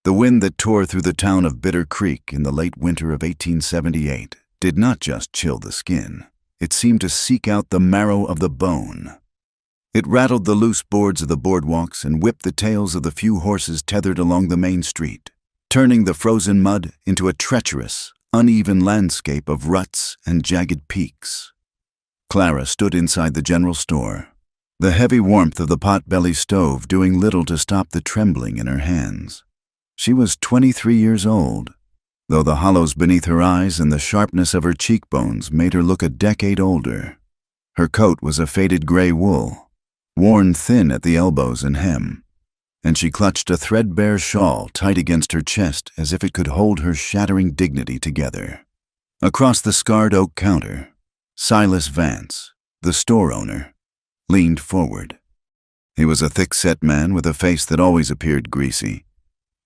The wind that tore through the town of Bitter Creek in the late winter of 1878 did not just chill the skin. It seemed to seek out the marrow of the bone. It rattled the loose boards of the boardwalks and whipped the tails of the few horses tethered along the main street, turning the frozen mud into a treacherous, uneven landscape of ruts and jagged peaks. Clara stood inside the general store, the heavy warmth of the pot-belly stove doing little to stop the trembling in her hands. She was 23 years old, though the hollows beneath her eyes and the sharpness of her cheekbones made her look a decade older. Her coat was a faded gray wool, worn thin at the elbows and hem, and she clutched a threadbare shawl tight against her chest as if it could hold her shattering dignity together. Across the scarred oak counter, Silas Vance, the store owner, leaned forward. He was a thick-set man with a face that always appeared greasy.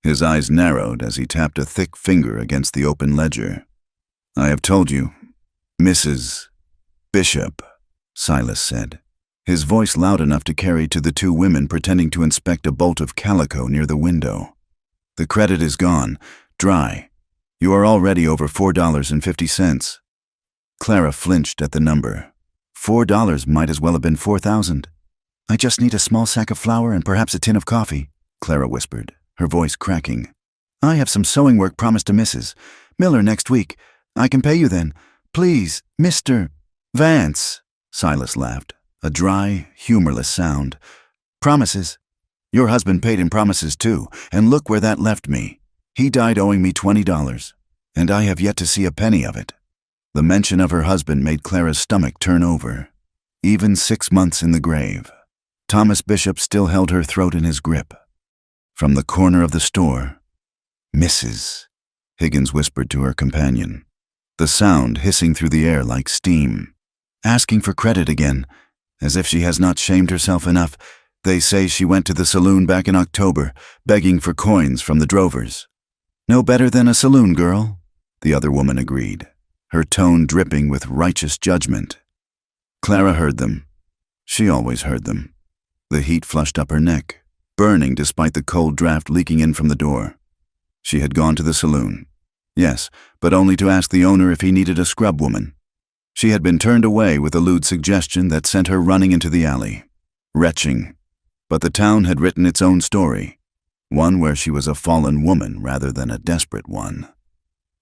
His eyes narrowed as he tapped a thick finger against the open ledger. "I have told you, Mrs. Bishop," Silas said, his voice loud enough to carry to the two women pretending to inspect a bolt of calico near the window. "The credit is gone, dry. You are already over $4.50. Clara flinched at the number. $4 might as well have been 4,000. "I just need a small sack of flour and perhaps a tin of coffee," Clara whispered, her voice cracking. "I have some sewing work promised to Mrs. Miller next week. I can pay you then. Please, Mr. Vance," Silas laughed, a dry, humorless sound. "Promises. Your husband paid in promises too, and look where that left me. He died owing me $20, and I have yet to see a penny of it." The mention of her husband made Clara's stomach turn over. Even 6 months in the grave, Thomas Bishop still held her throat in his grip. From the corner of the store, "Mrs." Higgins whispered to her companion, the sound hissing through the air like steam. "Asking for credit again, as if she has not shamed herself enough. They say she went to the saloon back in October, begging for coins from the drovers." "No better than a saloon girl," the other woman agreed, her tone dripping with righteous judgment. Clara heard them. She always heard them. The heat flushed up her neck, burning despite the cold draft leaking in from the door. She had gone to the saloon. Yes, but only to ask the owner if he needed a scrub woman. She had been turned away with a lewd suggestion that sent her running into the alley, retching. But the town had written its own story, one where she was a fallen woman rather than a desperate one.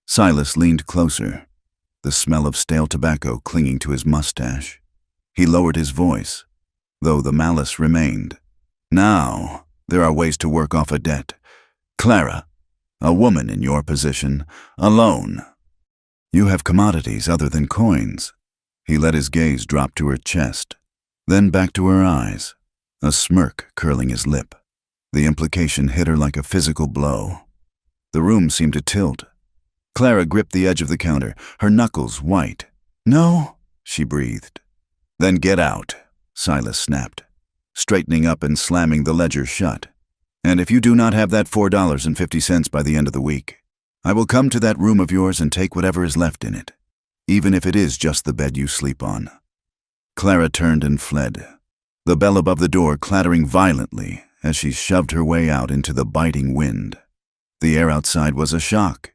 Silas leaned closer, the smell of stale tobacco clinging to his mustache. He lowered his voice, though the malice remained. "Now, there are ways to work off a debt. Clara, a woman in your position, alone. You have commodities other than coins." He let his gaze drop to her chest, then back to her eyes, a smirk curling his lip. The implication hit her like a physical blow. The room seemed to tilt. Clara gripped the edge of the counter, her knuckles white. "No," she breathed. "Then get out," Silas snapped, straightening up and slamming the ledger shut. "And if you do not have that $4.50 by the end of the week, I will come to that room of yours and take whatever is left in it, even if it is just the bed you sleep on." Clara turned and fled, the bell above the door clattering violently as she shoved her way out into the biting wind. The air outside was a shock,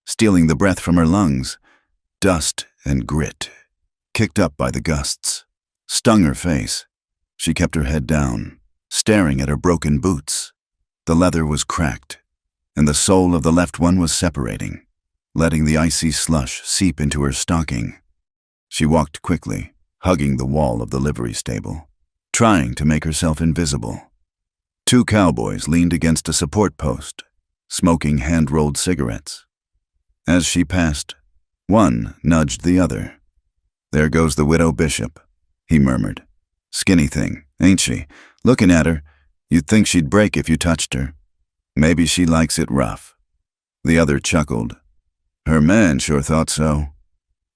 stealing the breath from her lungs. Dust and grit, kicked up by the gusts, stung her face. She kept her head down, staring at her broken boots. The leather was cracked, and the sole of the left one was separating, letting the icy slush seep into her stocking. She walked quickly, hugging the wall of the livery stable, trying to make herself invisible. 2 cowboys leaned against a support post, smoking hand-rolled cigarettes. As she passed, one nudged the other. "There goes the widow Bishop," he murmured. "Skinny thing, ain't she? Looking at her, you'd think she'd break if you touched her. Maybe she likes it rough." The other chuckled. "Her man sure thought so."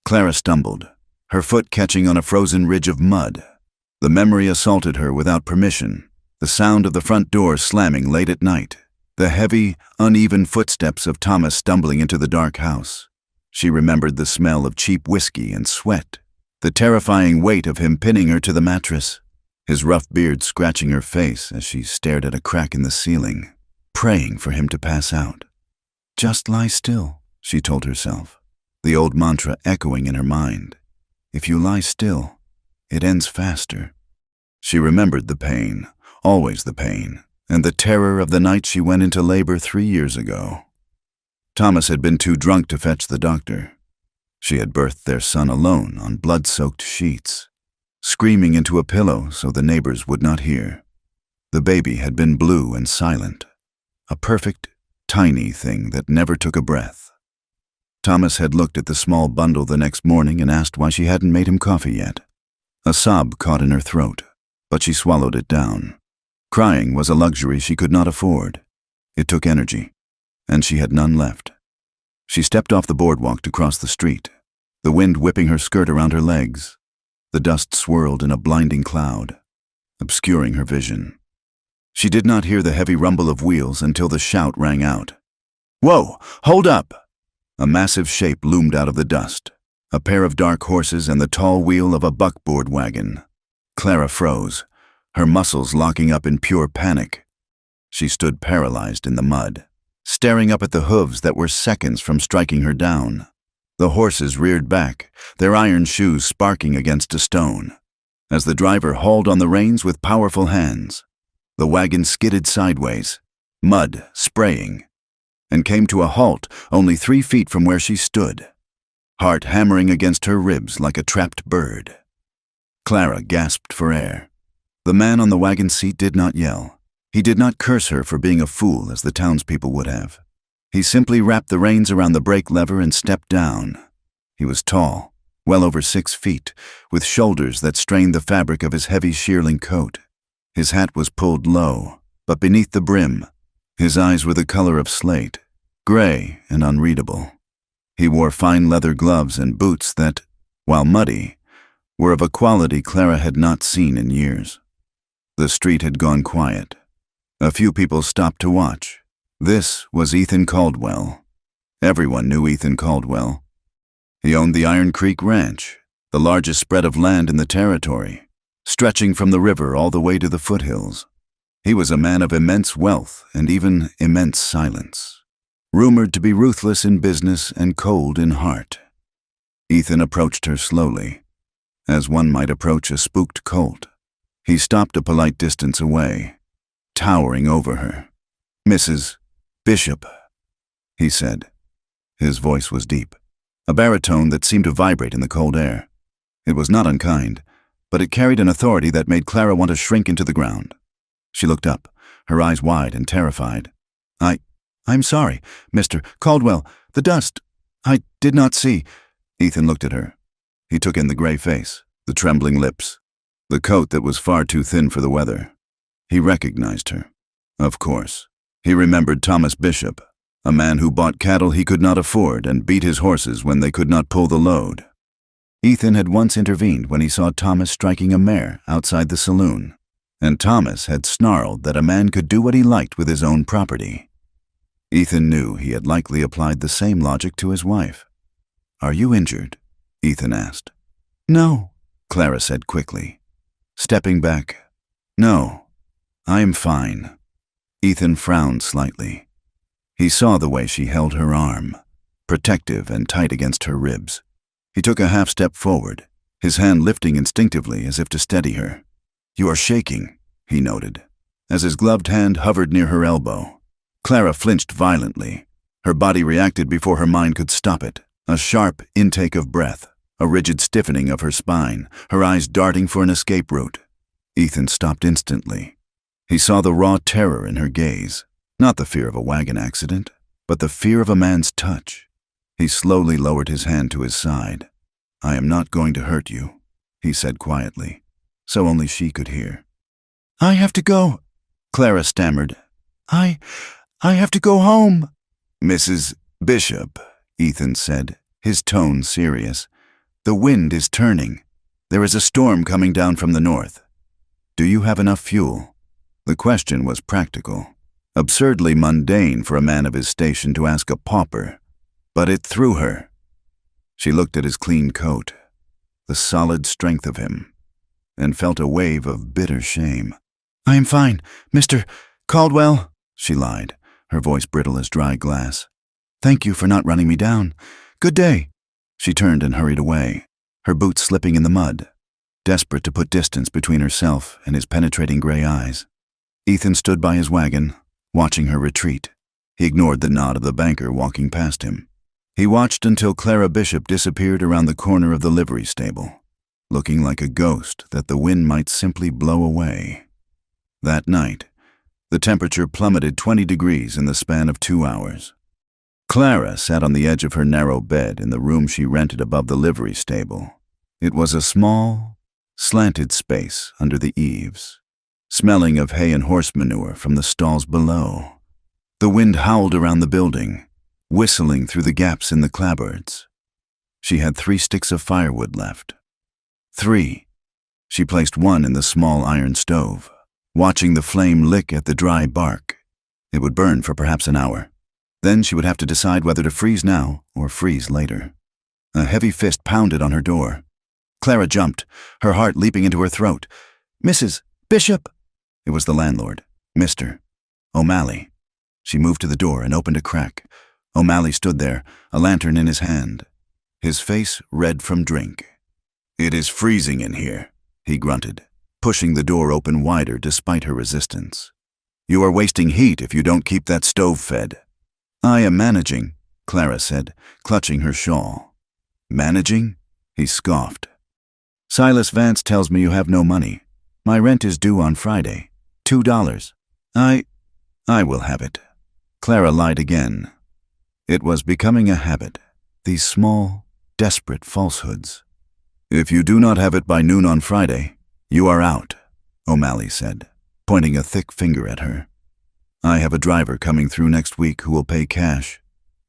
Clara stumbled, her foot catching on a frozen ridge of mud. The memory assaulted her without permission, the sound of the front door slamming late at night, the heavy, uneven footsteps of Thomas stumbling into the dark house. She remembered the smell of cheap whiskey and sweat, the terrifying weight of him pinning her to the mattress, his rough beard scratching her face as she stared at a crack in the ceiling. praying for him to pass out. "Just lie still," she told herself, the old mantra echoing in her mind. "If you lie still, it ends faster." She remembered the pain, always the pain, and the terror of the night she went into labor 3 years ago. Thomas had been too drunk to fetch the doctor. She had birthed their son alone on blood-soaked sheets, screaming into a pillow so the neighbors would not hear. The baby had been blue and silent, a perfect, tiny thing that never took a breath. Thomas had looked at the small bundle the next morning and asked why she hadn't made him coffee yet. A sob caught in her throat, but she swallowed it down. Crying was a luxury she could not afford. It took energy, and she had none left. She stepped off the boardwalk to cross the street, the wind whipping her skirt around her legs. The dust swirled in a blinding cloud, obscuring her vision. She did not hear the heavy rumble of wheels until the shout rang out. "Whoa! Hold up!" A massive shape loomed out of the dust, a pair of dark horses and the tall wheel of a buckboard wagon. Clara froze, her muscles locking up in pure panic. She stood paralyzed in the mud, staring up at the hooves that were seconds from striking her down. The horses reared back, their iron shoes sparking against a stone. As the driver hauled on the reins with powerful hands, the wagon skidded sideways, mud spraying, and came to a halt only 3 feet from where she stood, heart hammering against her ribs like a trapped bird. Clara gasped for air. The man on the wagon seat did not yell. He did not curse her for being a fool as the townspeople would have. He simply wrapped the reins around the brake lever and stepped down. He was tall, well over 6 feet, with shoulders that strained the fabric of his heavy shearling coat. His hat was pulled low, but beneath the brim, his eyes were the color of slate, gray and unreadable. He wore fine leather gloves and boots that, while muddy, were of a quality Clara had not seen in years. The street had gone quiet. A few people stopped to watch. This was Ethan Caldwell. Everyone knew Ethan Caldwell. He owned the Iron Creek Ranch, the largest spread of land in the territory, stretching from the river all the way to the foothills. He was a man of immense wealth and even immense silence, rumored to be ruthless in business and cold in heart. Ethan approached her slowly, as one might approach a spooked colt. He stopped a polite distance away, towering over her. "Mrs. Bishop," he said. His voice was deep, a baritone that seemed to vibrate in the cold air. It was not unkind, but it carried an authority that made Clara want to shrink into the ground. She looked up, her eyes wide and terrified. I'm sorry, Mr. Caldwell. The dust. I did not see." Ethan looked at her. He took in the gray face, the trembling lips, the coat that was far too thin for the weather. He recognized her. Of course. He remembered Thomas Bishop, a man who bought cattle he could not afford and beat his horses when they could not pull the load. Ethan had once intervened when he saw Thomas striking a mare outside the saloon, and Thomas had snarled that a man could do what he liked with his own property. Ethan knew he had likely applied the same logic to his wife. "Are you injured?" Ethan asked. "No," Clara said quickly, stepping back. "No, I am fine." Ethan frowned slightly. He saw the way she held her arm, protective and tight against her ribs. He took a half step forward, his hand lifting instinctively as if to steady her. "You are shaking," he noted, as his gloved hand hovered near her elbow. Clara flinched violently. Her body reacted before her mind could stop it. A sharp intake of breath, a rigid stiffening of her spine, her eyes darting for an escape route. Ethan stopped instantly. He saw the raw terror in her gaze, not the fear of a wagon accident, but the fear of a man's touch. He slowly lowered his hand to his side. "I am not going to hurt you," he said quietly, so only she could hear. "I have to go," Clara stammered. I have to go home." "Mrs. Bishop," Ethan said, his tone serious. "The wind is turning. There is a storm coming down from the north. Do you have enough fuel?" The question was practical, absurdly mundane for a man of his station to ask a pauper, but it threw her. She looked at his clean coat, the solid strength of him, and felt a wave of bitter shame. "I am fine, Mr. Caldwell," she lied. her voice brittle as dry glass. "Thank you for not running me down. Good day." She turned and hurried away, her boots slipping in the mud, desperate to put distance between herself and his penetrating gray eyes. Ethan stood by his wagon, watching her retreat. He ignored the nod of the banker walking past him. He watched until Clara Bishop disappeared around the corner of the livery stable, looking like a ghost that the wind might simply blow away. That night, the temperature plummeted 20 degrees in the span of 2 hours. Clara sat on the edge of her narrow bed in the room she rented above the livery stable. It was a small, slanted space under the eaves, smelling of hay and horse manure from the stalls below. The wind howled around the building, whistling through the gaps in the clapboards. She had 3 sticks of firewood left. 3. She placed one in the small iron stove, watching the flame lick at the dry bark. It would burn for perhaps an hour. Then she would have to decide whether to freeze now or freeze later. A heavy fist pounded on her door. Clara jumped, her heart leaping into her throat. "Mrs. Bishop!" It was the landlord, Mr. O'Malley. She moved to the door and opened a crack. O'Malley stood there, a lantern in his hand, his face red from drink. "It is freezing in here," he grunted, pushing the door open wider despite her resistance. "You are wasting heat if you don't keep that stove fed." "I am managing," Clara said, clutching her shawl. "Managing?" he scoffed. "Silas Vance tells me you have no money. My rent is due on Friday. $2. I will have it." Clara lied again. It was becoming a habit, these small, desperate falsehoods. "If you do not have it by noon on Friday, you are out," O'Malley said, pointing a thick finger at her. "I have a driver coming through next week who will pay cash.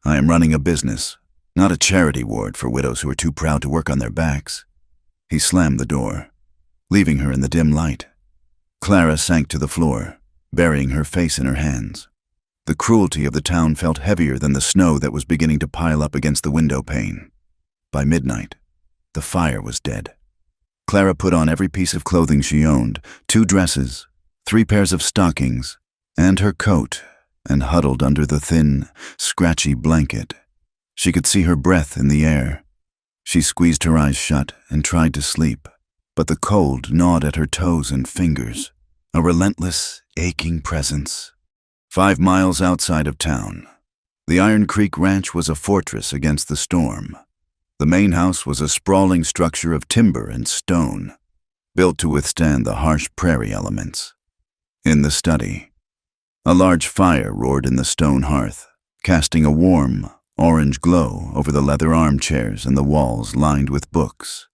I am running a business, not a charity ward for widows who are too proud to work on their backs." He slammed the door, leaving her in the dim light. Clara sank to the floor, burying her face in her hands. The cruelty of the town felt heavier than the snow that was beginning to pile up against the window pane. By midnight, the fire was dead. Clara put on every piece of clothing she owned, 2 dresses, 3 pairs of stockings, and her coat, and huddled under the thin, scratchy blanket. She could see her breath in the air. She squeezed her eyes shut and tried to sleep, but the cold gnawed at her toes and fingers, a relentless, aching presence. 5 miles outside of town, the Iron Creek Ranch was a fortress against the storm. The main house was a sprawling structure of timber and stone, built to withstand the harsh prairie elements. In the study, a large fire roared in the stone hearth, casting a warm, orange glow over the leather armchairs and the walls lined with books.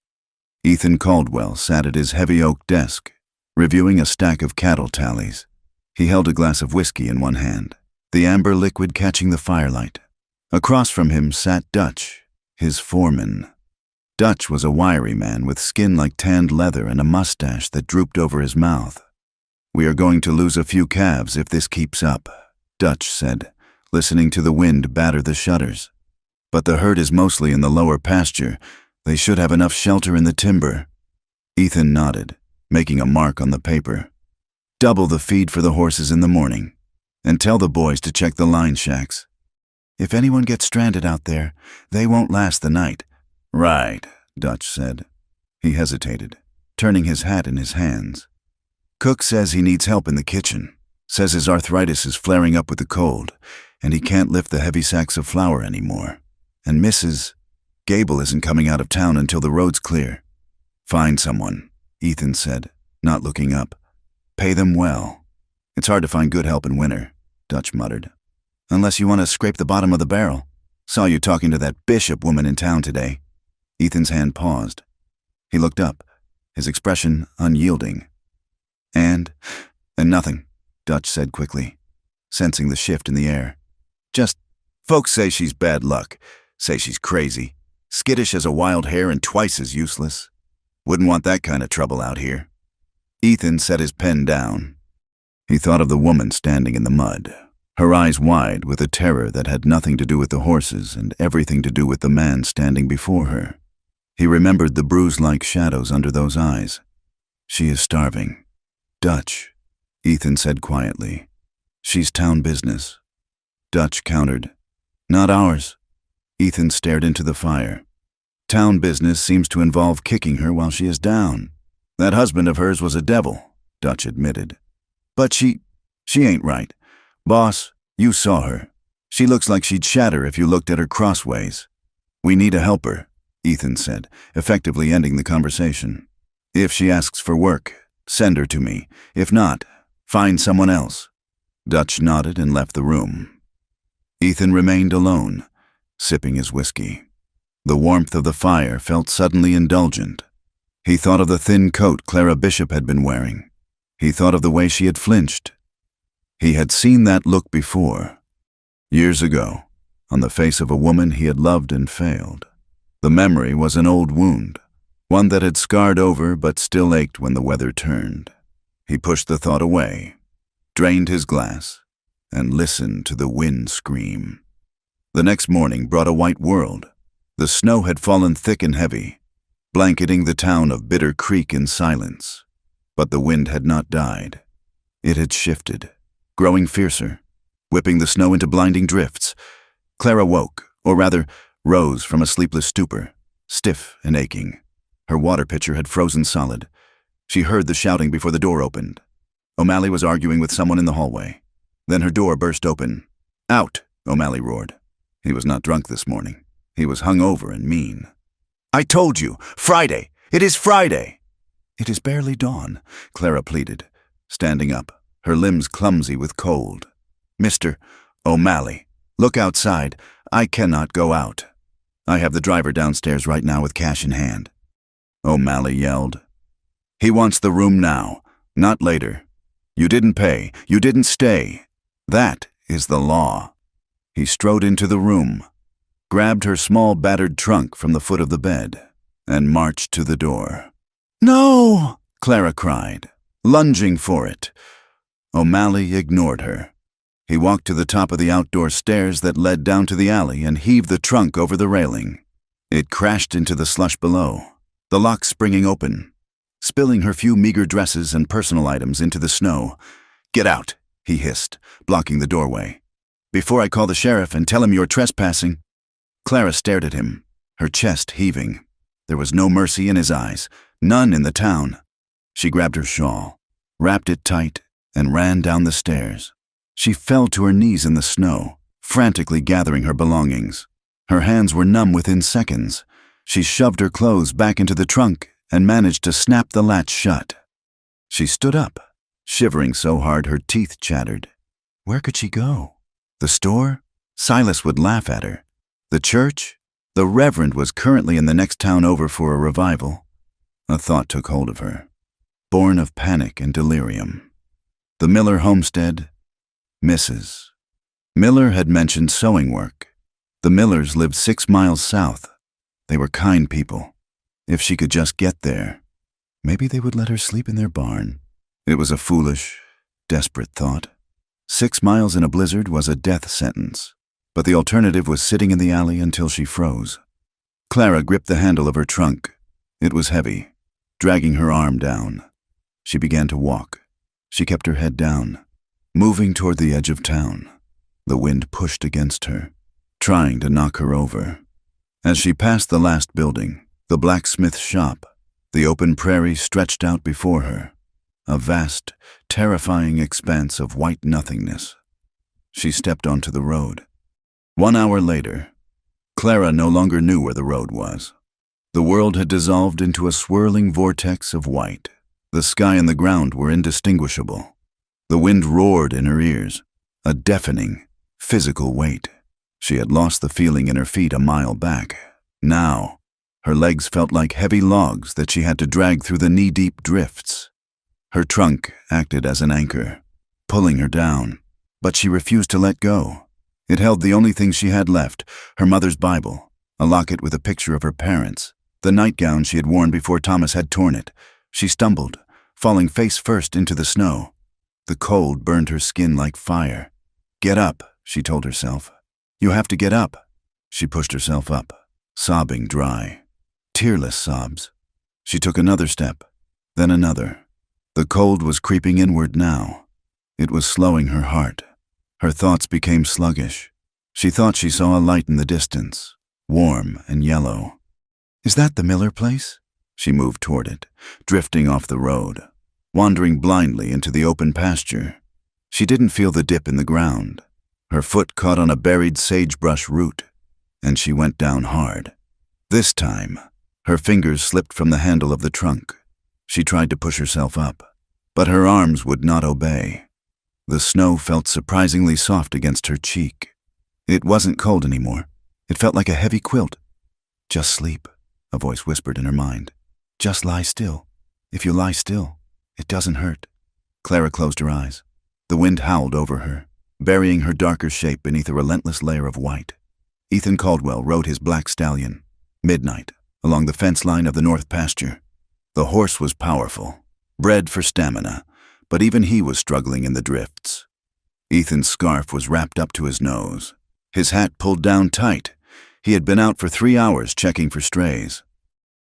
Ethan Caldwell sat at his heavy oak desk, reviewing a stack of cattle tallies. He held a glass of whiskey in one hand, the amber liquid catching the firelight. Across from him sat Dutch, his foreman. Dutch was a wiry man with skin like tanned leather and a mustache that drooped over his mouth. "We are going to lose a few calves if this keeps up," Dutch said, listening to the wind batter the shutters. "But the herd is mostly in the lower pasture. They should have enough shelter in the timber." Ethan nodded, making a mark on the paper. "Double the feed for the horses in the morning, and tell the boys to check the line shacks. If anyone gets stranded out there, they won't last the night." "Right," Dutch said. He hesitated, turning his hat in his hands. "Cook says he needs help in the kitchen. Says his arthritis is flaring up with the cold, and he can't lift the heavy sacks of flour anymore. And Mrs. Gable isn't coming out of town until the road's clear." "Find someone," Ethan said, not looking up. "Pay them well. It's hard to find good help in winter," Dutch muttered. "Unless you want to scrape the bottom of the barrel. Saw you talking to that Bishop woman in town today." Ethan's hand paused. He looked up, his expression unyielding. And nothing," Dutch said quickly, sensing the shift in the air. "Just, folks say she's bad luck, say she's crazy, skittish as a wild hare and twice as useless. Wouldn't want that kind of trouble out here." Ethan set his pen down. He thought of the woman standing in the mud, her eyes wide with a terror that had nothing to do with the horses and everything to do with the man standing before her. He remembered the bruise-like shadows under those eyes. "She is starving." "Dutch," Ethan said quietly. "She's town business. Dutch countered. Not ours. Ethan stared into the fire. Town business seems to involve kicking her while she is down. That husband of hers was a devil, Dutch admitted. But she ain't right. Boss, you saw her. She looks like she'd shatter if you looked at her crossways. We need a helper, Ethan said, effectively ending the conversation. If she asks for work, send her to me. If not, find someone else. Dutch nodded and left the room. Ethan remained alone, sipping his whiskey. The warmth of the fire felt suddenly indulgent. He thought of the thin coat Clara Bishop had been wearing. He thought of the way she had flinched. He had seen that look before. Years ago, on the face of a woman he had loved and failed. The memory was an old wound, one that had scarred over but still ached when the weather turned. He pushed the thought away, drained his glass, and listened to the wind scream. The next morning brought a white world. The snow had fallen thick and heavy, blanketing the town of Bitter Creek in silence. But the wind had not died. It had shifted, growing fiercer, whipping the snow into blinding drifts. Clara woke, or rather, rose from a sleepless stupor, stiff and aching. Her water pitcher had frozen solid. She heard the shouting before the door opened. O'Malley was arguing with someone in the hallway. Then her door burst open. Out, O'Malley roared. He was not drunk this morning. He was hungover and mean. I told you, Friday! It is Friday! It is barely dawn, Clara pleaded, standing up, her limbs clumsy with cold. Mr. O'Malley, look outside. I cannot go out. I have the driver downstairs right now with cash in hand. O'Malley yelled. He wants the room now, not later. You didn't pay. You didn't stay. That is the law. He strode into the room, grabbed her small battered trunk from the foot of the bed, and marched to the door. No! Clara cried, lunging for it. O'Malley ignored her. He walked to the top of the outdoor stairs that led down to the alley and heaved the trunk over the railing. It crashed into the slush below, the lock springing open, spilling her few meager dresses and personal items into the snow. Get out, he hissed, blocking the doorway. Before I call the sheriff and tell him you're trespassing. Clara stared at him, her chest heaving. There was no mercy in his eyes, none in the town. She grabbed her shawl, wrapped it tight, and ran down the stairs. She fell to her knees in the snow, frantically gathering her belongings. Her hands were numb within seconds. She shoved her clothes back into the trunk and managed to snap the latch shut. She stood up, shivering so hard her teeth chattered. Where could she go? The store? Silas would laugh at her. The church? The Reverend was currently in the next town over for a revival. A thought took hold of her, born of panic and delirium. The Miller homestead, Mrs. Miller had mentioned sewing work. The Millers lived 6 miles south. They were kind people. If she could just get there, maybe they would let her sleep in their barn. It was a foolish, desperate thought. 6 miles in a blizzard was a death sentence, but the alternative was sitting in the alley until she froze. Clara gripped the handle of her trunk. It was heavy, dragging her arm down. She began to walk. She kept her head down, moving toward the edge of town. The wind pushed against her, trying to knock her over. As she passed the last building, the blacksmith shop, the open prairie stretched out before her, a vast, terrifying expanse of white nothingness. She stepped onto the road. 1 hour later, Clara no longer knew where the road was. The world had dissolved into a swirling vortex of white. The sky and the ground were indistinguishable. The wind roared in her ears, a deafening, physical weight. She had lost the feeling in her feet a mile back. Now, her legs felt like heavy logs that she had to drag through the knee-deep drifts. Her trunk acted as an anchor, pulling her down, but she refused to let go. It held the only thing she had left, her mother's Bible, a locket with a picture of her parents, the nightgown she had worn before Thomas had torn it. She stumbled, falling face first into the snow. The cold burned her skin like fire. Get up, she told herself. You have to get up. She pushed herself up, sobbing dry. Tearless sobs. She took another step, then another. The cold was creeping inward now. It was slowing her heart. Her thoughts became sluggish. She thought she saw a light in the distance, warm and yellow. Is that the Miller place? She moved toward it, drifting off the road, wandering blindly into the open pasture. She didn't feel the dip in the ground. Her foot caught on a buried sagebrush root, and she went down hard. This time, her fingers slipped from the handle of the trunk. She tried to push herself up, but her arms would not obey. The snow felt surprisingly soft against her cheek. It wasn't cold anymore. It felt like a heavy quilt. Just sleep, a voice whispered in her mind. Just lie still. If you lie still, it doesn't hurt. Clara closed her eyes. The wind howled over her, burying her darker shape beneath a relentless layer of white. Ethan Caldwell rode his black stallion, Midnight, along the fence line of the north pasture. The horse was powerful, bred for stamina, but even he was struggling in the drifts. Ethan's scarf was wrapped up to his nose, his hat pulled down tight. He had been out for 3 hours checking for strays.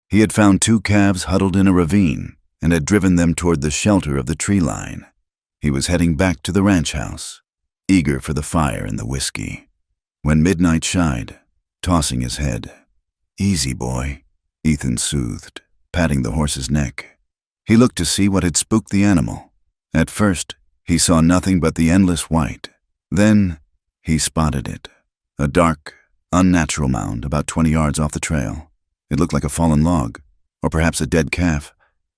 He had found 2 calves huddled in a ravine and had driven them toward the shelter of the tree line. He was heading back to the ranch house, eager for the fire and the whiskey. When Midnight shied, tossing his head. Easy, boy, Ethan soothed, patting the horse's neck. He looked to see what had spooked the animal. At first, he saw nothing but the endless white. Then, he spotted it, a dark, unnatural mound about 20 yards off the trail. It looked like a fallen log, or perhaps a dead calf.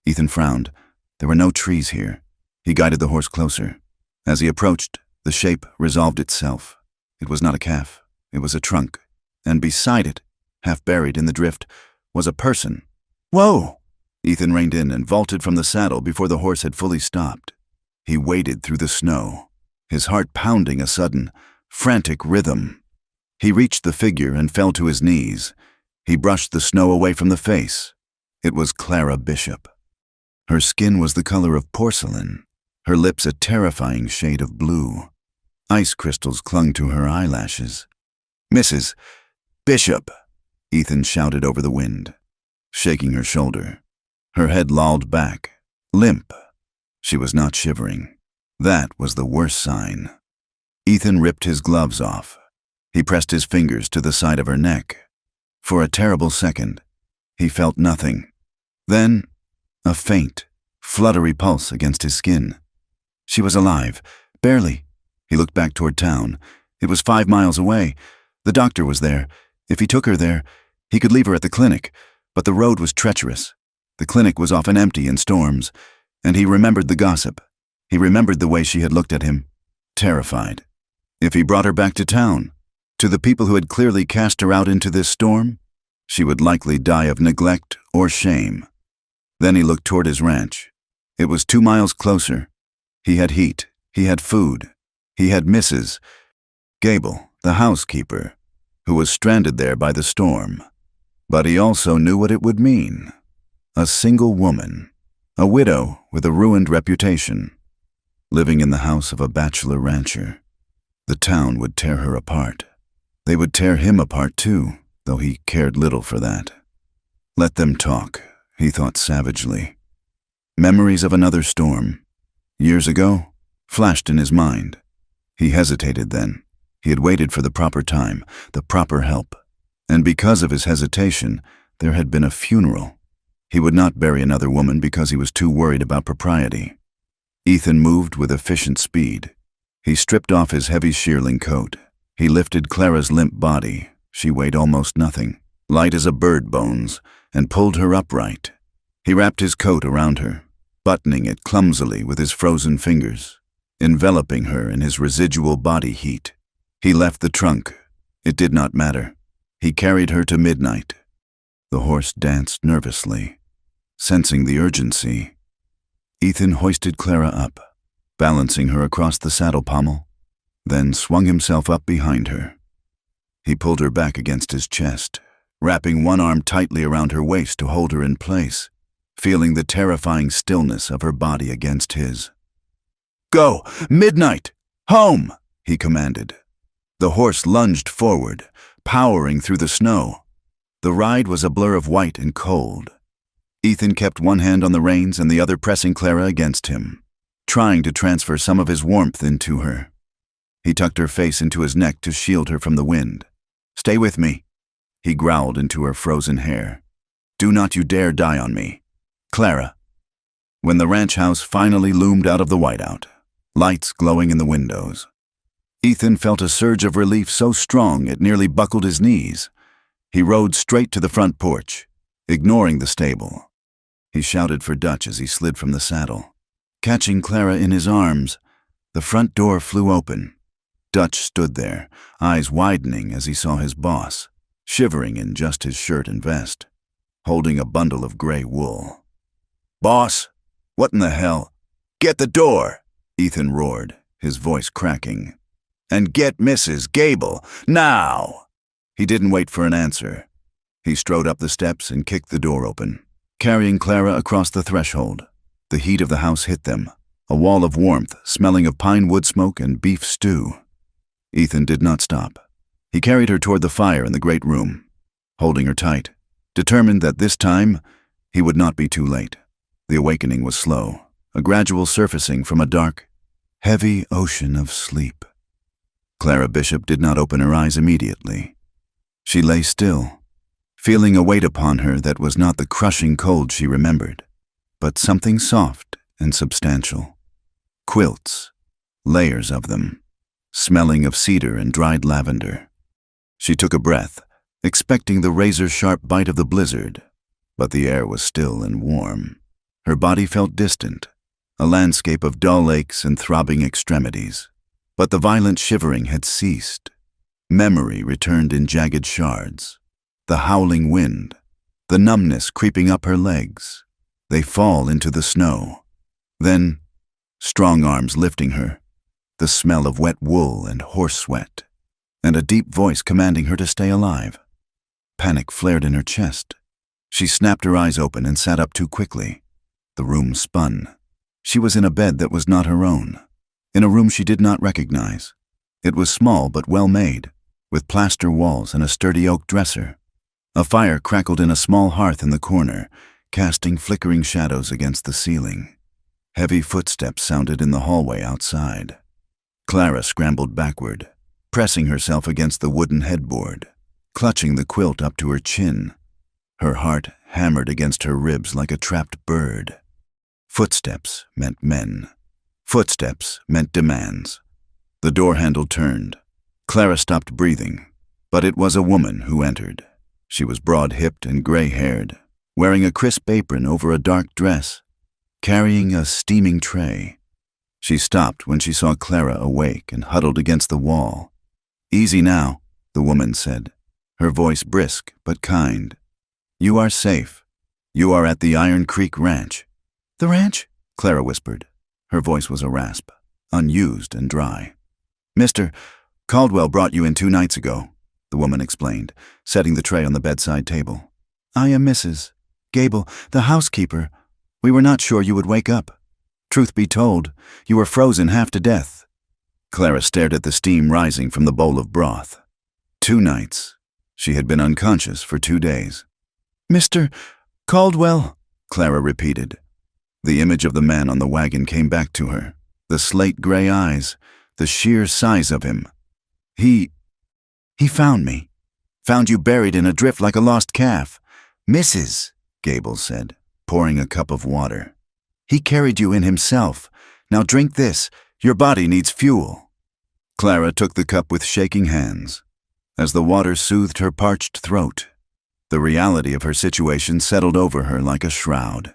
Ethan frowned. There were no trees here. He guided the horse closer. As he approached, the shape resolved itself. It was not a calf. It was a trunk. And beside it, half buried in the drift, was a person. Whoa! Ethan reined in and vaulted from the saddle before the horse had fully stopped. He waded through the snow, his heart pounding a sudden, frantic rhythm. He reached the figure and fell to his knees. He brushed the snow away from the face. It was Clara Bishop. Her skin was the color of porcelain, her lips a terrifying shade of blue. Ice crystals clung to her eyelashes. Mrs. Bishop, Ethan shouted over the wind, shaking her shoulder. Her head lolled back, limp. She was not shivering. That was the worst sign. Ethan ripped his gloves off. He pressed his fingers to the side of her neck. For a terrible second, he felt nothing. Then, a faint, fluttery pulse against his skin. She was alive, barely. He looked back toward town. It was 5 miles away. The doctor was there. If he took her there, he could leave her at the clinic, but the road was treacherous. The clinic was often empty in storms, and he remembered the gossip. He remembered the way she had looked at him, terrified. If he brought her back to town, to the people who had clearly cast her out into this storm, she would likely die of neglect or shame. Then he looked toward his ranch. It was 2 miles closer. He had heat. He had food. He had Mrs. Gable, the housekeeper, who was stranded there by the storm. But he also knew what it would mean. A single woman, a widow with a ruined reputation, living in the house of a bachelor rancher. The town would tear her apart. They would tear him apart too, though he cared little for that. Let them talk, he thought savagely. Memories of another storm, years ago, flashed in his mind. He hesitated then. He had waited for the proper time, the proper help. And because of his hesitation, there had been a funeral. He would not bury another woman because he was too worried about propriety. Ethan moved with efficient speed. He stripped off his heavy shearling coat. He lifted Clara's limp body. She weighed almost nothing, light as a bird bones, and pulled her upright. He wrapped his coat around her, buttoning it clumsily with his frozen fingers, enveloping her in his residual body heat. He left the trunk. It did not matter. He carried her to Midnight. The horse danced nervously, sensing the urgency. Ethan hoisted Clara up, balancing her across the saddle pommel, then swung himself up behind her. He pulled her back against his chest, wrapping one arm tightly around her waist to hold her in place, feeling the terrifying stillness of her body against his. "Go! Midnight! Home!" he commanded. The horse lunged forward, powering through the snow. The ride was a blur of white and cold. Ethan kept one hand on the reins and the other pressing Clara against him, trying to transfer some of his warmth into her. He tucked her face into his neck to shield her from the wind. "Stay with me," he growled into her frozen hair. "Do not you dare die on me. Clara." When the ranch house finally loomed out of the whiteout, lights glowing in the windows, Ethan felt a surge of relief so strong it nearly buckled his knees. He rode straight to the front porch, ignoring the stable. He shouted for Dutch as he slid from the saddle. Catching Clara in his arms, the front door flew open. Dutch stood there, eyes widening as he saw his boss, shivering in just his shirt and vest, holding a bundle of gray wool. "Boss, what in the hell? Get the door!" Ethan roared, his voice cracking. "And get Mrs. Gable, now!" He didn't wait for an answer. He strode up the steps and kicked the door open, carrying Clara across the threshold. The heat of the house hit them, a wall of warmth smelling of pine wood smoke and beef stew. Ethan did not stop. He carried her toward the fire in the great room, holding her tight, determined that this time he would not be too late. The awakening was slow, a gradual surfacing from a dark, heavy ocean of sleep. Clara Bishop did not open her eyes immediately. She lay still, feeling a weight upon her that was not the crushing cold she remembered, but something soft and substantial. Quilts, layers of them, smelling of cedar and dried lavender. She took a breath, expecting the razor-sharp bite of the blizzard, but the air was still and warm. Her body felt distant, a landscape of dull aches and throbbing extremities. But the violent shivering had ceased. Memory returned in jagged shards. The howling wind, the numbness creeping up her legs. They fall into the snow. Then, strong arms lifting her, the smell of wet wool and horse sweat, and a deep voice commanding her to stay alive. Panic flared in her chest. She snapped her eyes open and sat up too quickly. The room spun. She was in a bed that was not her own, in a room she did not recognize. It was small but well made, with plaster walls and a sturdy oak dresser. A fire crackled in a small hearth in the corner, casting flickering shadows against the ceiling. Heavy footsteps sounded in the hallway outside. Clara scrambled backward, pressing herself against the wooden headboard, clutching the quilt up to her chin. Her heart hammered against her ribs like a trapped bird. Footsteps meant men. Footsteps meant demands. The door handle turned. Clara stopped breathing, but it was a woman who entered. She was broad-hipped and gray-haired, wearing a crisp apron over a dark dress, carrying a steaming tray. She stopped when she saw Clara awake and huddled against the wall. "Easy now," the woman said, her voice brisk but kind. "You are safe. You are at the Iron Creek Ranch." "The ranch?" Clara whispered. Her voice was a rasp, unused and dry. "Mr. Caldwell brought you in 2 nights ago," the woman explained, setting the tray on the bedside table. "I am Mrs. Gable, the housekeeper. We were not sure you would wake up. Truth be told, you were frozen half to death." Clara stared at the steam rising from the bowl of broth. 2 nights. She had been unconscious for 2 days. "Mr. Caldwell," Clara repeated. The image of the man on the wagon came back to her, the slate-gray eyes, the sheer size of him. He found me. Found you buried in a drift like a lost calf." "Mrs.," Gable said, pouring a cup of water. "He carried you in himself. Now drink this. Your body needs fuel." Clara took the cup with shaking hands. As the water soothed her parched throat, the reality of her situation settled over her like a shroud.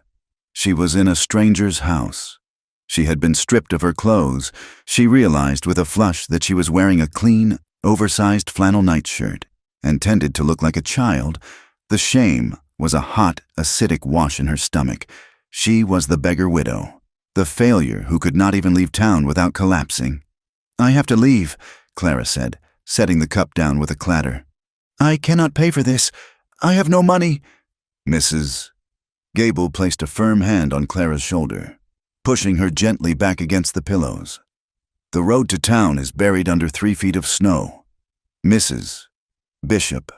She was in a stranger's house. She had been stripped of her clothes. She realized with a flush that she was wearing a clean, oversized flannel nightshirt and tended to look like a child. The shame was a hot, acidic wash in her stomach. She was the beggar widow, the failure who could not even leave town without collapsing. "I have to leave," Clara said, setting the cup down with a clatter. "I cannot pay for this. I have no money." "Mrs." Gable placed a firm hand on Clara's shoulder, pushing her gently back against the pillows. "The road to town is buried under 3 feet of snow. Mrs. Bishop,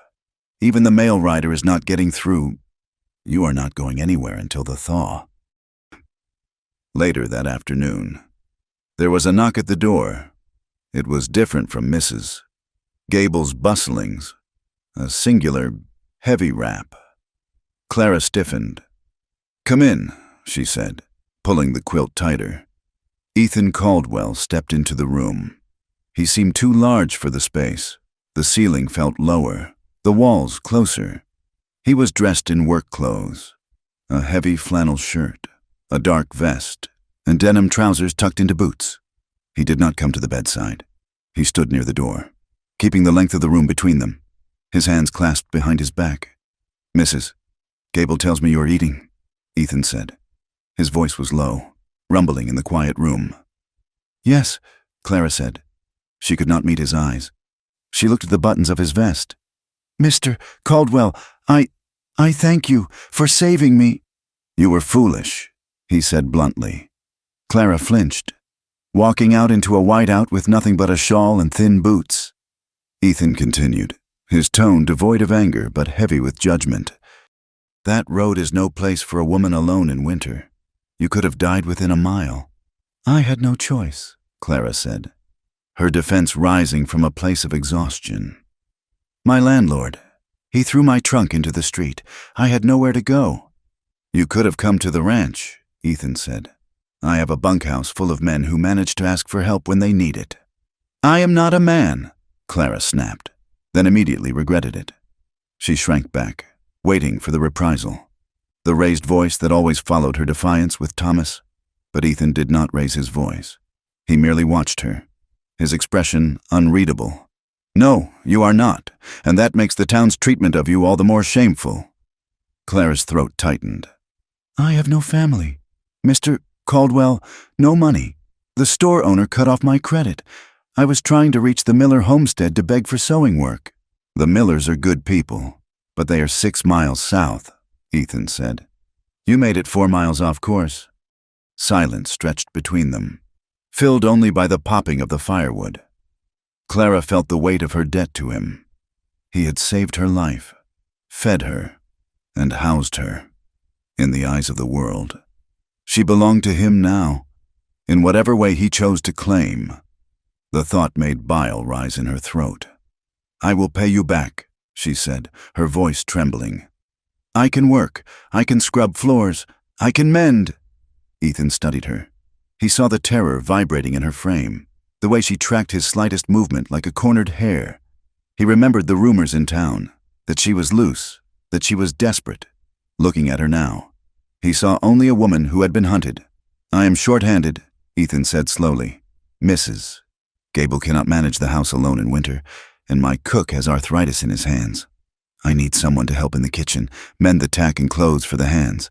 even the mail rider is not getting through. You are not going anywhere until the thaw." Later that afternoon, there was a knock at the door. It was different from Mrs. Gable's bustlings, a singular, heavy rap. Clara stiffened. "Come in," she said, pulling the quilt tighter. Ethan Caldwell stepped into the room. He seemed too large for the space. The ceiling felt lower, the walls closer. He was dressed in work clothes, a heavy flannel shirt, a dark vest, and denim trousers tucked into boots. He did not come to the bedside. He stood near the door, keeping the length of the room between them, his hands clasped behind his back. "Mrs. Gable tells me you are eating," Ethan said. His voice was low, rumbling in the quiet room. "Yes," Clara said. She could not meet his eyes. She looked at the buttons of his vest. "Mr. Caldwell, I thank you for saving me." "You were foolish," he said bluntly. Clara flinched, walking out into a whiteout with nothing but a shawl and thin boots. Ethan continued, his tone devoid of anger but heavy with judgment. "That road is no place for a woman alone in winter. You could have died within a mile." "I had no choice," Clara said, her defense rising from a place of exhaustion. "My landlord. He threw my trunk into the street. I had nowhere to go." "You could have come to the ranch," Ethan said. "I have a bunkhouse full of men who manage to ask for help when they need it." "I am not a man," Clara snapped, then immediately regretted it. She shrank back, waiting for the reprisal, the raised voice that always followed her defiance with Thomas. But Ethan did not raise his voice. He merely watched her, his expression unreadable. "No, you are not, and that makes the town's treatment of you all the more shameful." Clara's throat tightened. "I have no family. Mr. Caldwell, no money. The store owner cut off my credit. I was trying to reach the Miller homestead to beg for sewing work." "The Millers are good people, but they are 6 miles south," Ethan said. "You made it 4 miles off course." Silence stretched between them, filled only by the popping of the firewood. Clara felt the weight of her debt to him. He had saved her life, fed her, and housed her. In the eyes of the world, she belonged to him now, in whatever way he chose to claim. The thought made bile rise in her throat. "I will pay you back," she said, her voice trembling. "I can work. I can scrub floors. I can mend." Ethan studied her. He saw the terror vibrating in her frame, the way she tracked his slightest movement like a cornered hare. He remembered the rumors in town, that she was loose, that she was desperate. Looking at her now, he saw only a woman who had been hunted. "I am short-handed," Ethan said slowly. "Mrs. Gable cannot manage the house alone in winter, and my cook has arthritis in his hands. I need someone to help in the kitchen, mend the tack and clothes for the hands,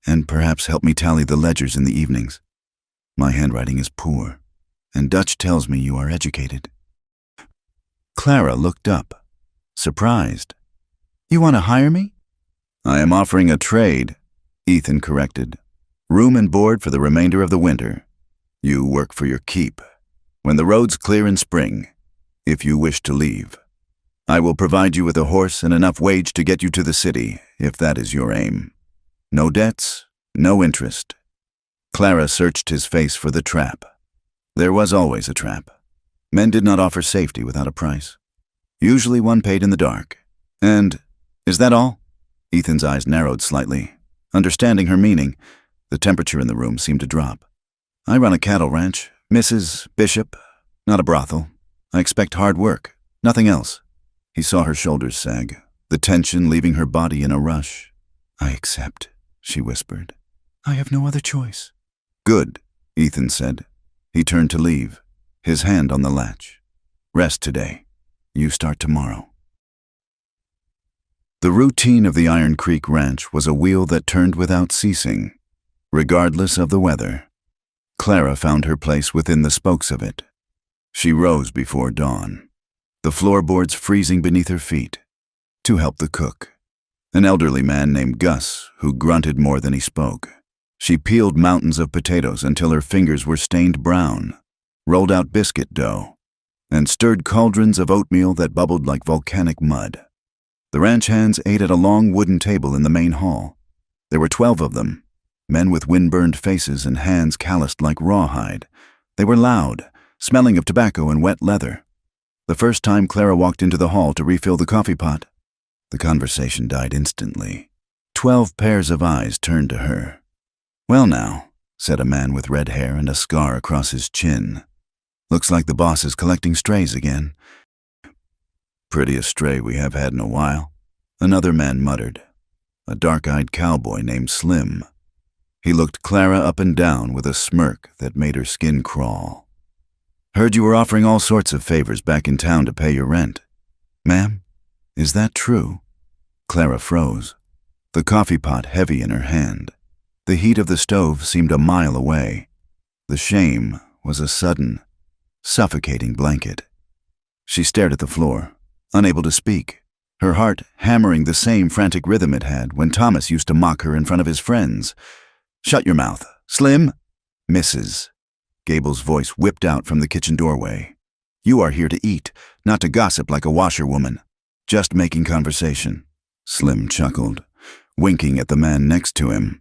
and perhaps help me tally the ledgers in the evenings. My handwriting is poor, and Dutch tells me you are educated." Clara looked up, surprised. "You want to hire me?" "I am offering a trade," Ethan corrected. "Room and board for the remainder of the winter. You work for your keep. When the roads clear in spring, if you wish to leave, I will provide you with a horse and enough wage to get you to the city, if that is your aim. No debts, no interest." Clara searched his face for the trap. There was always a trap. Men did not offer safety without a price. Usually one paid in the dark. "And is that all?" Ethan's eyes narrowed slightly. Understanding her meaning, the temperature in the room seemed to drop. "I run a cattle ranch, Mrs. Bishop, not a brothel. I expect hard work, nothing else." He saw her shoulders sag, the tension leaving her body in a rush. "I accept," she whispered. "I have no other choice." "Good," Ethan said. He turned to leave, his hand on the latch. "Rest today. You start tomorrow." The routine of the Iron Creek Ranch was a wheel that turned without ceasing, regardless of the weather. Clara found her place within the spokes of it. She rose before dawn, the floorboards freezing beneath her feet, to help the cook, an elderly man named Gus who grunted more than he spoke. She peeled mountains of potatoes until her fingers were stained brown, rolled out biscuit dough, and stirred cauldrons of oatmeal that bubbled like volcanic mud. The ranch hands ate at a long wooden table in the main hall. There were 12 of them, men with wind-burned faces and hands calloused like rawhide. They were loud, smelling of tobacco and wet leather. The first time Clara walked into the hall to refill the coffee pot, the conversation died instantly. 12 pairs of eyes turned to her. "Well now," said a man with red hair and a scar across his chin. "Looks like the boss is collecting strays again." "Prettiest stray we have had in a while," another man muttered. A dark-eyed cowboy named Slim. He looked Clara up and down with a smirk that made her skin crawl. "Heard you were offering all sorts of favors back in town to pay your rent. Ma'am, is that true?" Clara froze, the coffee pot heavy in her hand. The heat of the stove seemed a mile away. The shame was a sudden, suffocating blanket. She stared at the floor, unable to speak, her heart hammering the same frantic rhythm it had when Thomas used to mock her in front of his friends. "Shut your mouth, Slim!" "Mrs." Gable's voice whipped out from the kitchen doorway. "You are here to eat, not to gossip like a washerwoman. Just making conversation." Slim chuckled, winking at the man next to him.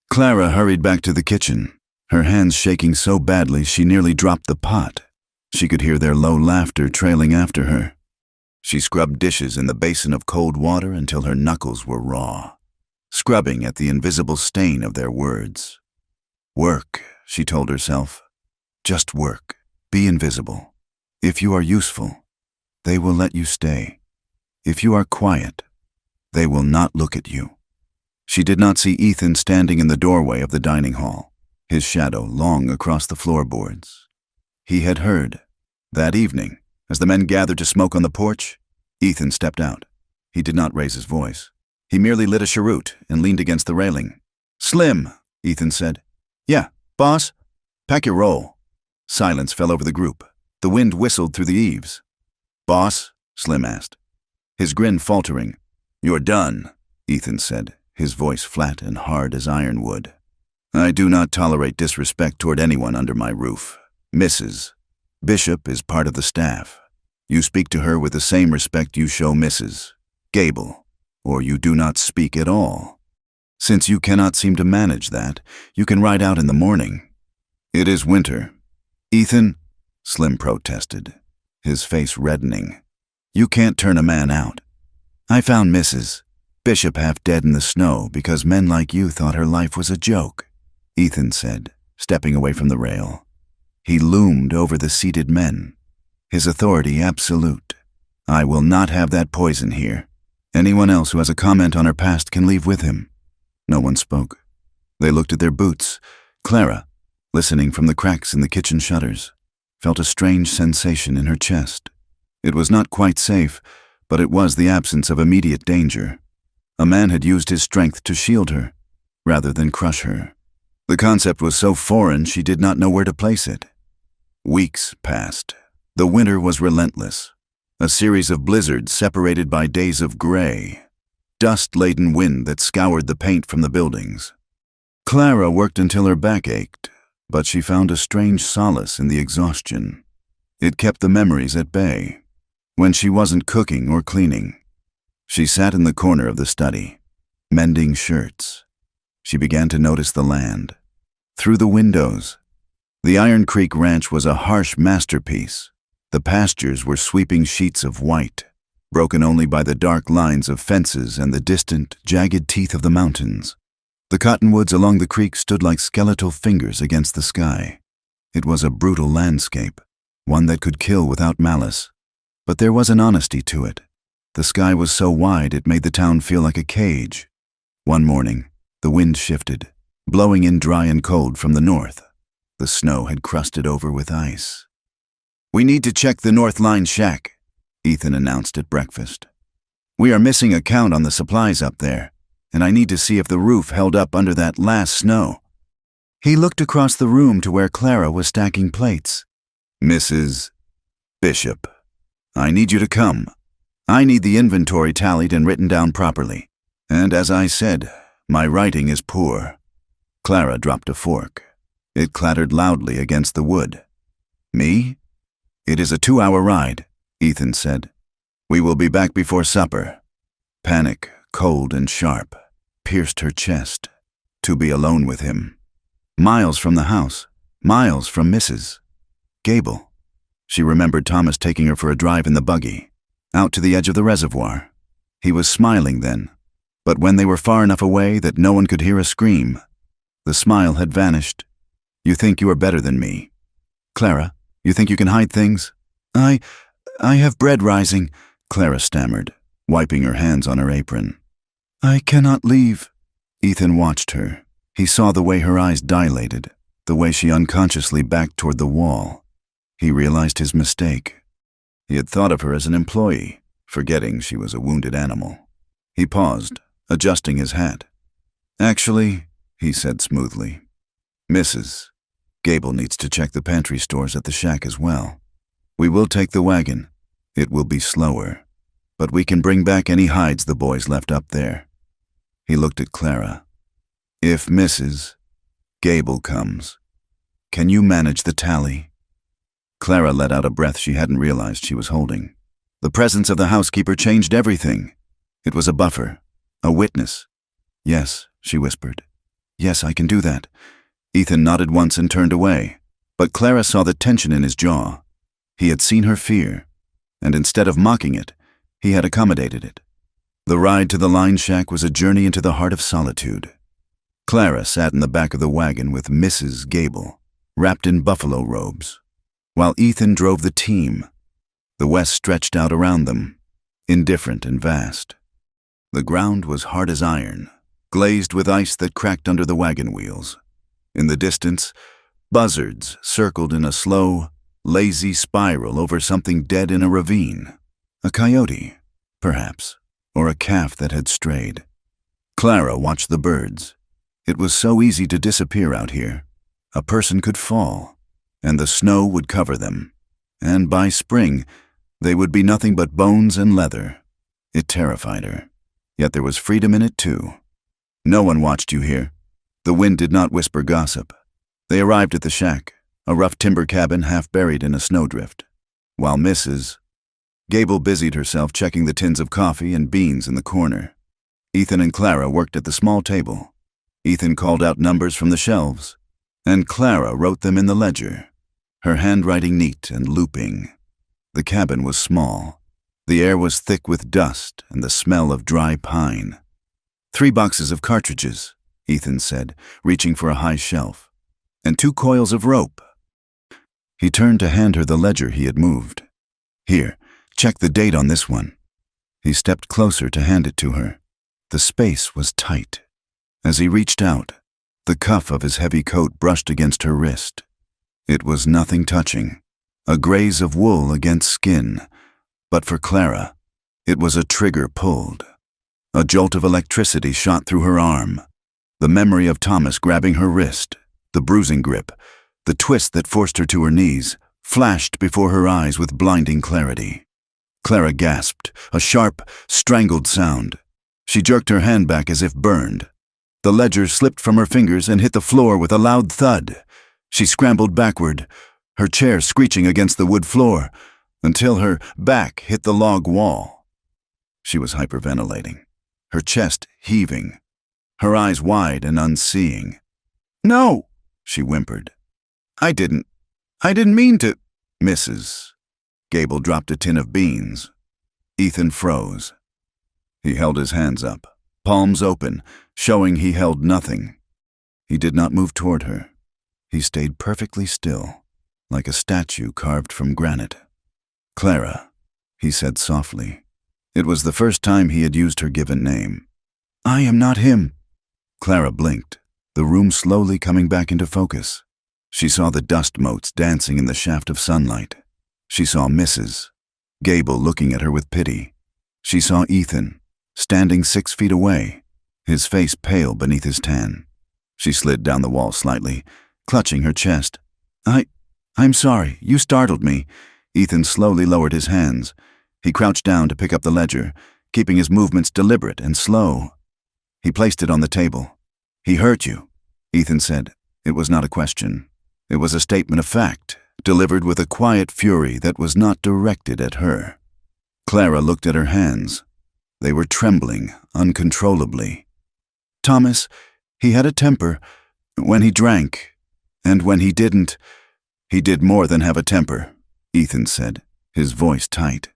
Clara hurried back to the kitchen, her hands shaking so badly she nearly dropped the pot. She could hear their low laughter trailing after her. She scrubbed dishes in the basin of cold water until her knuckles were raw, scrubbing at the invisible stain of their words. "Work," she told herself. "Just work. Be invisible. If you are useful, they will let you stay. If you are quiet, they will not look at you." She did not see Ethan standing in the doorway of the dining hall, his shadow long across the floorboards. He had heard. That evening, as the men gathered to smoke on the porch, Ethan stepped out. He did not raise his voice. He merely lit a cheroot and leaned against the railing. "Slim," Ethan said. "Yeah, boss? Pack your roll." Silence fell over the group. The wind whistled through the eaves. "Boss?" Slim asked, his grin faltering. "You're done," Ethan said, his voice flat and hard as ironwood. "I do not tolerate disrespect toward anyone under my roof. Mrs. Bishop is part of the staff. You speak to her with the same respect you show Mrs. Gable, or you do not speak at all. Since you cannot seem to manage that, you can ride out in the morning. It is winter." "Ethan," Slim protested, his face reddening, "you can't turn a man out. I found Mrs. Bishop half dead in the snow because men like you thought her life was a joke," Ethan said, stepping away from the rail. He loomed over the seated men, his authority absolute. "I will not have that poison here. Anyone else who has a comment on her past can leave with him." No one spoke. They looked at their boots. Clara, listening from the cracks in the kitchen shutters, felt a strange sensation in her chest. It was not quite safe, but it was the absence of immediate danger. A man had used his strength to shield her, rather than crush her. The concept was so foreign she did not know where to place it. Weeks passed. The winter was relentless, a series of blizzards separated by days of gray, dust-laden wind that scoured the paint from the buildings. Clara worked until her back ached, but she found a strange solace in the exhaustion. It kept the memories at bay. When she wasn't cooking or cleaning, she sat in the corner of the study, mending shirts. She began to notice the land. Through the windows, the Iron Creek Ranch was a harsh masterpiece. The pastures were sweeping sheets of white, broken only by the dark lines of fences and the distant, jagged teeth of the mountains. The cottonwoods along the creek stood like skeletal fingers against the sky. It was a brutal landscape, one that could kill without malice. But there was an honesty to it. The sky was so wide it made the town feel like a cage. One morning, the wind shifted, blowing in dry and cold from the north. The snow had crusted over with ice. "We need to check the North Line shack," Ethan announced at breakfast. "We are missing a count on the supplies up there, and I need to see if the roof held up under that last snow." He looked across the room to where Clara was stacking plates. "Mrs. Bishop, I need you to come. I need the inventory tallied and written down properly. And as I said, my writing is poor." Clara dropped a fork. It clattered loudly against the wood. "Me? It is a 2-hour ride," Ethan said. "We will be back before supper." Panic, cold and sharp, pierced her chest. To be alone with him. Miles from the house, miles from Mrs. Gable. She remembered Thomas taking her for a drive in the buggy, out to the edge of the reservoir. He was smiling then, but when they were far enough away that no one could hear a scream, the smile had vanished. "You think you are better than me. Clara, you think you can hide things?" I have bread rising," Clara stammered, wiping her hands on her apron. "I cannot leave." Ethan watched her. He saw the way her eyes dilated, the way she unconsciously backed toward the wall. He realized his mistake. He had thought of her as an employee, forgetting she was a wounded animal. He paused, adjusting his hat. "Actually," he said smoothly, "Mrs. Gable needs to check the pantry stores at the shack as well. We will take the wagon. It will be slower, but we can bring back any hides the boys left up there." He looked at Clara. "If Mrs. Gable comes, can you manage the tally?" Clara let out a breath she hadn't realized she was holding. The presence of the housekeeper changed everything. It was a buffer, a witness. "Yes," she whispered. "Yes, I can do that." Ethan nodded once and turned away, but Clara saw the tension in his jaw. He had seen her fear, and instead of mocking it, he had accommodated it. The ride to the line shack was a journey into the heart of solitude. Clara sat in the back of the wagon with Mrs. Gable, wrapped in buffalo robes, while Ethan drove the team. The west stretched out around them, indifferent and vast. The ground was hard as iron, glazed with ice that cracked under the wagon wheels. In the distance, buzzards circled in a slow, lazy spiral over something dead in a ravine. A coyote, perhaps, or a calf that had strayed. Clara watched the birds. It was so easy to disappear out here. A person could fall, and the snow would cover them, and by spring, they would be nothing but bones and leather. It terrified her, yet there was freedom in it too. No one watched you here. The wind did not whisper gossip. They arrived at the shack, a rough timber cabin half buried in a snowdrift, while Mrs. Gable busied herself checking the tins of coffee and beans in the corner. Ethan and Clara worked at the small table. Ethan called out numbers from the shelves, and Clara wrote them in the ledger, her handwriting neat and looping. The cabin was small. The air was thick with dust and the smell of dry pine. 3 boxes of cartridges, Ethan said, reaching for a high shelf, and 2 coils of rope. He turned to hand her the ledger he had moved. "Here, check the date on this one." He stepped closer to hand it to her. The space was tight. As he reached out, the cuff of his heavy coat brushed against her wrist. It was nothing touching, a graze of wool against skin, but for Clara, it was a trigger pulled. A jolt of electricity shot through her arm. The memory of Thomas grabbing her wrist, the bruising grip, the twist that forced her to her knees, flashed before her eyes with blinding clarity. Clara gasped, a sharp, strangled sound. She jerked her hand back as if burned. The ledger slipped from her fingers and hit the floor with a loud thud. She scrambled backward, her chair screeching against the wood floor, until her back hit the log wall. She was hyperventilating, her chest heaving, her eyes wide and unseeing. "No," she whimpered. I didn't mean to." Mrs. Gable dropped a tin of beans. Ethan froze. He held his hands up, palms open, showing he held nothing. He did not move toward her. He stayed perfectly still, like a statue carved from granite. "Clara," he said softly. It was the first time he had used her given name. "I am not him." Clara blinked, the room slowly coming back into focus. She saw the dust motes dancing in the shaft of sunlight. She saw Mrs. Gable looking at her with pity. She saw Ethan, standing 6 feet away, his face pale beneath his tan. She slid down the wall slightly, clutching her chest. I'm sorry, you startled me." Ethan slowly lowered his hands. He crouched down to pick up the ledger, keeping his movements deliberate and slow. He placed it on the table. "He hurt you," Ethan said. It was not a question. It was a statement of fact, delivered with a quiet fury that was not directed at her. Clara looked at her hands. They were trembling uncontrollably. "Thomas, he had a temper when he drank, and when he didn't, he did more than have a temper. Ethan said, his voice tight.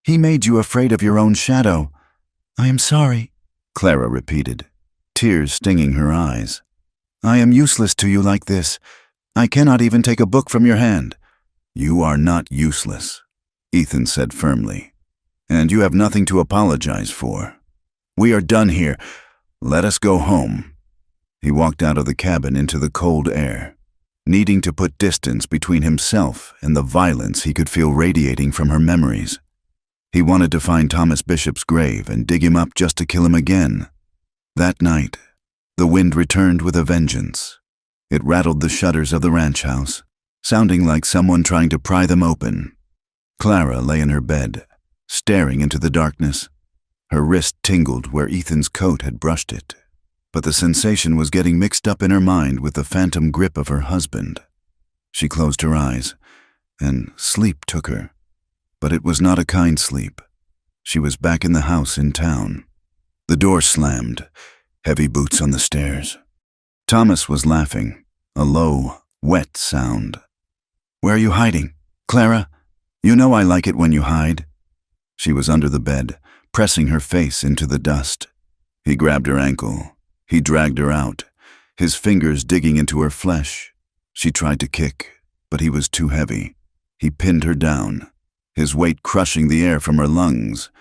He made you afraid of your own shadow. I am sorry, Clara repeated, tears stinging her eyes. I am useless to you like this. I cannot even take a book from your hand. You are not useless, Ethan said firmly, and you have nothing to apologize for. We are done here. Let us go home. He walked out of the cabin into the cold air, needing to put distance between himself and the violence he could feel radiating from her memories. He wanted to find Thomas Bishop's grave and dig him up just to kill him again. That night, the wind returned with a vengeance. It rattled the shutters of the ranch house, sounding like someone trying to pry them open. Clara lay in her bed, staring into the darkness. Her wrist tingled where Ethan's coat had brushed it, but the sensation was getting mixed up in her mind with the phantom grip of her husband. She closed her eyes, and sleep took her. But it was not a kind sleep. She was back in the house in town. The door slammed, heavy boots on the stairs. Thomas was laughing, a low, wet sound. Where are you hiding? Clara, you know I like it when you hide. She was under the bed, pressing her face into the dust. He grabbed her ankle. He dragged her out, his fingers digging into her flesh. She tried to kick, but he was too heavy. He pinned her down, his weight crushing the air from her lungs.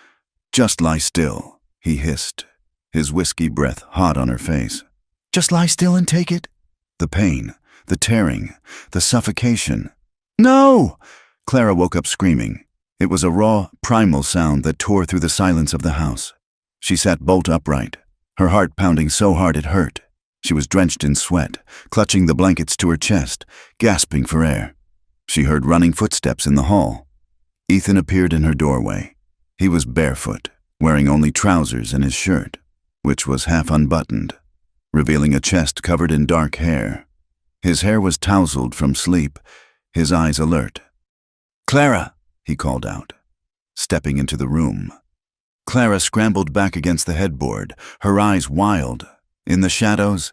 Just lie still, he hissed, his whiskey breath hot on her face. Just lie still and take it? The pain, the tearing, the suffocation. No! Clara woke up screaming. It was a raw, primal sound that tore through the silence of the house. She sat bolt upright, her heart pounding so hard it hurt. She was drenched in sweat, clutching the blankets to her chest, gasping for air. She heard running footsteps in the hall. Ethan appeared in her doorway. He was barefoot, wearing only trousers and his shirt, which was half unbuttoned, revealing a chest covered in dark hair. His hair was tousled from sleep, his eyes alert. Clara, he called out, stepping into the room. Clara scrambled back against the headboard, her eyes wild. In the shadows,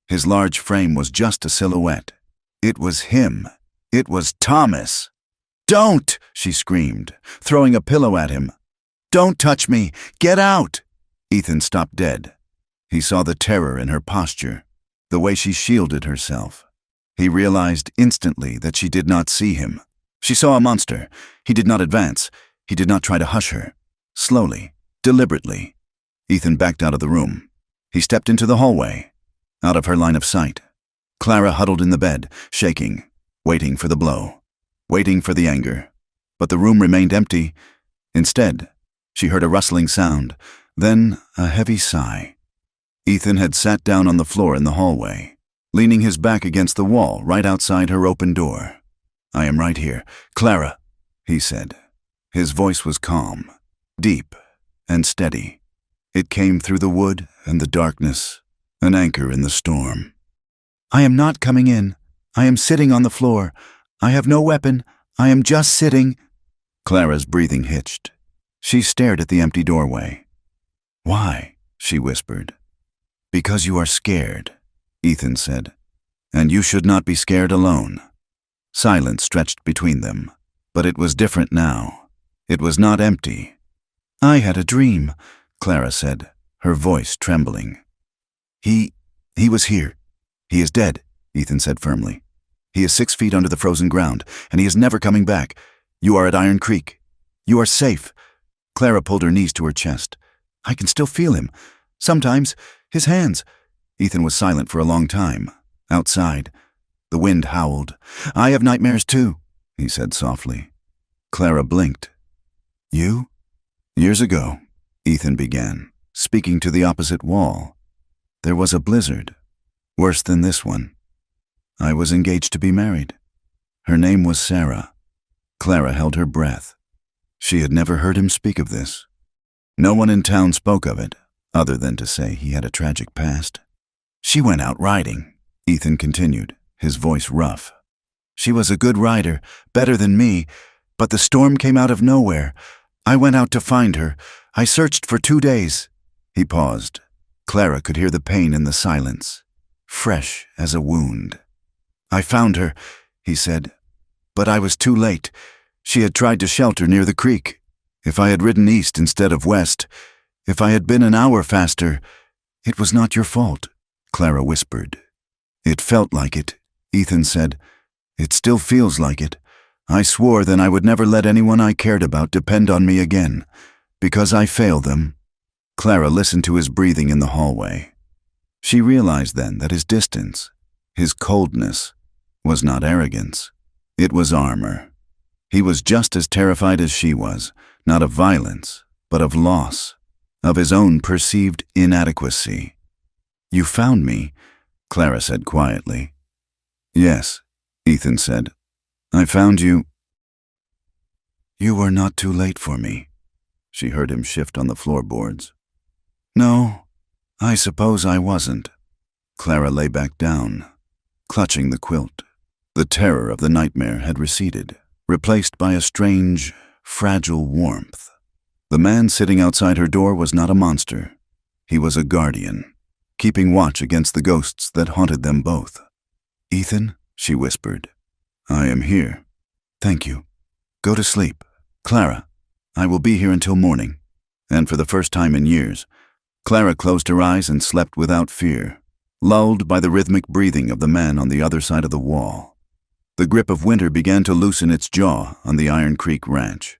his large frame was just a silhouette. It was him. It was Thomas. Don't, she screamed, throwing a pillow at him. Don't touch me. Get out. Ethan stopped dead. He saw the terror in her posture, the way she shielded herself. He realized instantly that she did not see him. She saw a monster. He did not advance. He did not try to hush her. Slowly, deliberately, Ethan backed out of the room. He stepped into the hallway, out of her line of sight. Clara huddled in the bed, shaking, waiting for the blow, waiting for the anger. But the room remained empty. Instead, she heard a rustling sound, then a heavy sigh. Ethan had sat down on the floor in the hallway, leaning his back against the wall right outside her open door. I am right here. Clara, he said. His voice was calm, deep, and steady. It came through the wood and the darkness, an anchor in the storm. I am not coming in. I am sitting on the floor. I have no weapon. I am just sitting. Clara's breathing hitched. She stared at the empty doorway. Why? She whispered. Because you are scared, Ethan said. And you should not be scared alone. Silence stretched between them, but it was different now. It was not empty. I had a dream, Clara said, her voice trembling. He was here. He is dead, Ethan said firmly. He is 6 feet under the frozen ground, and he is never coming back. You are at Iron Creek. You are safe. Clara pulled her knees to her chest. I can still feel him. Sometimes, his hands. Ethan was silent for a long time. Outside, the wind howled. I have nightmares too, he said softly. Clara blinked. You? Years ago, Ethan began, speaking to the opposite wall. There was a blizzard, worse than this one. I was engaged to be married. Her name was Sarah. Clara held her breath. She had never heard him speak of this. No one in town spoke of it, other than to say he had a tragic past. She went out riding, Ethan continued, his voice rough. She was a good rider, better than me, but the storm came out of nowhere. I went out to find her. I searched for 2 days. He paused. Clara could hear the pain in the silence, fresh as a wound. I found her, he said, But I was too late. She had tried to shelter near the creek. If I had ridden east instead of west, if I had been an hour faster, it was not your fault, Clara whispered. It felt like it, Ethan said. It still feels like it. I swore then I would never let anyone I cared about depend on me again, because I failed them. Clara listened to his breathing in the hallway. She realized then that his distance, his coldness, was not arrogance. It was armor. He was just as terrified as she was, not of violence, but of loss, of his own perceived inadequacy. You found me, Clara said quietly. Yes, Ethan said. I found you. You were not too late for me. She heard him shift on the floorboards. No, I suppose I wasn't. Clara lay back down, clutching the quilt. The terror of the nightmare had receded, replaced by a strange, fragile warmth. The man sitting outside her door was not a monster. He was a guardian, keeping watch against the ghosts that haunted them both. Ethan, she whispered, I am here. Thank you. Go to sleep. Clara, I will be here until morning. And for the first time in years, Clara closed her eyes and slept without fear, lulled by the rhythmic breathing of the man on the other side of the wall. The grip of winter began to loosen its jaw on the Iron Creek ranch,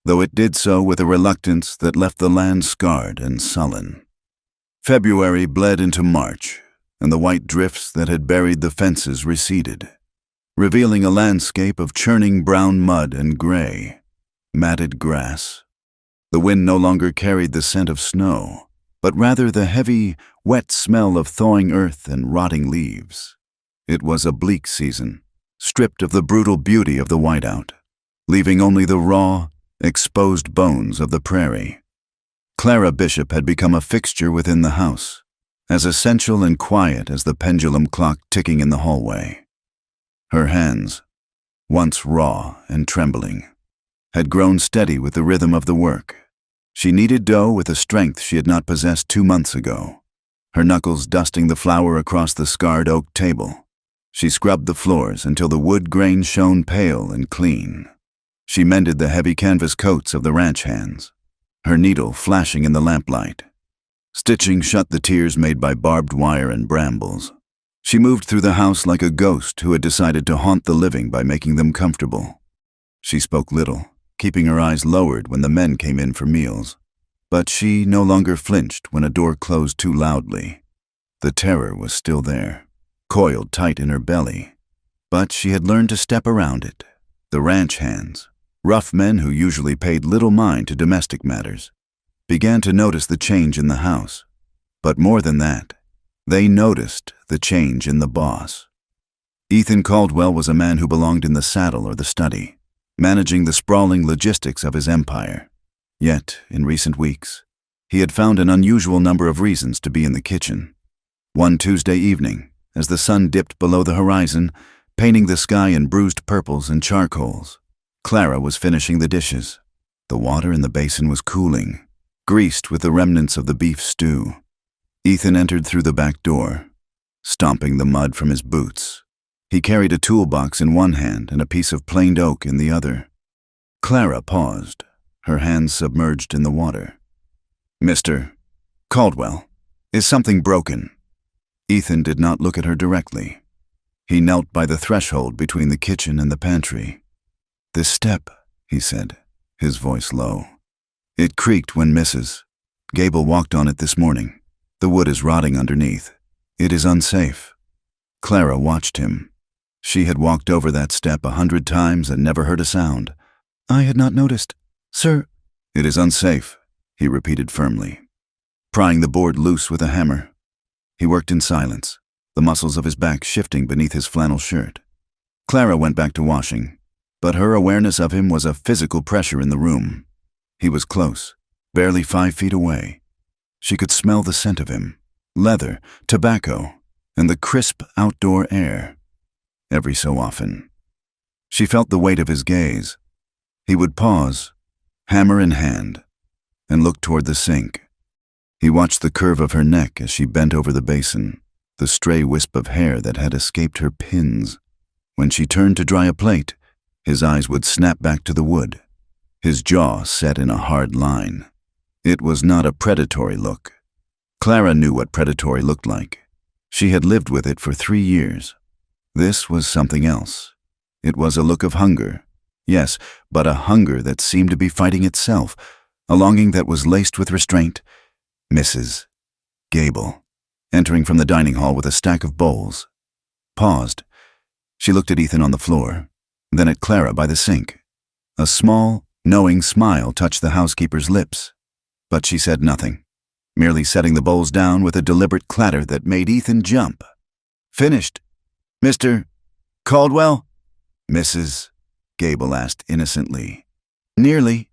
though it did so with a reluctance that left the land scarred and sullen. February bled into March, and the white drifts that had buried the fences receded, revealing a landscape of churning brown mud and gray, matted grass. The wind no longer carried the scent of snow, but rather the heavy, wet smell of thawing earth and rotting leaves. It was a bleak season, stripped of the brutal beauty of the whiteout, leaving only the raw, exposed bones of the prairie. Clara Bishop had become a fixture within the house, as essential and quiet as the pendulum clock ticking in the hallway. Her hands, once raw and trembling, had grown steady with the rhythm of the work. She kneaded dough with a strength she had not possessed 2 months ago, her knuckles dusting the flour across the scarred oak table. She scrubbed the floors until the wood grain shone pale and clean. She mended the heavy canvas coats of the ranch hands, her needle flashing in the lamplight. Stitching shut the tears made by barbed wire and brambles. She moved through the house like a ghost who had decided to haunt the living by making them comfortable. She spoke little, keeping her eyes lowered when the men came in for meals. But she no longer flinched when a door closed too loudly. The terror was still there, coiled tight in her belly. But she had learned to step around it. The ranch hands, rough men who usually paid little mind to domestic matters, began to notice the change in the house. But more than that, they noticed the change in the boss. Ethan Caldwell was a man who belonged in the saddle or the study, managing the sprawling logistics of his empire. Yet, in recent weeks, he had found an unusual number of reasons to be in the kitchen. One Tuesday evening, as the sun dipped below the horizon, painting the sky in bruised purples and charcoals, Clara was finishing the dishes. The water in the basin was cooling, greased with the remnants of the beef stew. Ethan entered through the back door, stomping the mud from his boots. He carried a toolbox in one hand and a piece of planed oak in the other. Clara paused, her hands submerged in the water. Mr. Caldwell, is something broken? Ethan did not look at her directly. He knelt by the threshold between the kitchen and the pantry. This step, he said, his voice low. It creaked when Mrs. Gable walked on it this morning. The wood is rotting underneath. It is unsafe. Clara watched him. She had walked over that step 100 times and never heard a sound. I had not noticed. Sir. It is unsafe, he repeated firmly, prying the board loose with a hammer. He worked in silence, the muscles of his back shifting beneath his flannel shirt. Clara went back to washing, but her awareness of him was a physical pressure in the room. He was close, barely 5 feet away. She could smell the scent of him, leather, tobacco, and the crisp outdoor air. Every so often, she felt the weight of his gaze. He would pause, hammer in hand, and look toward the sink. He watched the curve of her neck as she bent over the basin, the stray wisp of hair that had escaped her pins. When she turned to dry a plate, His eyes would snap back to the wood, his jaw set in a hard line. It was not a predatory look. Clara knew what predatory looked like. She had lived with it for 3 years. This was something else. It was a look of hunger. Yes, but a hunger that seemed to be fighting itself, a longing that was laced with restraint. Mrs. Gable, entering from the dining hall with a stack of bowls, paused. She looked at Ethan on the floor, then at Clara by the sink. A small, knowing smile touched the housekeeper's lips, but she said nothing, merely setting the bowls down with a deliberate clatter that made Ethan jump. "Finished, Mr. Caldwell?" Mrs. Gable asked innocently. "Nearly,"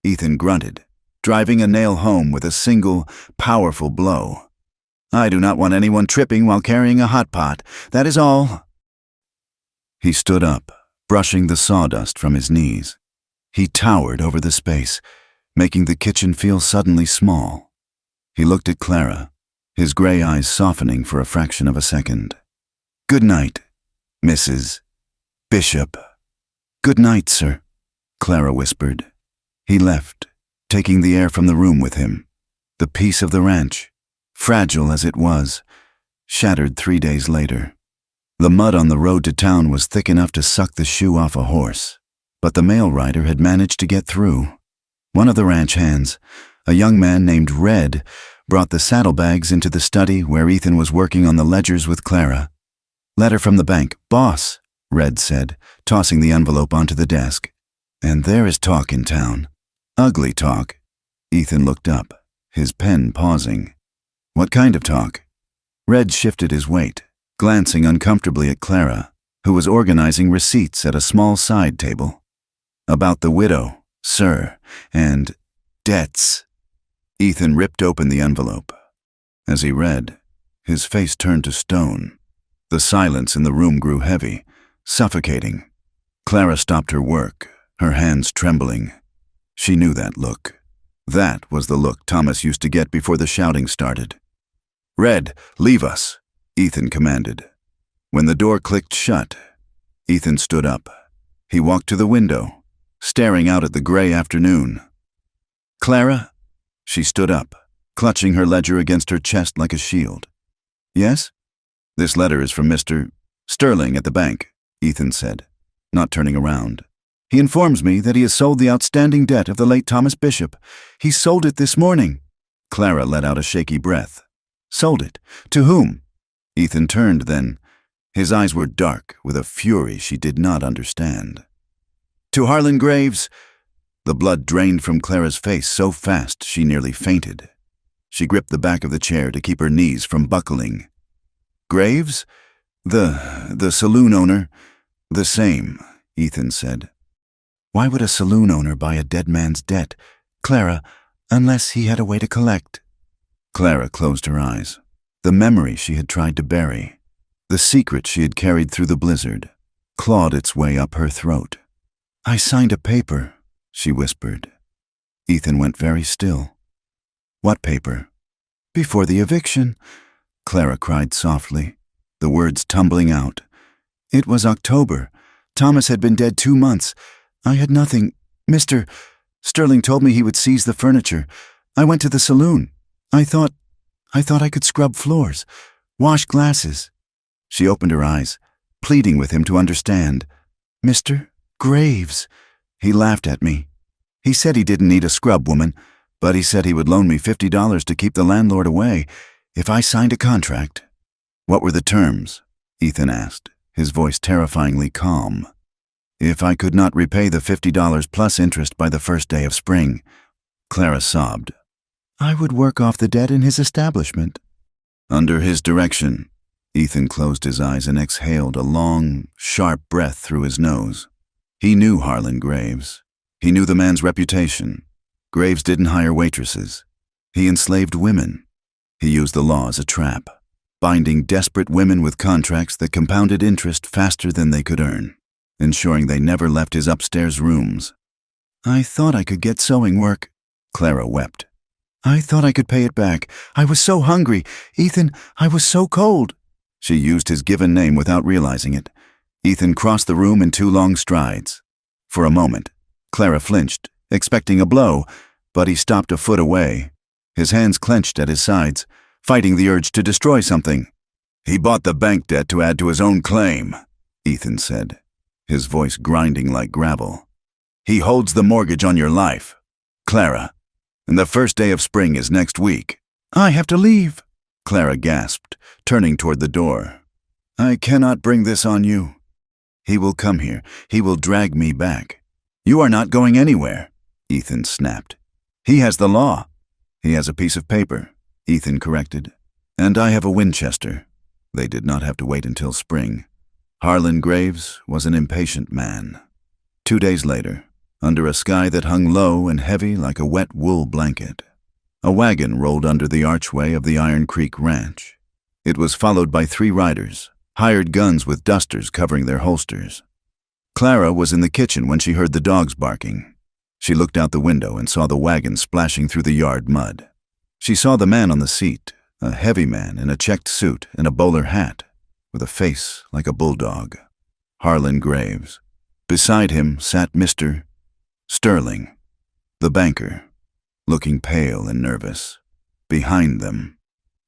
Ethan grunted, driving a nail home with a single, powerful blow. "I do not want anyone tripping while carrying a hot pot, that is all." He stood up, brushing the sawdust from his knees. He towered over the space, making the kitchen feel suddenly small. He looked at Clara, his gray eyes softening for a fraction of a second. "Good night, Mrs. Bishop." "Good night, sir," Clara whispered. He left, taking the air from the room with him. The peace of the ranch, fragile as it was, shattered 3 days later. The mud on the road to town was thick enough to suck the shoe off a horse, but the mail rider had managed to get through. One of the ranch hands, a young man named Red, brought the saddlebags into the study where Ethan was working on the ledgers with Clara. "Letter from the bank, boss," Red said, tossing the envelope onto the desk. "And there is talk in town. Ugly talk." Ethan looked up, his pen pausing. "What kind of talk?" Red shifted his weight, glancing uncomfortably at Clara, who was organizing receipts at a small side table. "About the widow, sir, and debts." Ethan ripped open the envelope. As he read, his face turned to stone. The silence in the room grew heavy, suffocating. Clara stopped her work, her hands trembling. She knew that look. That was the look Thomas used to get before the shouting started. "Red, leave us," Ethan commanded. When the door clicked shut, Ethan stood up. He walked to the window, staring out at the gray afternoon. "Clara?" She stood up, clutching her ledger against her chest like a shield. "Yes?" "This letter is from Mr. Sterling at the bank," Ethan said, not turning around. "He informs me that he has sold the outstanding debt of the late Thomas Bishop. He sold it this morning." Clara let out a shaky breath. "Sold it? To whom?" Ethan turned then. His eyes were dark with a fury she did not understand. "To Harlan Graves." The blood drained from Clara's face so fast she nearly fainted. She gripped the back of the chair to keep her knees from buckling. "Graves? The saloon owner?" "The same," Ethan said. "Why would a saloon owner buy a dead man's debt, Clara, unless he had a way to collect?" Clara closed her eyes. The memory she had tried to bury, the secret she had carried through the blizzard, clawed its way up her throat. "I signed a paper," she whispered. Ethan went very still. "What paper?" "Before the eviction," Clara cried softly, the words tumbling out. "It was October. Thomas had been dead 2 months. I had nothing. Mr. Sterling told me he would seize the furniture. I went to the saloon. I thought I could scrub floors, wash glasses." She opened her eyes, pleading with him to understand. "Mr. Graves." He laughed at me. He said he didn't need a scrub woman, but he said he would loan me $50 to keep the landlord away if I signed a contract. "What were the terms?" Ethan asked, his voice terrifyingly calm. "If I could not repay the $50 plus interest by the first day of spring," Clara sobbed, "I would work off the debt in his establishment." Under his direction, Ethan closed his eyes and exhaled a long, sharp breath through his nose. He knew Harlan Graves. He knew the man's reputation. Graves didn't hire waitresses. He enslaved women. He used the law as a trap, binding desperate women with contracts that compounded interest faster than they could earn, ensuring they never left his upstairs rooms. "I thought I could get sewing work," Clara wept. "I thought I could pay it back. I was so hungry. Ethan, I was so cold." She used his given name without realizing it. Ethan crossed the room in 2 long strides. For a moment, Clara flinched, expecting a blow, but he stopped a foot away. His hands clenched at his sides, fighting the urge to destroy something. "He bought the bank debt to add to his own claim," Ethan said, his voice grinding like gravel. "He holds the mortgage on your life, Clara, and the first day of spring is next week." "I have to leave," Clara gasped, turning toward the door. "I cannot bring this on you. He will come here. He will drag me back." "You are not going anywhere," Ethan snapped. "He has the law." "He has a piece of paper," Ethan corrected. "And I have a Winchester." They did not have to wait until spring. Harlan Graves was an impatient man. 2 days later, under a sky that hung low and heavy like a wet wool blanket, a wagon rolled under the archway of the Iron Creek Ranch. It was followed by 3 riders, hired guns with dusters covering their holsters. Clara was in the kitchen when she heard the dogs barking. She looked out the window and saw the wagon splashing through the yard mud. She saw the man on the seat, a heavy man in a checked suit and a bowler hat, with a face like a bulldog. Harlan Graves. Beside him sat Mr. Sterling, the banker, looking pale and nervous. Behind them,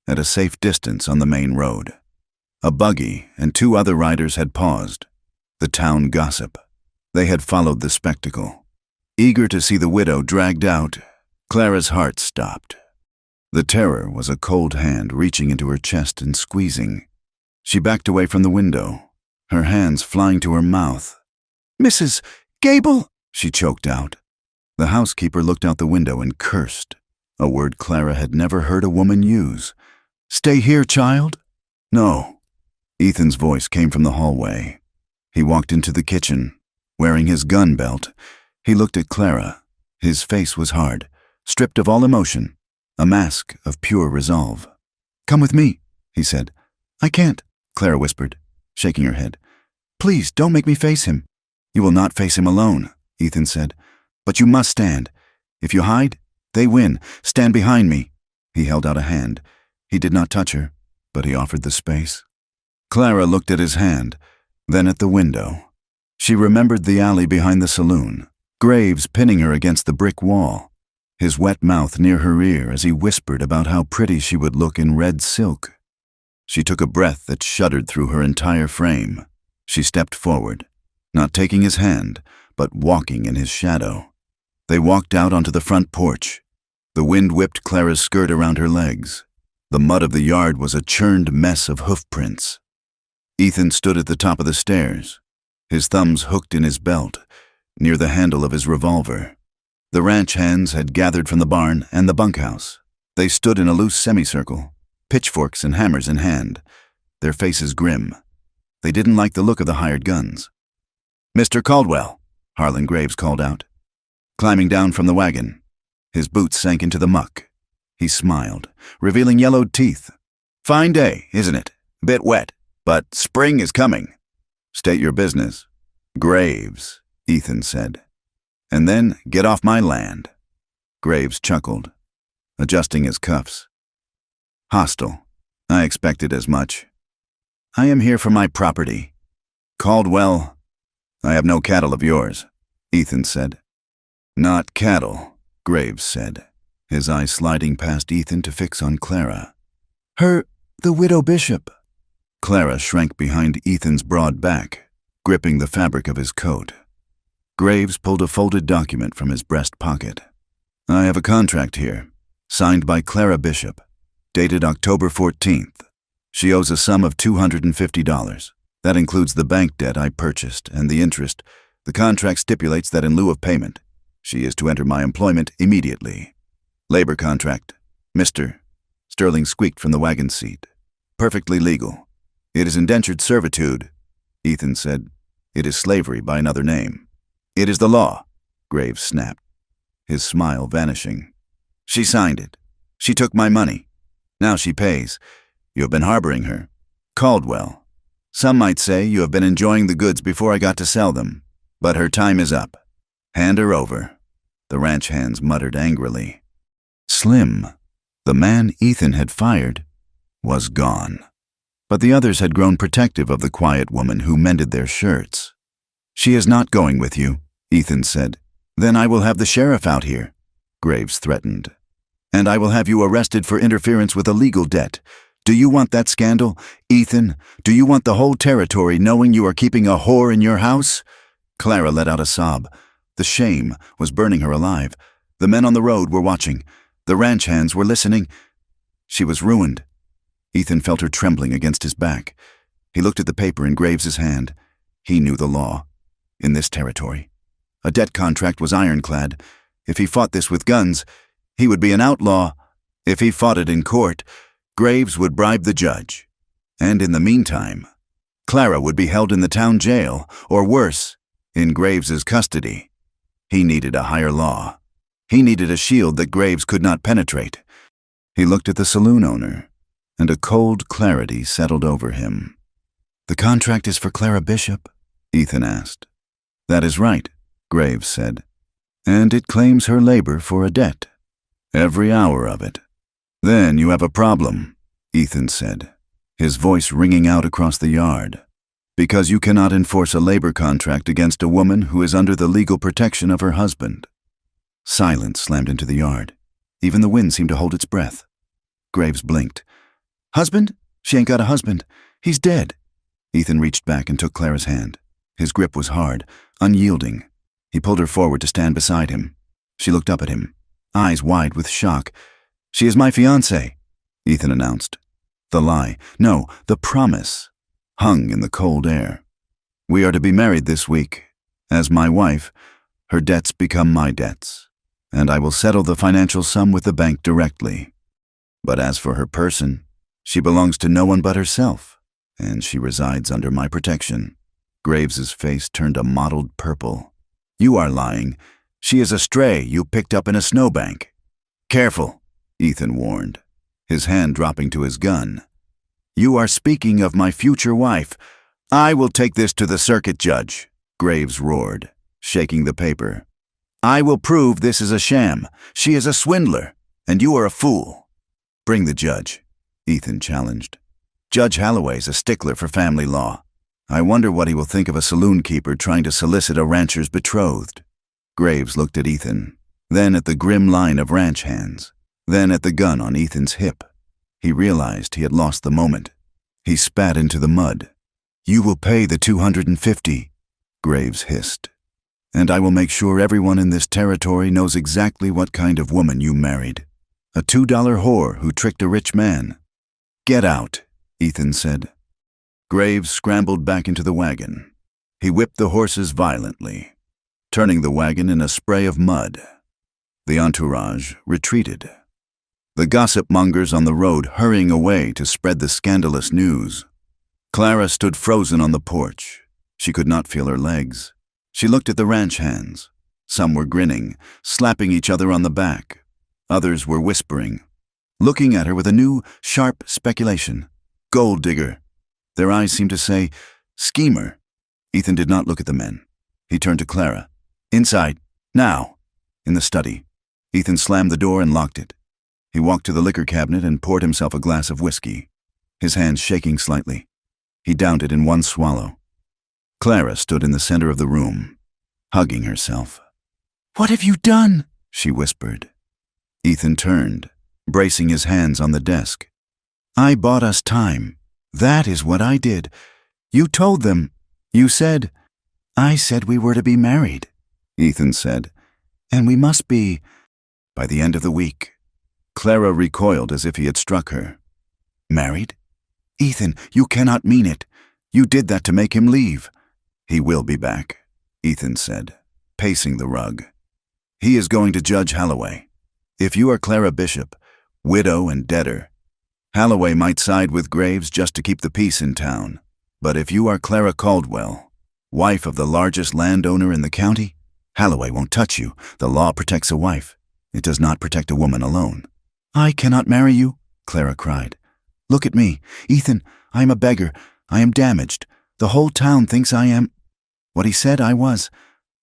at a safe distance on the main road, a buggy and 2 other riders had paused. The town gossip. They had followed the spectacle. Eager to see the widow dragged out, Clara's heart stopped. The terror was a cold hand reaching into her chest and squeezing. She backed away from the window, her hands flying to her mouth. "Mrs. Gable," she choked out. The housekeeper looked out the window and cursed, a word Clara had never heard a woman use. "Stay here, child?" "No." Ethan's voice came from the hallway. He walked into the kitchen, wearing his gun belt. He looked at Clara. His face was hard, stripped of all emotion, a mask of pure resolve. "Come with me," he said. "I can't," Clara whispered, shaking her head. "Please, don't make me face him." "You will not face him alone," Ethan said. "But you must stand. If you hide, they win. Stand behind me." He held out a hand. He did not touch her, but he offered the space. Clara looked at his hand, then at the window. She remembered the alley behind the saloon, Graves pinning her against the brick wall, his wet mouth near her ear as he whispered about how pretty she would look in red silk. She took a breath that shuddered through her entire frame. She stepped forward, not taking his hand, but walking in his shadow. They walked out onto the front porch. The wind whipped Clara's skirt around her legs. The mud of the yard was a churned mess of hoofprints. Ethan stood at the top of the stairs, his thumbs hooked in his belt, near the handle of his revolver. The ranch hands had gathered from the barn and the bunkhouse. They stood in a loose semicircle, pitchforks and hammers in hand, their faces grim. They didn't like the look of the hired guns. "Mr. Caldwell," Harlan Graves called out, climbing down from the wagon. His boots sank into the muck. He smiled, revealing yellowed teeth. "Fine day, isn't it? A bit wet, but spring is coming." "State your business." "Graves," Ethan said. "And then get off my land." Graves chuckled, adjusting his cuffs. "Hostile. I expected as much. I am here for my property." "Caldwell, I have no cattle of yours," Ethan said. "Not cattle," Graves said, his eyes sliding past Ethan to fix on Clara. The widow Bishop." Clara shrank behind Ethan's broad back, gripping the fabric of his coat. Graves pulled a folded document from his breast pocket. "I have a contract here, signed by Clara Bishop, dated October 14th. She owes a sum of $250. That includes the bank debt I purchased and the interest. The contract stipulates that in lieu of payment, she is to enter my employment immediately. Labor contract, Mr. Sterling squeaked from the wagon seat. "Perfectly legal. It is indentured servitude," Ethan said. "It is slavery by another name." "It is the law," Graves snapped, his smile vanishing. "She signed it. She took my money. Now she pays. You have been harboring her. Caldwell, some might say you have been enjoying the goods before I got to sell them, but her time is up. Hand her over." The ranch hands muttered angrily. Slim, the man Ethan had fired, was gone. But the others had grown protective of the quiet woman who mended their shirts. "She is not going with you," Ethan said. Then I will have the sheriff out here, Graves threatened. And I will have you arrested for interference with a legal debt. Do you want that scandal, Ethan? Do you want the whole territory knowing you are keeping a whore in your house? Clara let out a sob. The shame was burning her alive. The men on the road were watching. The ranch hands were listening. She was ruined. Ethan felt her trembling against his back. He looked at the paper in Graves's hand. He knew the law. In this territory. A debt contract was ironclad. If he fought this with guns, he would be an outlaw. If he fought it in court, Graves would bribe the judge. And in the meantime, Clara would be held in the town jail, or worse, in Graves's custody. He needed a higher law. He needed a shield that Graves could not penetrate. He looked at the saloon owner, and a cold clarity settled over him. "The contract is for Clara Bishop?" Ethan asked. "That is right," Graves said. "And it claims her labor for a debt. Every hour of it." "Then you have a problem," Ethan said, his voice ringing out across the yard. "Because you cannot enforce a labor contract against a woman who is under the legal protection of her husband." Silence slammed into the yard. Even the wind seemed to hold its breath. Graves blinked. "Husband? She ain't got a husband. He's dead." Ethan reached back and took Clara's hand. His grip was hard, unyielding. He pulled her forward to stand beside him. She looked up at him, eyes wide with shock. "She is my fiancée," Ethan announced. The lie, no, the promise, hung in the cold air. "We are to be married this week. As my wife, her debts become my debts, and I will settle the financial sum with the bank directly. But as for her person, she belongs to no one but herself, and she resides under my protection." Graves's face turned a mottled purple. "You are lying. She is a stray you picked up in a snowbank." "Careful," Ethan warned, his hand dropping to his gun. "You are speaking of my future wife. I will take this to the circuit judge," Graves roared, shaking the paper. "I will prove this is a sham. She is a swindler, and you are a fool." "Bring the judge," Ethan challenged. "Judge Holloway's a stickler for family law. I wonder what he will think of a saloon keeper trying to solicit a rancher's betrothed." Graves looked at Ethan, then at the grim line of ranch hands, then at the gun on Ethan's hip. He realized he had lost the moment. He spat into the mud. "You will pay the $250, Graves hissed. "And I will make sure everyone in this territory knows exactly what kind of woman you married. A $2 whore who tricked a rich man." "Get out," Ethan said. Graves scrambled back into the wagon. He whipped the horses violently, turning the wagon in a spray of mud. The entourage retreated. The gossip mongers on the road hurrying away to spread the scandalous news. Clara stood frozen on the porch. She could not feel her legs. She looked at the ranch hands. Some were grinning, slapping each other on the back. Others were whispering, looking at her with a new, sharp speculation. "Gold digger." Their eyes seemed to say, "Schemer." Ethan did not look at the men. He turned to Clara. "Inside, now." In the study, Ethan slammed the door and locked it. He walked to the liquor cabinet and poured himself a glass of whiskey, his hands shaking slightly. He downed it in one swallow. Clara stood in the center of the room, hugging herself. "What have you done?" she whispered. Ethan turned, bracing his hands on the desk. "I bought us time. That is what I did. You told them. You said—" "I said we were to be married," Ethan said. "And we must be by the end of the week." Clara recoiled as if he had struck her. "Married? Ethan, you cannot mean it. You did that to make him leave." "He will be back," Ethan said, pacing the rug. "He is going to Judge Holloway. If you are Clara Bishop, widow and debtor, Holloway might side with Graves just to keep the peace in town. But if you are Clara Caldwell, wife of the largest landowner in the county, Holloway won't touch you. The law protects a wife. It does not protect a woman alone." "I cannot marry you," Clara cried. "Look at me. Ethan, I am a beggar. I am damaged. The whole town thinks I am—" "What he said I was."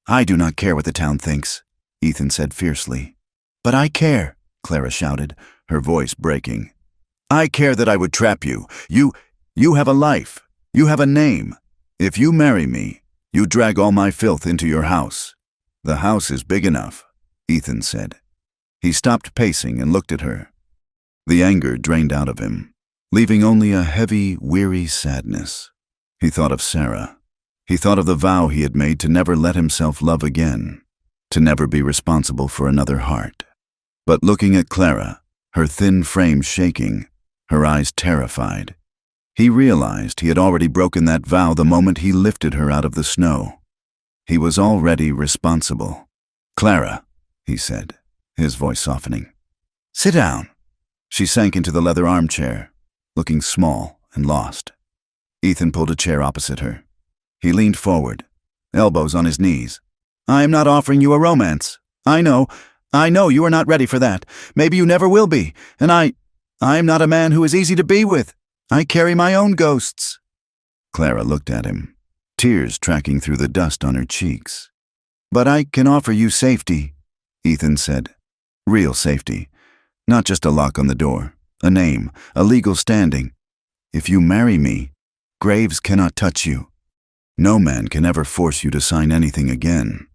"I do not care what the town thinks," Ethan said fiercely. "But I care," Clara shouted, her voice breaking. "I care that I would trap you. You have a life. You have a name. If you marry me, you drag all my filth into your house. "The house is big enough," Ethan said. He stopped pacing and looked at her. The anger drained out of him, leaving only a heavy, weary sadness. He thought of Sarah. He thought of the vow he had made to never let himself love again, to never be responsible for another heart. But looking at Clara, her thin frame shaking, her eyes terrified, he realized he had already broken that vow the moment he lifted her out of the snow. He was already responsible. "Clara," he said, his voice softening. "Sit down." She sank into the leather armchair, looking small and lost. Ethan pulled a chair opposite her. He leaned forward, elbows on his knees. "I am not offering you a romance. I know you are not ready for that. Maybe you never will be. And I am not a man who is easy to be with. I carry my own ghosts." Clara looked at him, tears tracking through the dust on her cheeks. "But I can offer you safety," Ethan said. "Real safety. Not just a lock on the door, a name, a legal standing. If you marry me, graves cannot touch you. No man can ever force you to sign anything again."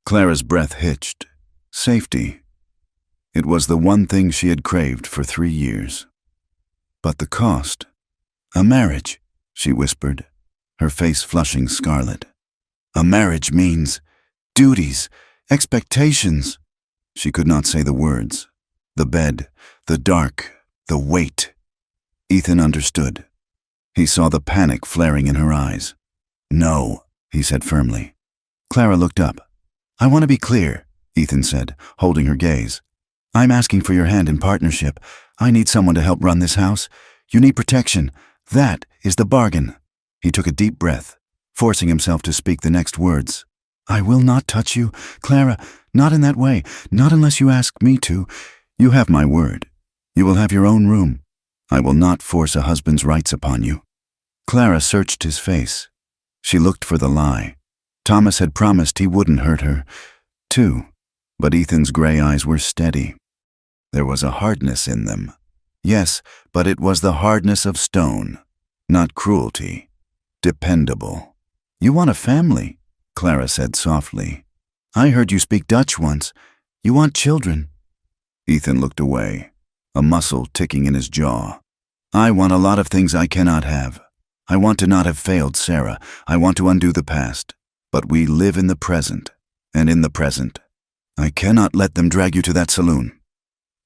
Clara's breath hitched. Safety. It was the one thing she had craved for 3 years. But the cost. "A marriage," she whispered, her face flushing scarlet. "A marriage means duties, expectations." She could not say the words. The bed, the dark, the weight. Ethan understood. He saw the panic flaring in her eyes. "No," he said firmly. Clara looked up. "I want to be clear," Ethan said, holding her gaze. "I'm asking for your hand in partnership. I need someone to help run this house. You need protection. That is the bargain." He took a deep breath, forcing himself to speak the next words. "I will not touch you, Clara, not in that way, not unless you ask me to. You have my word. You will have your own room. I will not force a husband's rights upon you." Clara searched his face. She looked for the lie. Thomas had promised he wouldn't hurt her, too, but Ethan's gray eyes were steady. There was a hardness in them. Yes, but it was the hardness of stone, not cruelty. Dependable. "You want a family," Clara said softly. "I heard you speak Dutch once. You want children." Ethan looked away, a muscle ticking in his jaw. "I want a lot of things I cannot have. I want to not have failed Sarah. I want to undo the past. But we live in the present, and in the present, I cannot let them drag you to that saloon."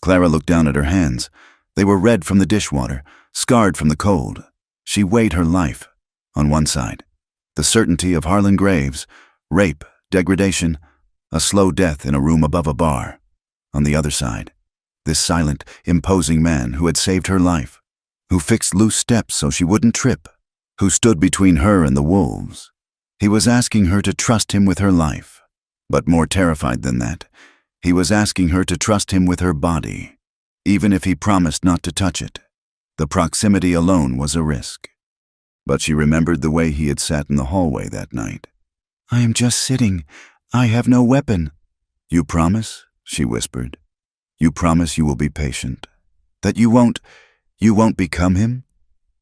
Clara looked down at her hands. They were red from the dishwater, scarred from the cold. She weighed her life. On one side, the certainty of Harlan graves, rape, degradation, a slow death in a room above a bar. On the other side, this silent, imposing man who had saved her life, who fixed loose steps so she wouldn't trip, who stood between her and the wolves. He was asking her to trust him with her life. But more terrified than that, he was asking her to trust him with her body, even if he promised not to touch it. The proximity alone was a risk. But she remembered the way he had sat in the hallway that night. "I am just sitting. I have no weapon." "You promise?" she whispered. "You promise you will be patient? That you won't become him?"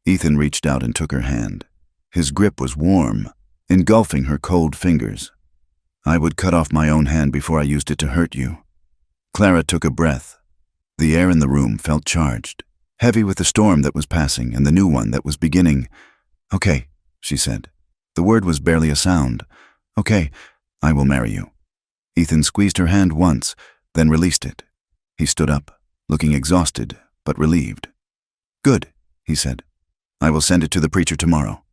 Ethan reached out and took her hand. His grip was warm, engulfing her cold fingers. "I would cut off my own hand before I used it to hurt you." Clara took a breath. The air in the room felt charged, heavy with the storm that was passing and the new one that was beginning. "Okay," she said. The word was barely a sound. "Okay, I will marry you." Ethan squeezed her hand once, then released it. He stood up, looking exhausted, but relieved. "Good," he said. "I will send it to the preacher tomorrow."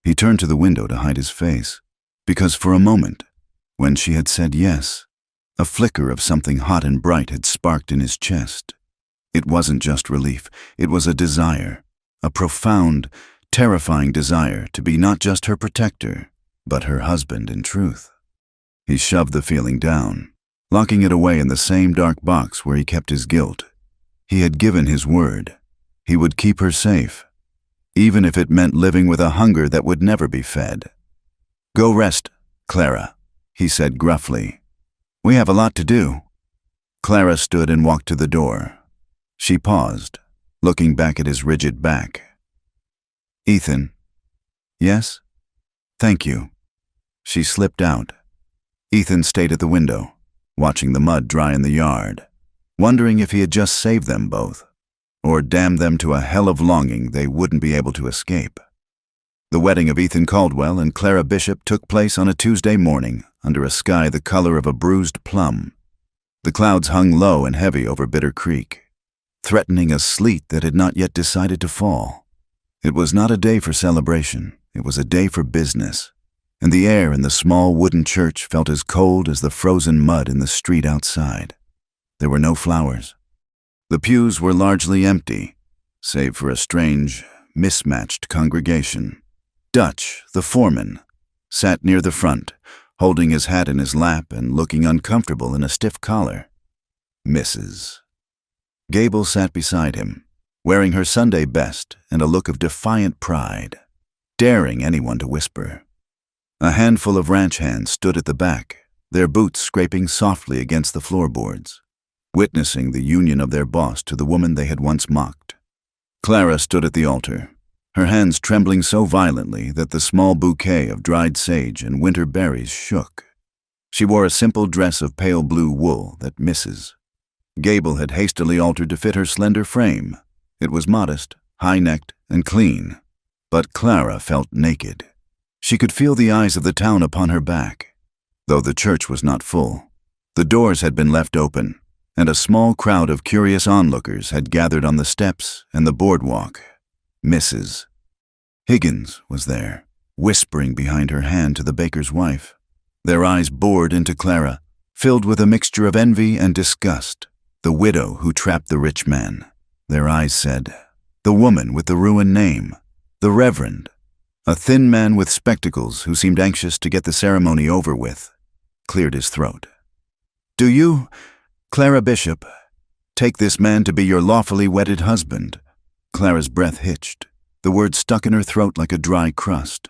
He turned to the window to hide his face, because for a moment, when she had said yes, a flicker of something hot and bright had sparked in his chest. It wasn't just relief, it was a desire, a profound, terrifying desire to be not just her protector, but her husband in truth. He shoved the feeling down, locking it away in the same dark box where he kept his guilt. He had given his word. He would keep her safe, even if it meant living with a hunger that would never be fed. "Go rest, Clara," he said gruffly. "We have a lot to do." Clara stood and walked to the door. She paused, looking back at his rigid back. "Ethan." "Yes?" "Thank you." She slipped out. Ethan stayed at the window, watching the mud dry in the yard, wondering if he had just saved them both, or damned them to a hell of longing they wouldn't be able to escape. The wedding of Ethan Caldwell and Clara Bishop took place on a Tuesday morning under a sky the color of a bruised plum. The clouds hung low and heavy over Bitter Creek, threatening a sleet that had not yet decided to fall. It was not a day for celebration, it was a day for business, and the air in the small wooden church felt as cold as the frozen mud in the street outside. There were no flowers. The pews were largely empty, save for a strange, mismatched congregation. Dutch, the foreman, sat near the front, holding his hat in his lap and looking uncomfortable in a stiff collar. Mrs. Gable sat beside him, wearing her Sunday best and a look of defiant pride, daring anyone to whisper. A handful of ranch hands stood at the back, their boots scraping softly against the floorboards, witnessing the union of their boss to the woman they had once mocked. Clara stood at the altar, her hands trembling so violently that the small bouquet of dried sage and winter berries shook. She wore a simple dress of pale blue wool that Mrs. Gable had hastily altered to fit her slender frame. It was modest, high-necked, and clean, but Clara felt naked. She could feel the eyes of the town upon her back. Though the church was not full, the doors had been left open, and a small crowd of curious onlookers had gathered on the steps and the boardwalk. Mrs. Higgins was there, whispering behind her hand to the baker's wife. Their eyes bored into Clara, filled with a mixture of envy and disgust. The widow who trapped the rich man, their eyes said. The woman with the ruined name. The Reverend. A thin man with spectacles who seemed anxious to get the ceremony over with, cleared his throat. Do you, Clara Bishop, take this man to be your lawfully wedded husband? Clara's breath hitched. The word stuck in her throat like a dry crust.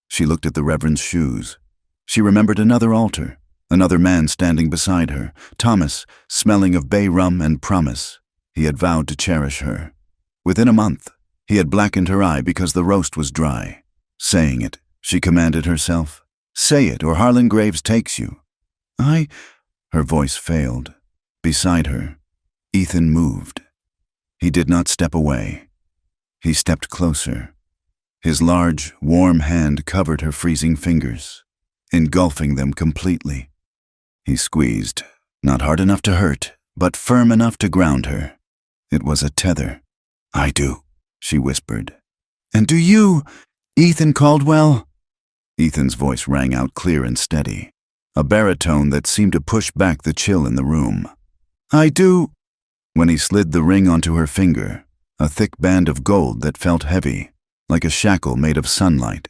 She looked at the Reverend's shoes. She remembered another altar, another man standing beside her, Thomas, smelling of bay rum and promise. He had vowed to cherish her. Within a month, he had blackened her eye because the roast was dry. Saying it, she commanded herself. Say it, or Harlan Graves takes you. Her voice failed. Beside her, Ethan moved. He did not step away. He stepped closer. His large, warm hand covered her freezing fingers, engulfing them completely. He squeezed, not hard enough to hurt, but firm enough to ground her. It was a tether. I do, she whispered. And do you, Ethan Caldwell? Ethan's voice rang out clear and steady, a baritone that seemed to push back the chill in the room. I do. When he slid the ring onto her finger, a thick band of gold that felt heavy, like a shackle made of sunlight,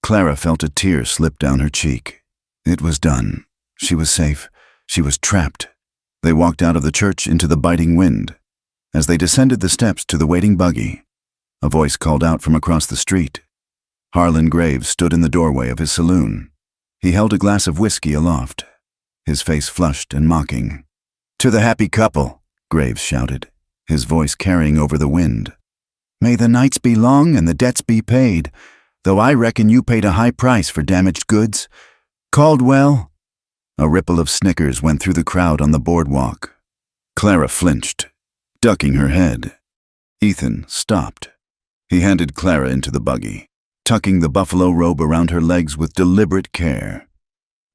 Clara felt a tear slip down her cheek. It was done. She was safe. She was trapped. They walked out of the church into the biting wind. As they descended the steps to the waiting buggy, a voice called out from across the street. Harlan Graves stood in the doorway of his saloon. He held a glass of whiskey aloft, his face flushed and mocking. To the happy couple, Graves shouted, his voice carrying over the wind. May the nights be long and the debts be paid, though I reckon you paid a high price for damaged goods. Caldwell. A ripple of snickers went through the crowd on the boardwalk. Clara flinched, ducking her head. Ethan stopped. He handed Clara into the buggy, tucking the buffalo robe around her legs with deliberate care.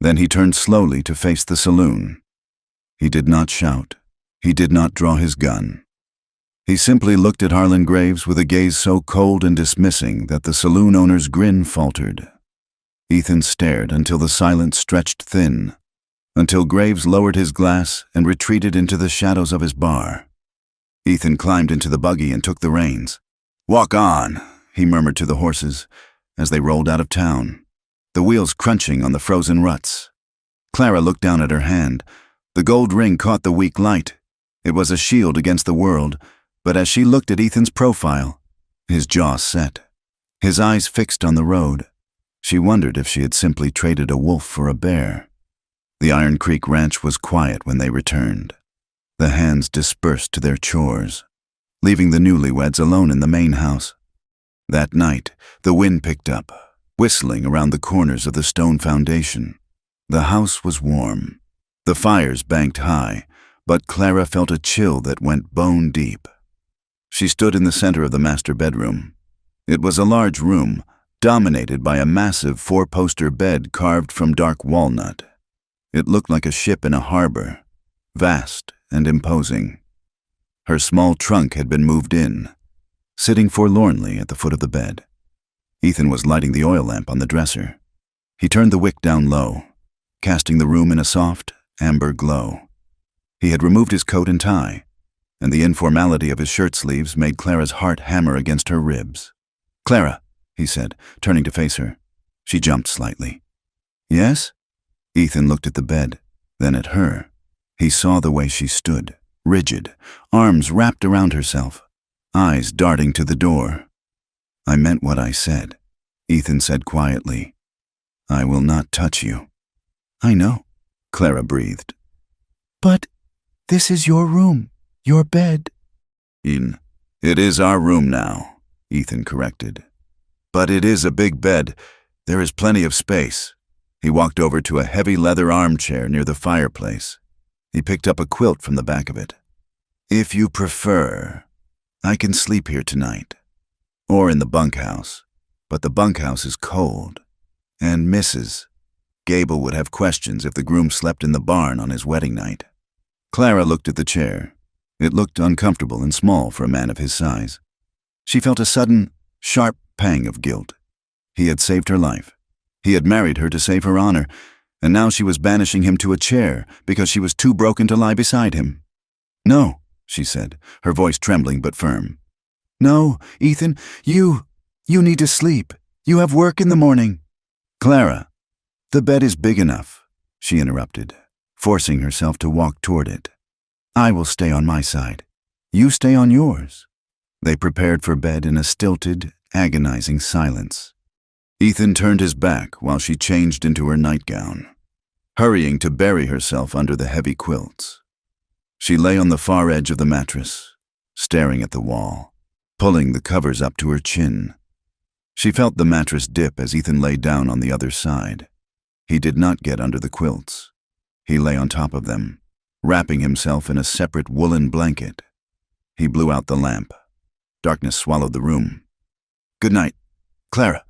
Then he turned slowly to face the saloon. He did not shout. He did not draw his gun. He simply looked at Harlan Graves with a gaze so cold and dismissing that the saloon owner's grin faltered. Ethan stared until the silence stretched thin, until Graves lowered his glass and retreated into the shadows of his bar. Ethan climbed into the buggy and took the reins. Walk on, he murmured to the horses as they rolled out of town, the wheels crunching on the frozen ruts. Clara looked down at her hand. The gold ring caught the weak light. It was a shield against the world, but as she looked at Ethan's profile, his jaw set, his eyes fixed on the road, she wondered if she had simply traded a wolf for a bear. The Iron Creek Ranch was quiet when they returned. The hands dispersed to their chores, leaving the newlyweds alone in the main house. That night, the wind picked up, whistling around the corners of the stone foundation. The house was warm. The fires banked high, but Clara felt a chill that went bone deep. She stood in the center of the master bedroom. It was a large room, dominated by a massive four-poster bed carved from dark walnut. It looked like a ship in a harbor, vast and imposing. Her small trunk had been moved in, sitting forlornly at the foot of the bed. Ethan was lighting the oil lamp on the dresser. He turned the wick down low, casting the room in a soft, amber glow. He had removed his coat and tie, and the informality of his shirt sleeves made Clara's heart hammer against her ribs. "Clara," he said, turning to face her. She jumped slightly. "Yes?" Ethan looked at the bed, then at her. He saw the way she stood, rigid, arms wrapped around herself, eyes darting to the door. "I meant what I said," Ethan said quietly. "I will not touch you." "I know," Clara breathed. "But this is your room, your bed." "It is our room now," Ethan corrected. "But it is a big bed. There is plenty of space." He walked over to a heavy leather armchair near the fireplace. He picked up a quilt from the back of it. "If you prefer, I can sleep here tonight. Or in the bunkhouse. But the bunkhouse is cold. And Gable would have questions if the groom slept in the barn on his wedding night." Clara looked at the chair. It looked uncomfortable and small for a man of his size. She felt a sudden, sharp pang of guilt. He had saved her life. He had married her to save her honor, and now she was banishing him to a chair because she was too broken to lie beside him. "No," she said, her voice trembling but firm. "No, Ethan, you need to sleep. You have work in the morning." "Clara, the bed is big enough," she interrupted, forcing herself to walk toward it. "I will stay on my side. You stay on yours." They prepared for bed in a stilted, agonizing silence. Ethan turned his back while she changed into her nightgown, hurrying to bury herself under the heavy quilts. She lay on the far edge of the mattress, staring at the wall, pulling the covers up to her chin. She felt the mattress dip as Ethan lay down on the other side. He did not get under the quilts. He lay on top of them, wrapping himself in a separate woolen blanket. He blew out the lamp. Darkness swallowed the room. "Good night, Clara,"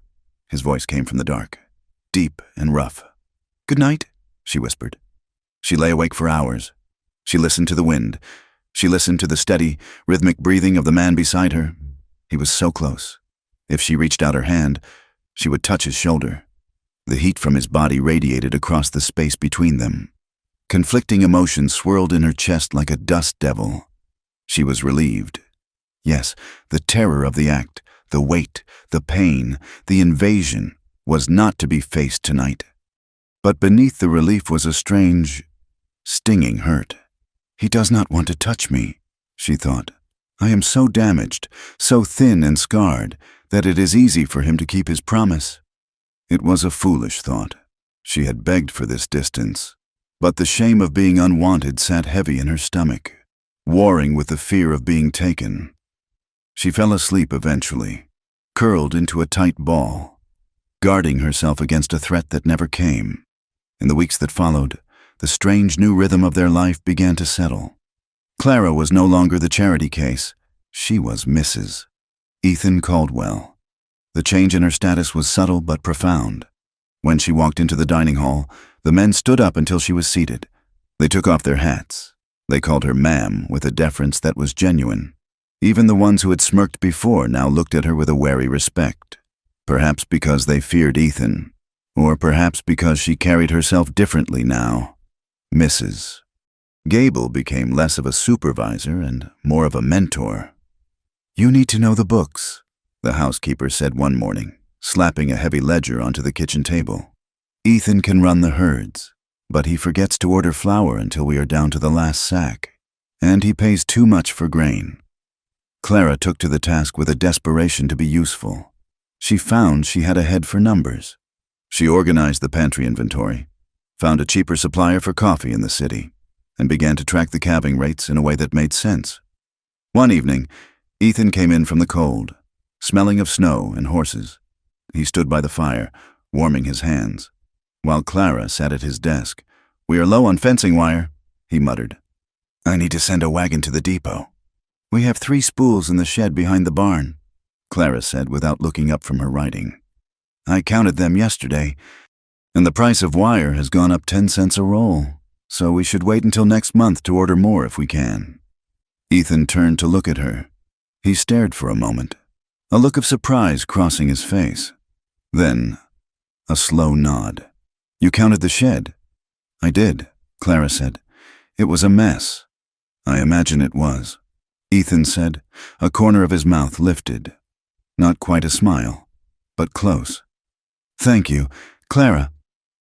his voice came from the dark, deep and rough. "Good night," she whispered. She lay awake for hours. She listened to the wind. She listened to the steady, rhythmic breathing of the man beside her. He was so close. If she reached out her hand, she would touch his shoulder. The heat from his body radiated across the space between them. Conflicting emotions swirled in her chest like a dust devil. She was relieved. Yes, the terror of the act, the weight, the pain, the invasion was not to be faced tonight. But beneath the relief was a strange, stinging hurt. "He does not want to touch me," she thought. "I am so damaged, so thin and scarred, that it is easy for him to keep his promise." It was a foolish thought. She had begged for this distance. But the shame of being unwanted sat heavy in her stomach, warring with the fear of being taken. She fell asleep eventually, curled into a tight ball, guarding herself against a threat that never came. In the weeks that followed, the strange new rhythm of their life began to settle. Clara was no longer the charity case. She was Mrs. Ethan Caldwell. The change in her status was subtle but profound. When she walked into the dining hall, the men stood up until she was seated. They took off their hats. They called her ma'am with a deference that was genuine. Even the ones who had smirked before now looked at her with a wary respect. Perhaps because they feared Ethan, or perhaps because she carried herself differently now. Mrs. Gable became less of a supervisor and more of a mentor. "You need to know the books," the housekeeper said one morning, slapping a heavy ledger onto the kitchen table. "Ethan can run the herds, but he forgets to order flour until we are down to the last sack, and he pays too much for grain." Clara took to the task with a desperation to be useful. She found she had a head for numbers. She organized the pantry inventory, found a cheaper supplier for coffee in the city, and began to track the calving rates in a way that made sense. One evening, Ethan came in from the cold, smelling of snow and horses. He stood by the fire, warming his hands. while Clara sat at his desk. "We are low on fencing wire," he muttered. "I need to send a wagon to the depot." "We have 3 spools in the shed behind the barn," Clara said without looking up from her writing. "I counted them yesterday, and the price of wire has gone up 10 cents a roll, so we should wait until next month to order more if we can." Ethan turned to look at her. He stared for a moment, a look of surprise crossing his face. Then, a slow nod. "You counted the shed?" "I did," Clara said. "It was a mess." "I imagine it was," Ethan said, a corner of his mouth lifted. Not quite a smile, but close. "Thank you, Clara."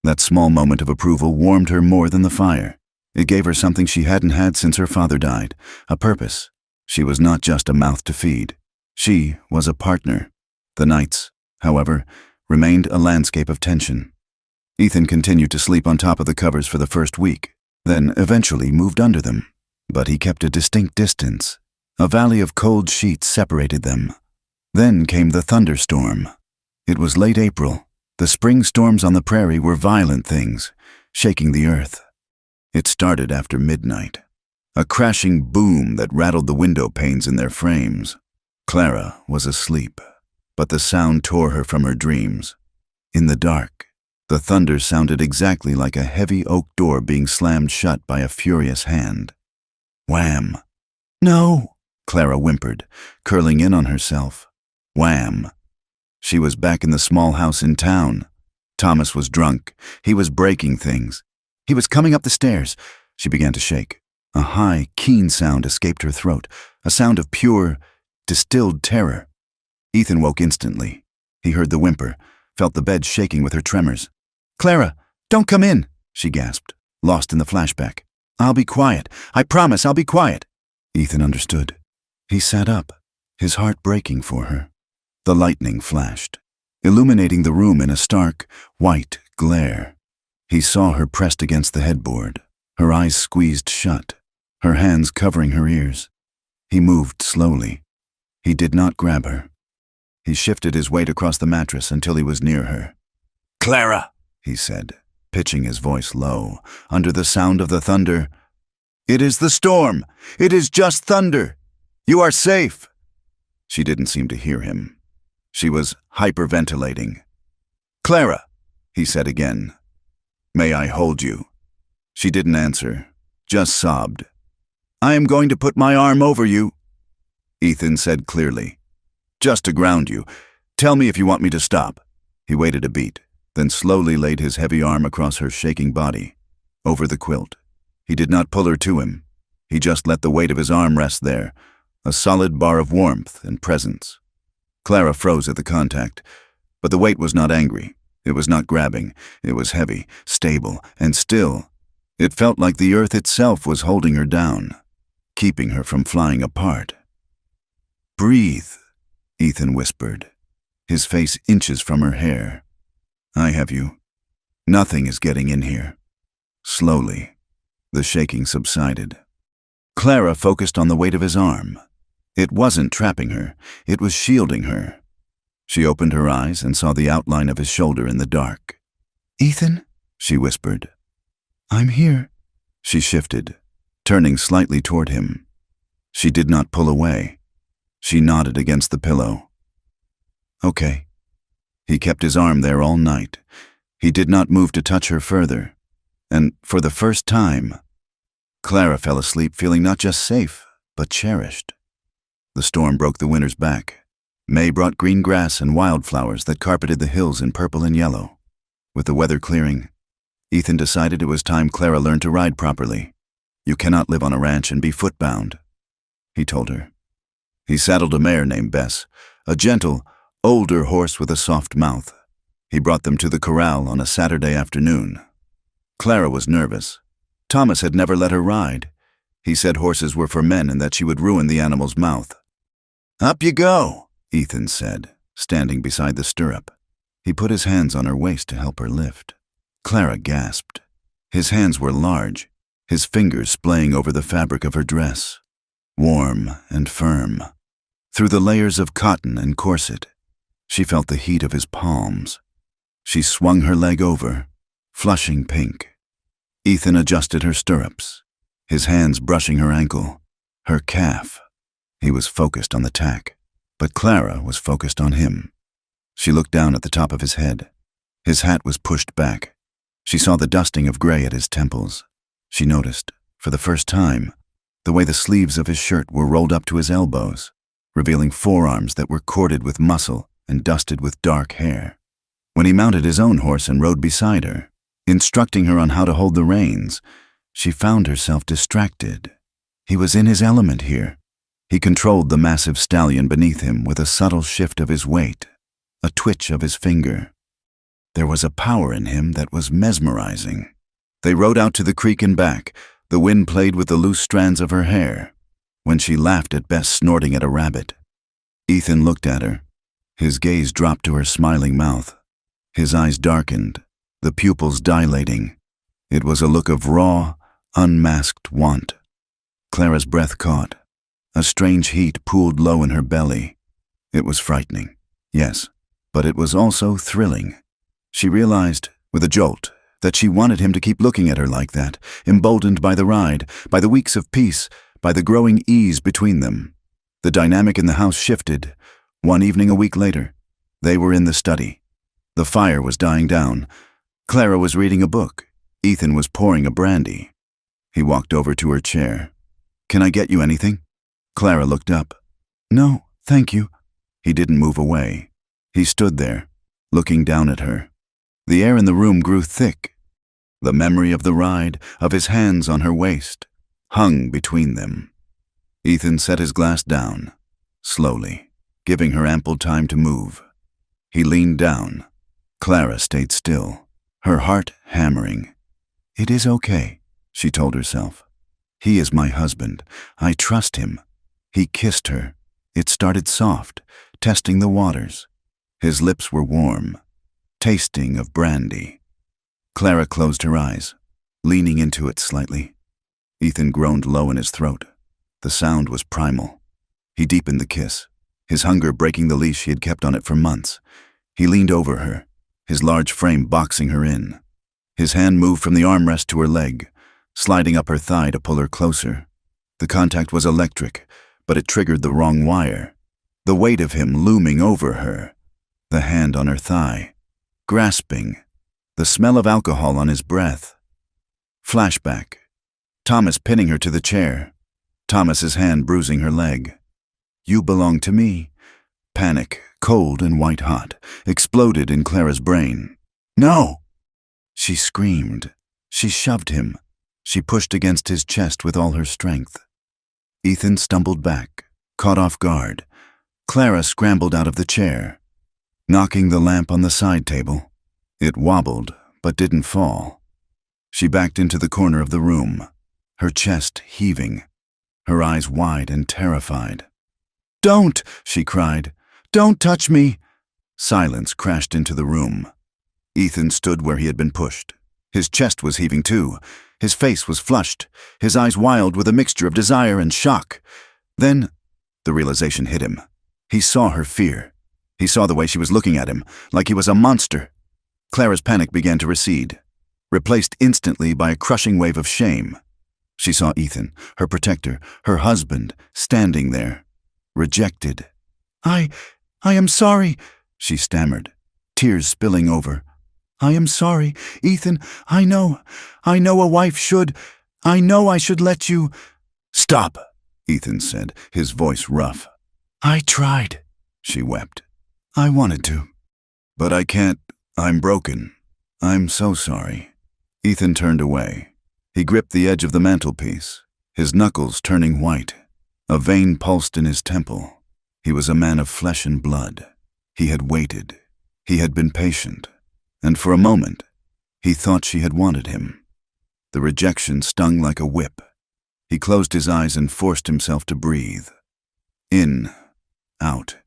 That small moment of approval warmed her more than the fire. It gave her something she hadn't had since her father died, a purpose. She was not just a mouth to feed. She was a partner. The nights, however, remained a landscape of tension. Ethan continued to sleep on top of the covers for the first week, then eventually moved under them. But he kept a distinct distance. A valley of cold sheets separated them. Then came the thunderstorm. It was late April. The spring storms on the prairie were violent things, shaking the earth. It started after midnight. A crashing boom that rattled the window panes in their frames. Clara was asleep, but the sound tore her from her dreams. In the dark, the thunder sounded exactly like a heavy oak door being slammed shut by a furious hand. Wham! "No!" Clara whimpered, curling in on herself. Wham! She was back in the small house in town. Thomas was drunk. He was breaking things. He was coming up the stairs. She began to shake. A high, keen sound escaped her throat, a sound of pure, distilled terror. Ethan woke instantly. He heard the whimper, felt the bed shaking with her tremors. "Clara, don't come in," she gasped, lost in the flashback. "I'll be quiet. I promise I'll be quiet." Ethan understood. He sat up, his heart breaking for her. The lightning flashed, illuminating the room in a stark, white glare. He saw her pressed against the headboard, her eyes squeezed shut, her hands covering her ears. He moved slowly. He did not grab her. He shifted his weight across the mattress until he was near her. "Clara," he said, pitching his voice low, under the sound of the thunder. "It is the storm. It is just thunder. You are safe." She didn't seem to hear him. She was hyperventilating. "Clara," he said again. "May I hold you?" She didn't answer, just sobbed. "I am going to put my arm over you," Ethan said clearly. "Just to ground you. Tell me if you want me to stop." He waited a beat, then slowly laid his heavy arm across her shaking body, over the quilt. He did not pull her to him. He just let the weight of his arm rest there, a solid bar of warmth and presence. Clara froze at the contact, but the weight was not angry. It was not grabbing. It was heavy, stable, and still. It felt like the earth itself was holding her down, keeping her from flying apart. "Breathe," Ethan whispered, his face inches from her hair. "I have you. Nothing is getting in here." Slowly, the shaking subsided. Clara focused on the weight of his arm. It wasn't trapping her, it was shielding her. She opened her eyes and saw the outline of his shoulder in the dark. "Ethan," she whispered. "I'm here." She shifted, turning slightly toward him. She did not pull away. She nodded against the pillow. "Okay." He kept his arm there all night. He did not move to touch her further. And for the first time, Clara fell asleep feeling not just safe, but cherished. The storm broke the winter's back. May brought green grass and wildflowers that carpeted the hills in purple and yellow. With the weather clearing, Ethan decided it was time Clara learned to ride properly. "You cannot live on a ranch and be footbound," he told her. He saddled a mare named Bess, a gentle, older horse with a soft mouth. He brought them to the corral on a Saturday afternoon. Clara was nervous. Thomas had never let her ride. He said horses were for men and that she would ruin the animal's mouth. "Up you go," Ethan said, standing beside the stirrup. He put his hands on her waist to help her lift. Clara gasped. His hands were large, his fingers splaying over the fabric of her dress. Warm and firm. Through the layers of cotton and corset, she felt the heat of his palms. She swung her leg over, flushing pink. Ethan adjusted her stirrups, his hands brushing her ankle, her calf. He was focused on the tack, but Clara was focused on him. She looked down at the top of his head. His hat was pushed back. She saw the dusting of gray at his temples. She noticed, for the first time, the way the sleeves of his shirt were rolled up to his elbows, revealing forearms that were corded with muscle and dusted with dark hair. When he mounted his own horse and rode beside her, instructing her on how to hold the reins, she found herself distracted. He was in his element here. He controlled the massive stallion beneath him with a subtle shift of his weight, a twitch of his finger. There was a power in him that was mesmerizing. They rode out to the creek and back. The wind played with the loose strands of her hair. When she laughed at Bess snorting at a rabbit, Ethan looked at her. His gaze dropped to her smiling mouth. His eyes darkened, the pupils dilating. It was a look of raw, unmasked want. Clara's breath caught. A strange heat pooled low in her belly. It was frightening, yes, but it was also thrilling. She realized, with a jolt, that she wanted him to keep looking at her like that, emboldened by the ride, by the weeks of peace, by the growing ease between them. The dynamic in the house shifted. One evening a week later, they were in the study. The fire was dying down. Clara was reading a book. Ethan was pouring a brandy. He walked over to her chair. "Can I get you anything?" Clara looked up. "No, thank you." He didn't move away. He stood there, looking down at her. The air in the room grew thick. The memory of the ride, of his hands on her waist, hung between them. Ethan set his glass down, slowly, giving her ample time to move. He leaned down. Clara stayed still, her heart hammering. "It is okay," she told herself. "He is my husband. I trust him." He kissed her. It started soft, testing the waters. His lips were warm, tasting of brandy. Clara closed her eyes, leaning into it slightly. Ethan groaned low in his throat. The sound was primal. He deepened the kiss, his hunger breaking the leash he had kept on it for months. He leaned over her, his large frame boxing her in. His hand moved from the armrest to her leg, sliding up her thigh to pull her closer. The contact was electric, but it triggered the wrong wire. The weight of him looming over her, the hand on her thigh, grasping, the smell of alcohol on his breath. Flashback. Thomas pinning her to the chair, Thomas's hand bruising her leg. "You belong to me." Panic, cold and white-hot, exploded in Clara's brain. "No!" She screamed. She shoved him. She pushed against his chest with all her strength. Ethan stumbled back, caught off guard. Clara scrambled out of the chair, knocking the lamp on the side table. It wobbled, but didn't fall. She backed into the corner of the room, her chest heaving, her eyes wide and terrified. "Don't!" she cried. "Don't touch me!" Silence crashed into the room. Ethan stood where he had been pushed. His chest was heaving too. His face was flushed, his eyes wild with a mixture of desire and shock. Then, the realization hit him. He saw her fear. He saw the way she was looking at him, like he was a monster. Clara's panic began to recede, replaced instantly by a crushing wave of shame. She saw Ethan, her protector, her husband, standing there, rejected. I am sorry," she stammered, tears spilling over. "I am sorry, Ethan. I know a wife should. I know I should let you." "Stop," Ethan said, his voice rough. "I tried," she wept. "I wanted to. But I can't. I'm broken. I'm so sorry." Ethan turned away. He gripped the edge of the mantelpiece, his knuckles turning white. A vein pulsed in his temple. He was a man of flesh and blood. He had waited. He had been patient. And for a moment, he thought she had wanted him. The rejection stung like a whip. He closed his eyes and forced himself to breathe. In, out.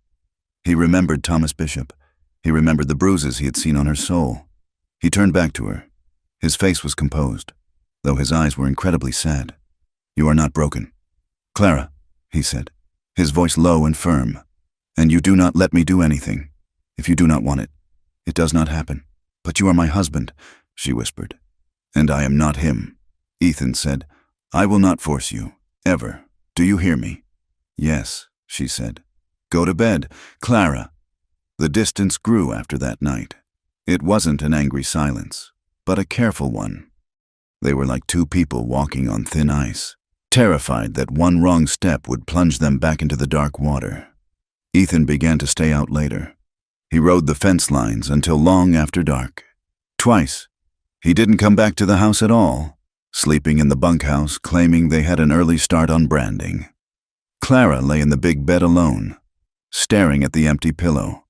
He remembered Thomas Bishop. He remembered the bruises he had seen on her soul. He turned back to her. His face was composed, though his eyes were incredibly sad. "You are not broken. Clara," he said, his voice low and firm. "And you do not let me do anything. If you do not want it, it does not happen. But you are my husband." she whispered. And I am not him, Ethan said. I will not force you, ever. Do you hear me? Yes, she said. Go to bed, Clara. The distance grew after that night. It wasn't an angry silence, but a careful one. They were like two people walking on thin ice, terrified that one wrong step would plunge them back into the dark water. Ethan began to stay out later. He rode the fence lines until long after dark. Twice, he didn't come back to the house at all, sleeping in the bunkhouse, claiming they had an early start on branding. Clara lay in the big bed alone, staring at the empty pillow.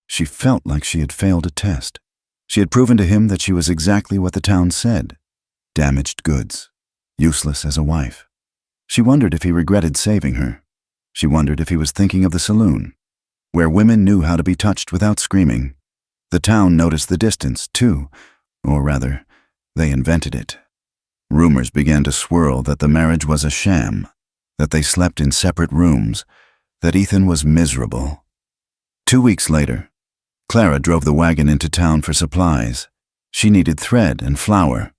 She felt like she had failed a test. She had proven to him that she was exactly what the town said. Damaged goods, useless as a wife. She wondered if he regretted saving her. She wondered if he was thinking of the saloon, where women knew how to be touched without screaming. The town noticed the distance, too, or rather, they invented it. Rumors began to swirl that the marriage was a sham, that they slept in separate rooms, that Ethan was miserable. 2 weeks later, Clara drove the wagon into town for supplies. She needed thread and flour.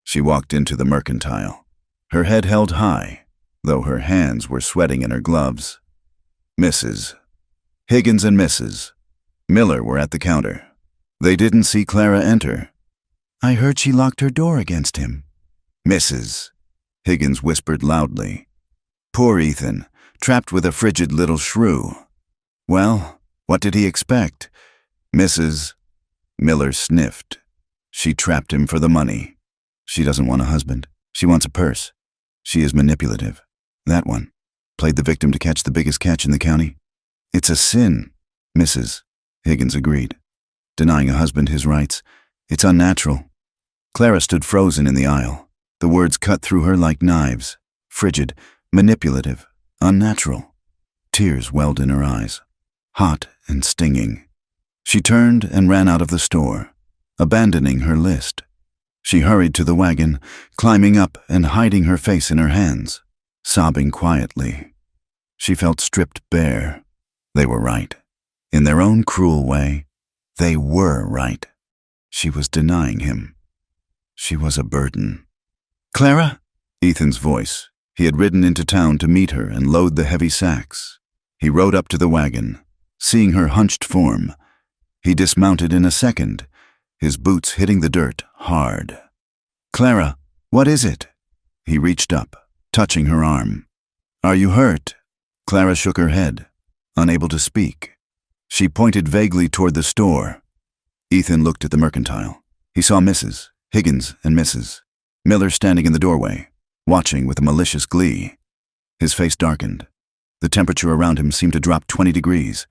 She walked into the mercantile, her head held high, though her hands were sweating in her gloves. Mrs. Higgins and Mrs. Miller were at the counter. They didn't see Clara enter. I heard she locked her door against him. Mrs. Higgins whispered loudly. Poor Ethan, trapped with a frigid little shrew. Well, what did he expect? Mrs. Miller sniffed. She trapped him for the money. She doesn't want a husband. She wants a purse. She is manipulative. That one. Played the victim to catch the biggest catch in the county. It's a sin, Mrs. Higgins agreed. Denying a husband his rights. It's unnatural. Clara stood frozen in the aisle. The words cut through her like knives. Frigid, manipulative, unnatural. Tears welled in her eyes, hot and stinging. She turned and ran out of the store, abandoning her list. She hurried to the wagon, climbing up and hiding her face in her hands, sobbing quietly. She felt stripped bare. They were right. In their own cruel way, they were right. She was denying him. She was a burden. Clara? Ethan's voice. He had ridden into town to meet her and load the heavy sacks. He rode up to the wagon, seeing her hunched form. He dismounted in a second, his boots hitting the dirt hard. Clara, what is it? He reached up, touching her arm. Are you hurt? Clara shook her head, unable to speak. She pointed vaguely toward the store. Ethan looked at the mercantile. He saw Mrs. Higgins and Mrs. Miller standing in the doorway, watching with a malicious glee. His face darkened. The temperature around him seemed to drop 20 degrees.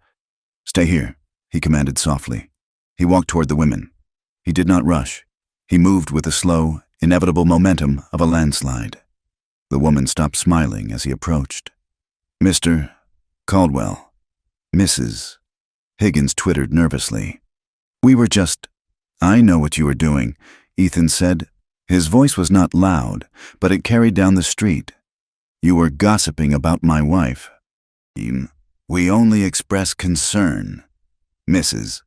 Stay here, he commanded softly. He walked toward the women. He did not rush. He moved with the slow, inevitable momentum of a landslide. The woman stopped smiling as he approached. Mr. Caldwell. Mrs. Higgins twittered nervously. We were just... I know what you were doing, Ethan said. His voice was not loud, but it carried down the street. You were gossiping about my wife. We only express concern. Mrs.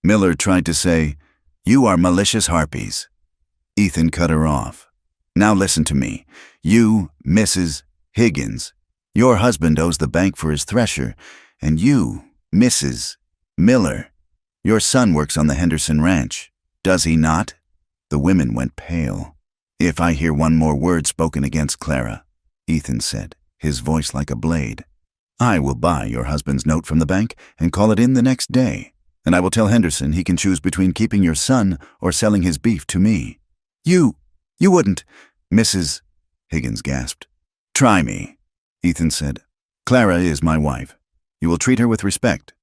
Miller tried to say, You are malicious harpies. Ethan cut her off. Now listen to me. You, Mrs. Higgins, your husband owes the bank for his thresher, and you, Mrs. Miller, your son works on the Henderson ranch. Does he not? The women went pale. If I hear one more word spoken against Clara, Ethan said, his voice like a blade, I will buy your husband's note from the bank and call it in the next day, and I will tell Henderson he can choose between keeping your son or selling his beef to me. You wouldn't, Mrs. Higgins gasped. Try me, Ethan said. Clara is my wife. You will treat her with respect,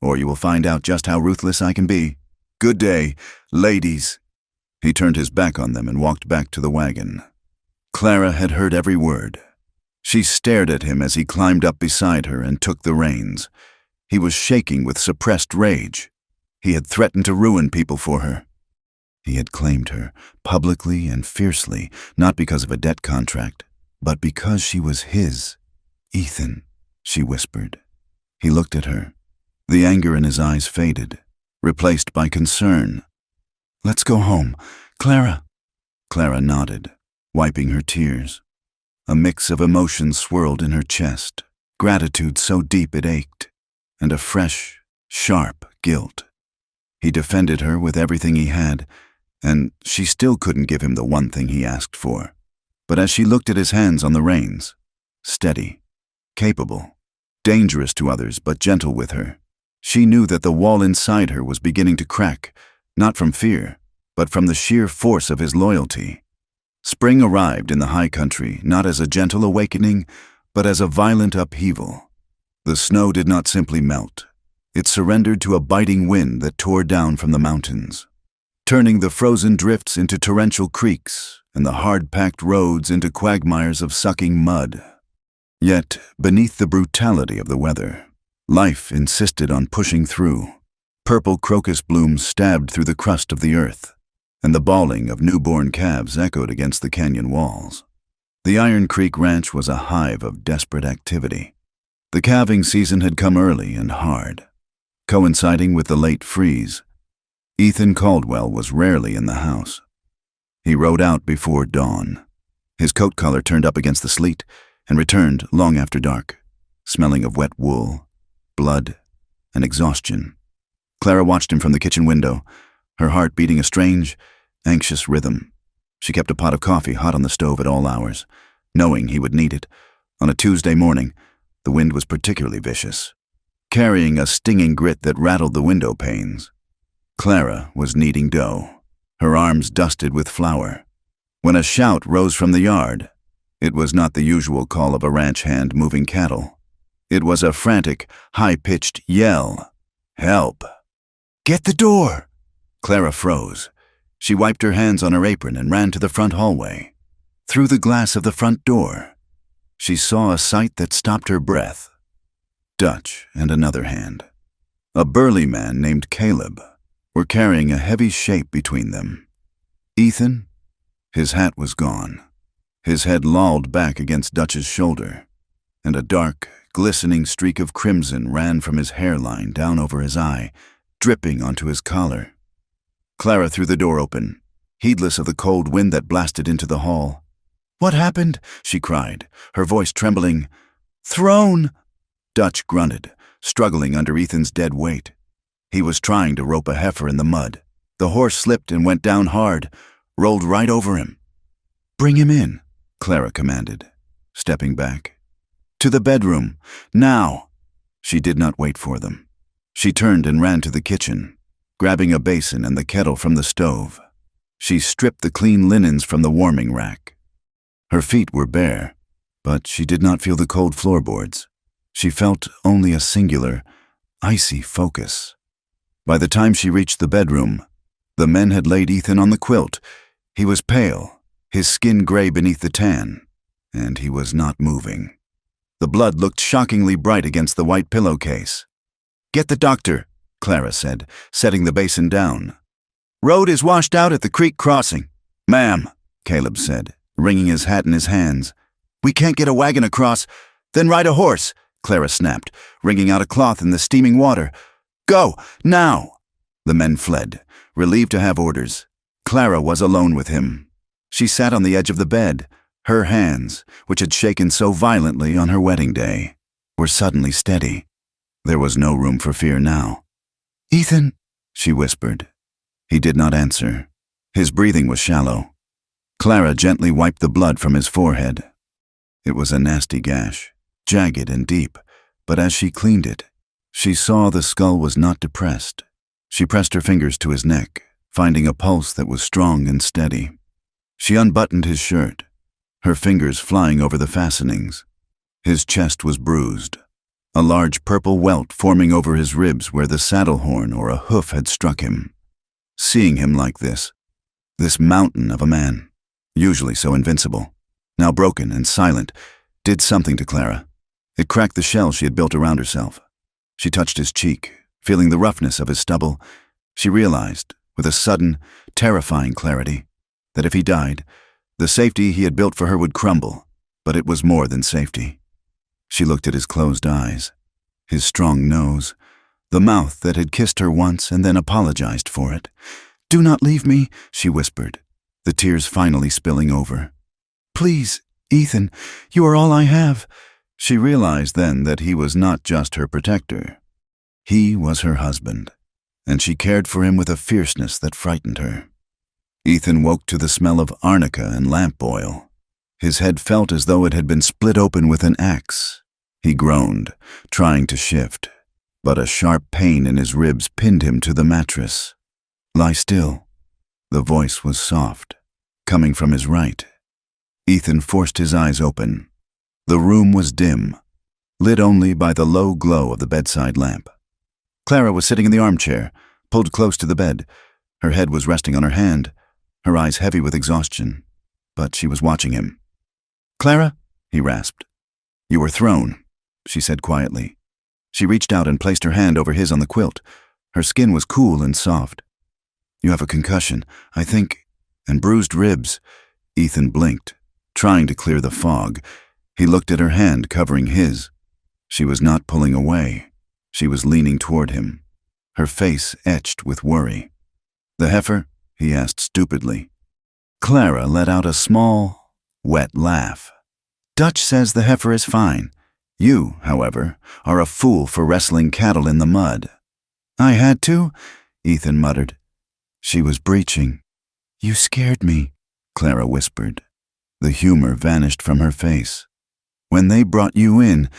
or you will find out just how ruthless I can be. Good day, ladies. He turned his back on them and walked back to the wagon. Clara had heard every word. She stared at him as he climbed up beside her and took the reins. He was shaking with suppressed rage. He had threatened to ruin people for her. He had claimed her, publicly and fiercely, not because of a debt contract, but because she was his. Ethan, she whispered. He looked at her. The anger in his eyes faded, replaced by concern. Let's go home, Clara. Clara nodded, wiping her tears. A mix of emotions swirled in her chest, gratitude so deep it ached, and a fresh, sharp guilt. He defended her with everything he had, and she still couldn't give him the one thing he asked for. But as she looked at his hands on the reins, steady, capable, dangerous to others but gentle with her, she knew that the wall inside her was beginning to crack, not from fear, but from the sheer force of his loyalty. Spring arrived in the high country not as a gentle awakening, but as a violent upheaval. The snow did not simply melt. It surrendered to a biting wind that tore down from the mountains, turning the frozen drifts into torrential creeks and the hard-packed roads into quagmires of sucking mud. Yet, beneath the brutality of the weather, life insisted on pushing through. Purple crocus blooms stabbed through the crust of the earth, and the bawling of newborn calves echoed against the canyon walls. The Iron Creek Ranch was a hive of desperate activity. The calving season had come early and hard. Coinciding with the late freeze, Ethan Caldwell was rarely in the house. He rode out before dawn. His coat collar turned up against the sleet and returned long after dark, smelling of wet wool, blood, and exhaustion. Clara watched him from the kitchen window, her heart beating a strange, anxious rhythm. She kept a pot of coffee hot on the stove at all hours, knowing he would need it. On a Tuesday morning, the wind was particularly vicious, carrying a stinging grit that rattled the window panes. Clara was kneading dough, her arms dusted with flour, when a shout rose from the yard. It was not the usual call of a ranch hand moving cattle. It was a frantic, high-pitched yell. "Help! Get the door!" Clara froze. She wiped her hands on her apron and ran to the front hallway. Through the glass of the front door, she saw a sight that stopped her breath. Dutch and another hand, a burly man named Caleb, were carrying a heavy shape between them. Ethan? His hat was gone. His head lolled back against Dutch's shoulder, and a dark, glistening streak of crimson ran from his hairline down over his eye, dripping onto his collar. Clara threw the door open, heedless of the cold wind that blasted into the hall. "What happened?" she cried, her voice trembling. "Thrown!" Dutch grunted, struggling under Ethan's dead weight. He was trying to rope a heifer in the mud. The horse slipped and went down hard, rolled right over him. "Bring him in," Clara commanded, stepping back. "To the bedroom, now!" She did not wait for them. She turned and ran to the kitchen, grabbing a basin and the kettle from the stove. She stripped the clean linens from the warming rack. Her feet were bare, but she did not feel the cold floorboards. She felt only a singular, icy focus. By the time she reached the bedroom, the men had laid Ethan on the quilt. He was pale, his skin gray beneath the tan, and he was not moving. The blood looked shockingly bright against the white pillowcase. "Get the doctor," Clara said, setting the basin down. "Road is washed out at the creek crossing." "Ma'am," Caleb said, wringing his hat in his hands. "We can't get a wagon across." "Then ride a horse," Clara snapped, wringing out a cloth in the steaming water. "Go, now!" The men fled, relieved to have orders. Clara was alone with him. She sat on the edge of the bed. Her hands, which had shaken so violently on her wedding day, were suddenly steady. There was no room for fear now. "Ethan," she whispered. He did not answer. His breathing was shallow. Clara gently wiped the blood from his forehead. It was a nasty gash, jagged and deep, but as she cleaned it, she saw the skull was not depressed. She pressed her fingers to his neck, finding a pulse that was strong and steady. She unbuttoned his shirt, her fingers flying over the fastenings. His chest was bruised, a large purple welt forming over his ribs where the saddle horn or a hoof had struck him. Seeing him like this mountain of a man, usually so invincible, now broken and silent, did something to Clara. It cracked the shell she had built around herself. She touched his cheek, feeling the roughness of his stubble. She realized, with a sudden, terrifying clarity, that if he died, the safety he had built for her would crumble, but it was more than safety. She looked at his closed eyes, his strong nose, the mouth that had kissed her once and then apologized for it. "Do not leave me," she whispered, the tears finally spilling over. "Please, Ethan, you are all I have." She realized then that he was not just her protector. He was her husband, and she cared for him with a fierceness that frightened her. Ethan woke to the smell of arnica and lamp oil. His head felt as though it had been split open with an axe. He groaned, trying to shift, but a sharp pain in his ribs pinned him to the mattress. "Lie still." The voice was soft, coming from his right. Ethan forced his eyes open. The room was dim, lit only by the low glow of the bedside lamp. Clara was sitting in the armchair, pulled close to the bed. Her head was resting on her hand, her eyes heavy with exhaustion, but she was watching him. "Clara?" he rasped. "You were thrown," she said quietly. She reached out and placed her hand over his on the quilt. Her skin was cool and soft. "You have a concussion, I think, and bruised ribs." Ethan blinked, trying to clear the fog. He looked at her hand covering his. She was not pulling away. She was leaning toward him, her face etched with worry. "The heifer?" he asked stupidly. Clara let out a small, wet laugh. "Dutch says the heifer is fine. You, however, are a fool for wrestling cattle in the mud." "I had to," Ethan muttered. She was breaching. "You scared me," Clara whispered. The humor vanished from her face. "When they brought you in,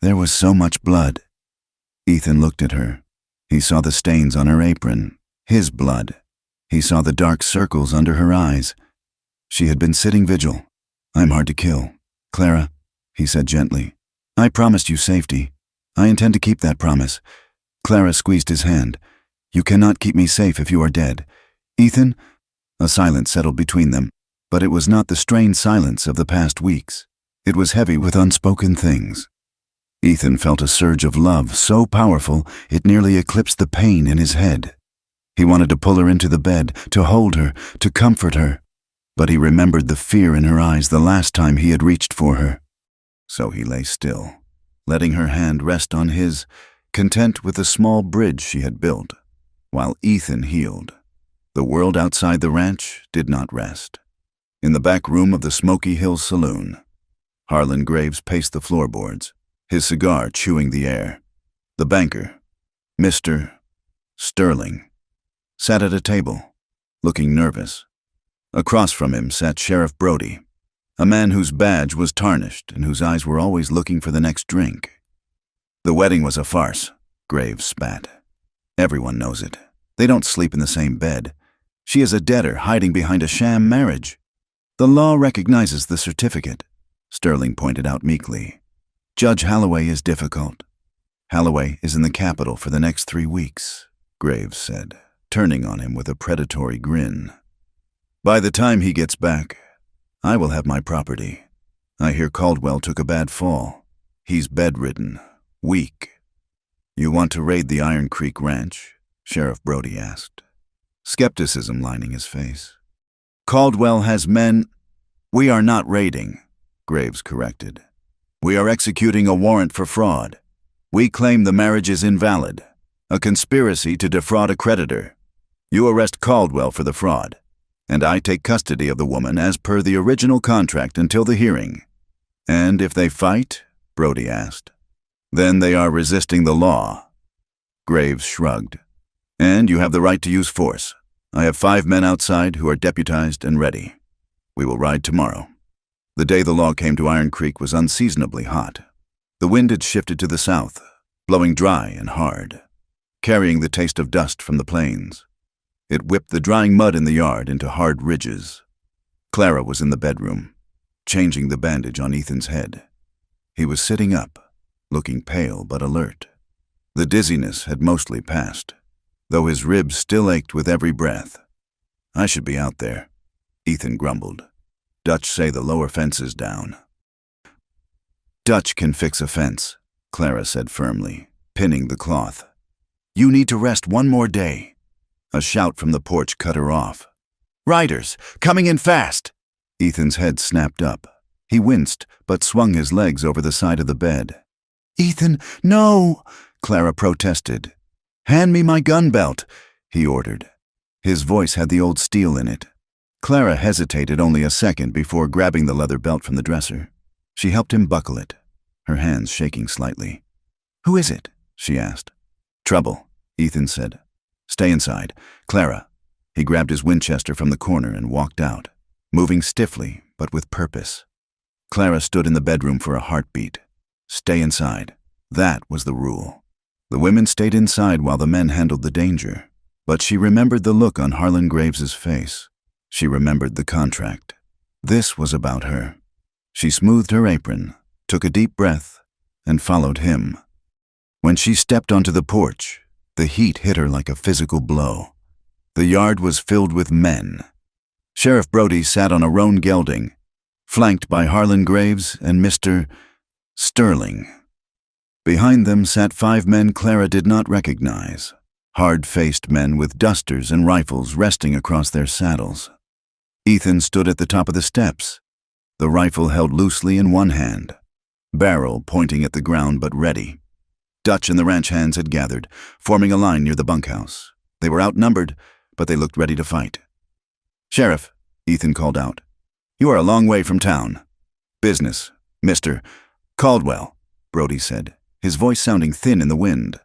there was so much blood." Ethan looked at her. He saw the stains on her apron, his blood. He saw the dark circles under her eyes. She had been sitting vigil. "I'm hard to kill, Clara," he said gently. "I promised you safety. I intend to keep that promise." Clara squeezed his hand. "You cannot keep me safe if you are dead. Ethan?" A silence settled between them, but it was not the strained silence of the past weeks. It was heavy with unspoken things. Ethan felt a surge of love so powerful it nearly eclipsed the pain in his head. He wanted to pull her into the bed, to hold her, to comfort her, but he remembered the fear in her eyes the last time he had reached for her. So he lay still, letting her hand rest on his, content with the small bridge she had built, while Ethan healed. The world outside the ranch did not rest. In the back room of the Smoky Hill Saloon, Harlan Graves paced the floorboards, his cigar chewing the air. The banker, Mr. Sterling, sat at a table, looking nervous. Across from him sat Sheriff Brody, a man whose badge was tarnished and whose eyes were always looking for the next drink. "The wedding was a farce," Graves spat. "Everyone knows it. They don't sleep in the same bed. She is a debtor hiding behind a sham marriage. The law recognizes the certificate," Sterling pointed out meekly. "Judge Holloway is difficult." "Holloway is in the capital for the next 3 weeks," Graves said, turning on him with a predatory grin. "By the time he gets back, I will have my property. I hear Caldwell took a bad fall. He's bedridden, weak." "You want to raid the Iron Creek Ranch?" Sheriff Brody asked, skepticism lining his face. "Caldwell has men—" "We are not raiding," Graves corrected. "We are executing a warrant for fraud. We claim the marriage is invalid, a conspiracy to defraud a creditor. You arrest Caldwell for the fraud, and I take custody of the woman as per the original contract until the hearing." "And if they fight?" Brody asked. "Then they are resisting the law." Graves shrugged. "And you have the right to use force. I have 5 men outside who are deputized and ready. We will ride tomorrow." The day the law came to Iron Creek was unseasonably hot. The wind had shifted to the south, blowing dry and hard, carrying the taste of dust from the plains. It whipped the drying mud in the yard into hard ridges. Clara was in the bedroom, changing the bandage on Ethan's head. He was sitting up, looking pale but alert. The dizziness had mostly passed, though his ribs still ached with every breath. "I should be out there," Ethan grumbled. "Dutch say the lower fence is down." "Dutch can fix a fence," Clara said firmly, pinning the cloth. "You need to rest one more day." A shout from the porch cut her off. "Riders, coming in fast!" Ethan's head snapped up. He winced, but swung his legs over the side of the bed. "Ethan, no!" Clara protested. "Hand me my gun belt," he ordered. His voice had the old steel in it. Clara hesitated only a second before grabbing the leather belt from the dresser. She helped him buckle it, her hands shaking slightly. "Who is it?" she asked. "Trouble," Ethan said. "Stay inside. Clara." He grabbed his Winchester from the corner and walked out, moving stiffly but with purpose. Clara stood in the bedroom for a heartbeat. Stay inside. That was the rule. The women stayed inside while the men handled the danger. But she remembered the look on Harlan Graves's face. She remembered the contract. This was about her. She smoothed her apron, took a deep breath, and followed him. When she stepped onto the porch, the heat hit her like a physical blow. The yard was filled with men. Sheriff Brody sat on a roan gelding, flanked by Harlan Graves and Mr. Sterling. Behind them sat 5 men Clara did not recognize, hard-faced men with dusters and rifles resting across their saddles. Ethan stood at the top of the steps, the rifle held loosely in one hand, barrel pointing at the ground but ready. Dutch and the ranch hands had gathered, forming a line near the bunkhouse. They were outnumbered, but they looked ready to fight. "Sheriff," Ethan called out, "you are a long way from town." "Business, Mr. Caldwell," Brody said, his voice sounding thin in the wind.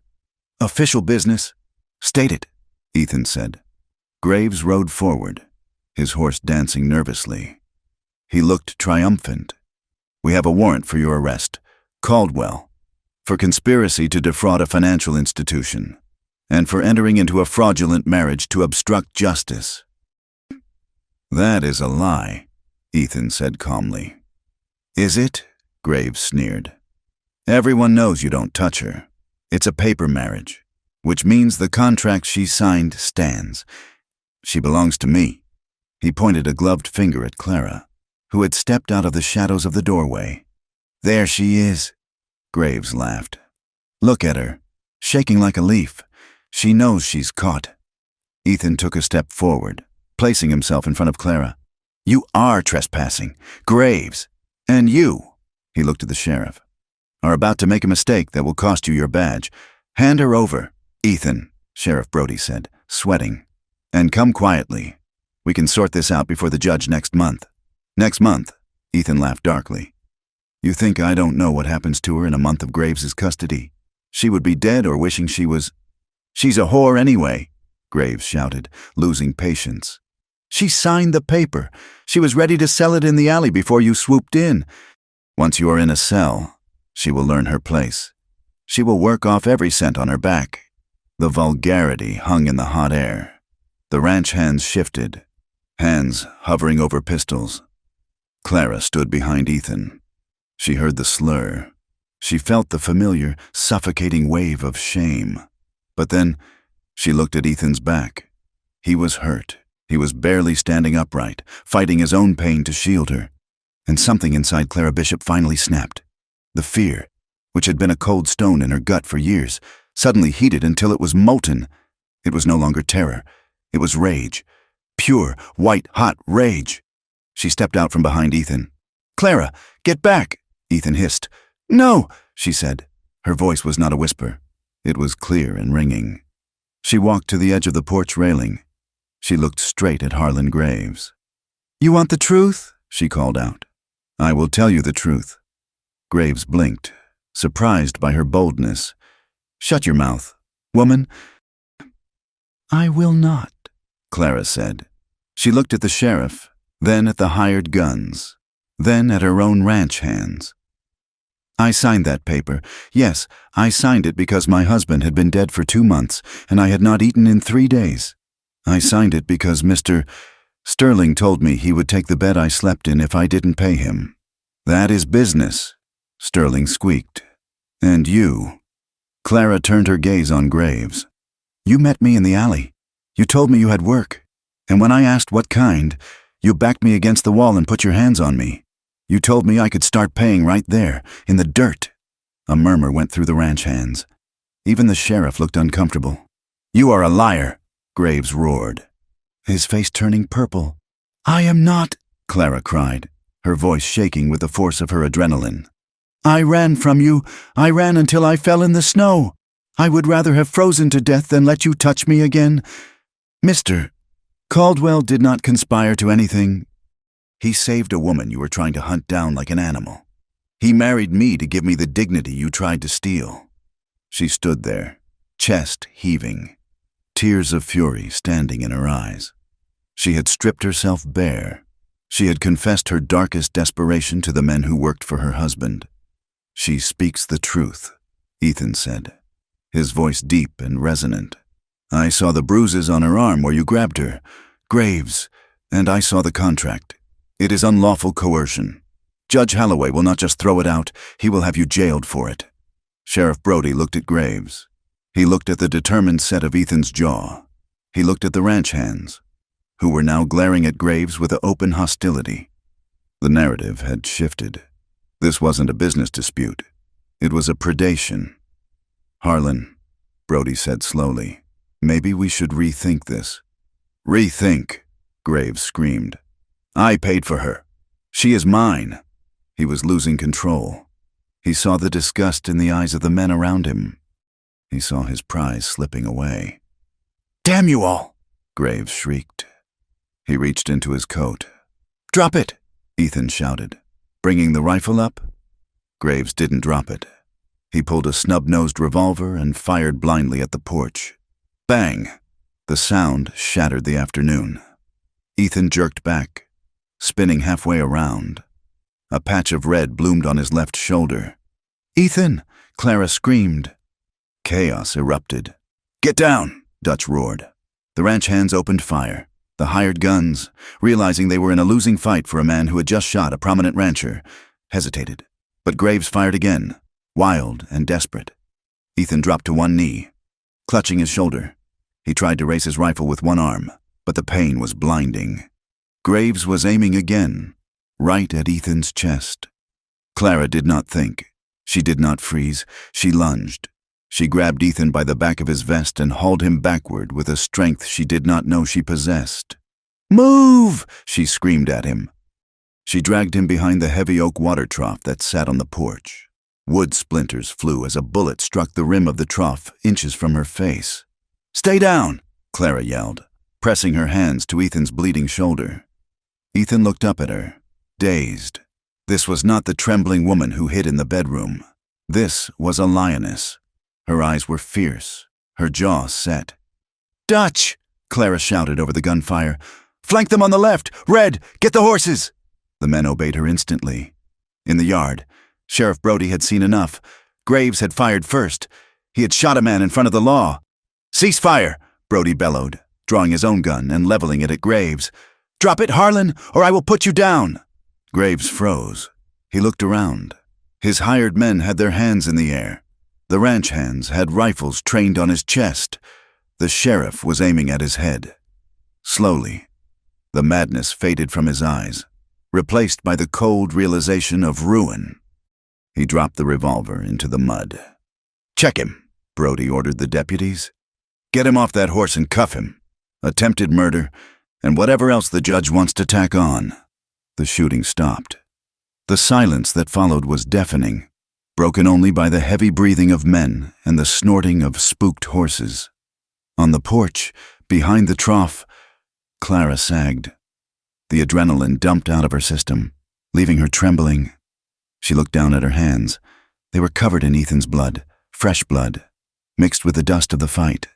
"Official business?" "State it," Ethan said. Graves rode forward, his horse dancing nervously. He looked triumphant. "We have a warrant for your arrest, Caldwell, for conspiracy to defraud a financial institution, and for entering into a fraudulent marriage to obstruct justice." "That is a lie," Ethan said calmly. "Is it?" Graves sneered. "Everyone knows you don't touch her. It's a paper marriage, which means the contract she signed stands. She belongs to me." He pointed a gloved finger at Clara, who had stepped out of the shadows of the doorway. "There she is," Graves laughed. "Look at her, shaking like a leaf. She knows she's caught." Ethan took a step forward, placing himself in front of Clara. "You are trespassing, Graves. And you," he looked at the sheriff, "are about to make a mistake that will cost you your badge. Hand her over." "Ethan," Sheriff Brody said, sweating, "and come quietly. We can sort this out before the judge next month." "Next month?" Ethan laughed darkly. "You think I don't know what happens to her in a month of Graves's custody? She would be dead or wishing she was—" "She's a whore anyway," Graves shouted, losing patience. "She signed the paper. She was ready to sell it in the alley before you swooped in. Once you are in a cell, she will learn her place. She will work off every cent on her back." The vulgarity hung in the hot air. The ranch hands shifted, hands hovering over pistols. Clara stood behind Ethan. She heard the slur. She felt the familiar, suffocating wave of shame. But then, she looked at Ethan's back. He was hurt. He was barely standing upright, fighting his own pain to shield her. And something inside Clara Bishop finally snapped. The fear, which had been a cold stone in her gut for years, suddenly heated until it was molten. It was no longer terror. It was rage. Pure, white-hot rage. She stepped out from behind Ethan. "Clara, get back!" Ethan hissed. "No!" she said. Her voice was not a whisper. It was clear and ringing. She walked to the edge of the porch railing. She looked straight at Harlan Graves. "You want the truth?" she called out. "I will tell you the truth." Graves blinked, surprised by her boldness. "Shut your mouth, woman." "I will not," Clara said. She looked at the sheriff, then at the hired guns, then at her own ranch hands. "I signed that paper. Yes, I signed it because my husband had been dead for 2 months, and I had not eaten in 3 days. I signed it because Mr. Sterling told me he would take the bed I slept in if I didn't pay him. That is business," Sterling squeaked. "And you?" Clara turned her gaze on Graves. "You met me in the alley. You told me you had work. And when I asked what kind, you backed me against the wall and put your hands on me. You told me I could start paying right there, in the dirt." A murmur went through the ranch hands. Even the sheriff looked uncomfortable. "You are a liar," Graves roared, his face turning purple. "I am not," Clara cried, her voice shaking with the force of her adrenaline. "I ran from you. I ran until I fell in the snow. I would rather have frozen to death than let you touch me again. Mr. Caldwell did not conspire to anything. He saved a woman you were trying to hunt down like an animal. He married me to give me the dignity you tried to steal." She stood there, chest heaving, tears of fury standing in her eyes. She had stripped herself bare. She had confessed her darkest desperation to the men who worked for her husband. "She speaks the truth," Ethan said, his voice deep and resonant. "I saw the bruises on her arm where you grabbed her, Graves, and I saw the contract. It is unlawful coercion. Judge Holloway will not just throw it out, he will have you jailed for it." Sheriff Brody looked at Graves. He looked at the determined set of Ethan's jaw. He looked at the ranch hands, who were now glaring at Graves with open hostility. The narrative had shifted. This wasn't a business dispute. It was a predation. "Harlan," Brody said slowly, "maybe we should rethink this." "Rethink," Graves screamed. "I paid for her. She is mine." He was losing control. He saw the disgust in the eyes of the men around him. He saw his prize slipping away. "Damn you all!" Graves shrieked. He reached into his coat. "Drop it!" Ethan shouted, bringing the rifle up. Graves didn't drop it. He pulled a snub-nosed revolver and fired blindly at the porch. Bang! The sound shattered the afternoon. Ethan jerked back, spinning halfway around. A patch of red bloomed on his left shoulder. "Ethan!" Clara screamed. Chaos erupted. "Get down!" Dutch roared. The ranch hands opened fire. The hired guns, realizing they were in a losing fight for a man who had just shot a prominent rancher, hesitated. But Graves fired again, wild and desperate. Ethan dropped to one knee, clutching his shoulder. He tried to raise his rifle with one arm, but the pain was blinding. Graves was aiming again, right at Ethan's chest. Clara did not think. She did not freeze. She lunged. She grabbed Ethan by the back of his vest and hauled him backward with a strength she did not know she possessed. "Move!" she screamed at him. She dragged him behind the heavy oak water trough that sat on the porch. Wood splinters flew as a bullet struck the rim of the trough inches from her face. "Stay down!" Clara yelled, pressing her hands to Ethan's bleeding shoulder. Ethan looked up at her, dazed. This was not the trembling woman who hid in the bedroom. This was a lioness. Her eyes were fierce, her jaw set. "Dutch!" Clara shouted over the gunfire. "Flank them on the left! Red, get the horses!" The men obeyed her instantly. In the yard, Sheriff Brody had seen enough. Graves had fired first. He had shot a man in front of the law. "Cease fire!" Brody bellowed, drawing his own gun and leveling it at Graves. "Drop it, Harlan, or I will put you down!" Graves froze. He looked around. His hired men had their hands in the air. The ranch hands had rifles trained on his chest. The sheriff was aiming at his head. Slowly, the madness faded from his eyes, replaced by the cold realization of ruin. He dropped the revolver into the mud. "Check him," Brody ordered the deputies. "Get him off that horse and cuff him. Attempted murder, and whatever else the judge wants to tack on." The shooting stopped. The silence that followed was deafening, broken only by the heavy breathing of men and the snorting of spooked horses. On the porch, behind the trough, Clara sagged. The adrenaline dumped out of her system, leaving her trembling. She looked down at her hands. They were covered in Ethan's blood, fresh blood, mixed with the dust of the fight.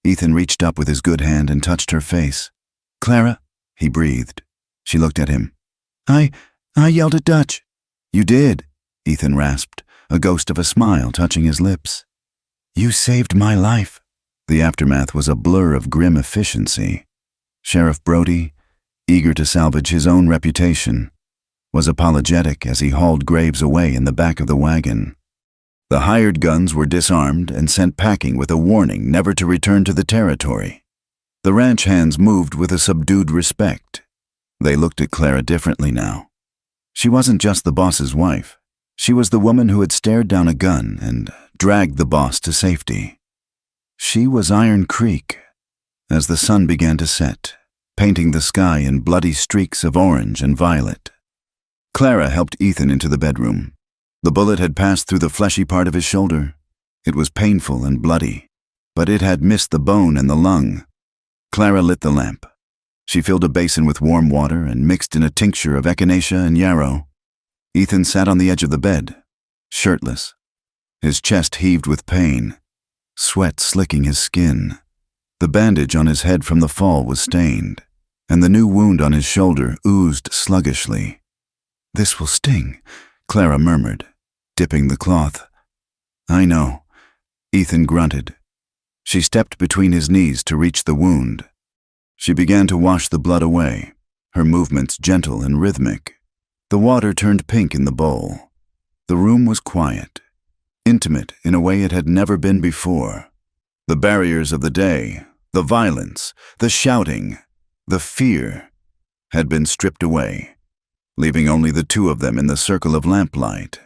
Ethan reached up with his good hand and touched her face. "Clara," he breathed. She looked at him. I yelled at Dutch." "You did," Ethan rasped, a ghost of a smile touching his lips. "You saved my life." The aftermath was a blur of grim efficiency. Sheriff Brody, eager to salvage his own reputation, was apologetic as he hauled Graves away in the back of the wagon. The hired guns were disarmed and sent packing with a warning never to return to the territory. The ranch hands moved with a subdued respect. They looked at Clara differently now. She wasn't just the boss's wife. She was the woman who had stared down a gun and dragged the boss to safety. She was Iron Creek. As the sun began to set, painting the sky in bloody streaks of orange and violet, Clara helped Ethan into the bedroom. The bullet had passed through the fleshy part of his shoulder. It was painful and bloody, but it had missed the bone and the lung. Clara lit the lamp. She filled a basin with warm water and mixed in a tincture of echinacea and yarrow. Ethan sat on the edge of the bed, shirtless. His chest heaved with pain, sweat slicking his skin. The bandage on his head from the fall was stained, and the new wound on his shoulder oozed sluggishly. "This will sting," Clara murmured, dipping the cloth. "I know," Ethan grunted. She stepped between his knees to reach the wound. She began to wash the blood away, her movements gentle and rhythmic. The water turned pink in the bowl. The room was quiet, intimate in a way it had never been before. The barriers of the day, the violence, the shouting, the fear, had been stripped away, leaving only the two of them in the circle of lamplight.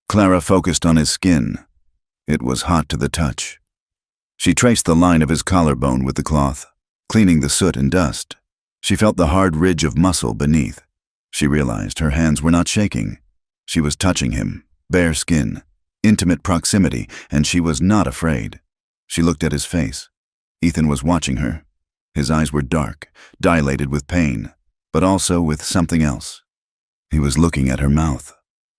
Clara focused on his skin. It was hot to the touch. She traced the line of his collarbone with the cloth, cleaning the soot and dust. She felt the hard ridge of muscle beneath. She realized her hands were not shaking. She was touching him, bare skin, intimate proximity, and she was not afraid. She looked at his face. Ethan was watching her. His eyes were dark, dilated with pain, but also with something else. He was looking at her mouth.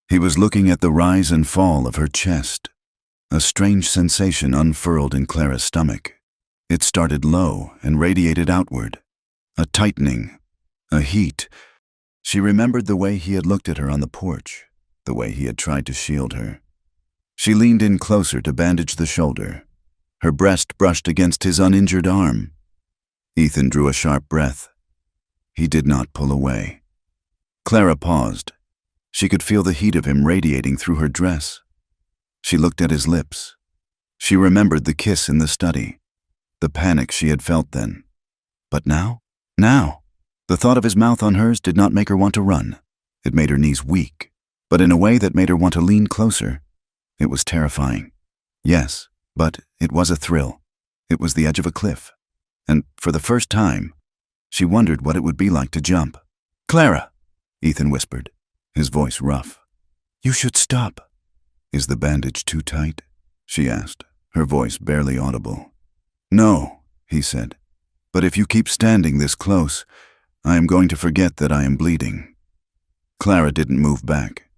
He was looking at the rise and fall of her chest. A strange sensation unfurled in Clara's stomach. It started low and radiated outward. A tightening, a heat. She remembered the way he had looked at her on the porch, the way he had tried to shield her. She leaned in closer to bandage the shoulder. Her breast brushed against his uninjured arm. Ethan drew a sharp breath. He did not pull away. Clara paused. She could feel the heat of him radiating through her dress. She looked at his lips. She remembered the kiss in the study, the panic she had felt then. But now? The thought of his mouth on hers did not make her want to run. It made her knees weak, but in a way that made her want to lean closer. It was terrifying. Yes, but it was a thrill. It was the edge of a cliff. And for the first time, she wondered what it would be like to jump. "Clara," Ethan whispered, his voice rough. "You should stop." "Is the bandage too tight?" she asked, her voice barely audible. "No," he said, "but if you keep standing this close, I am going to forget that I am bleeding." Clara didn't move back.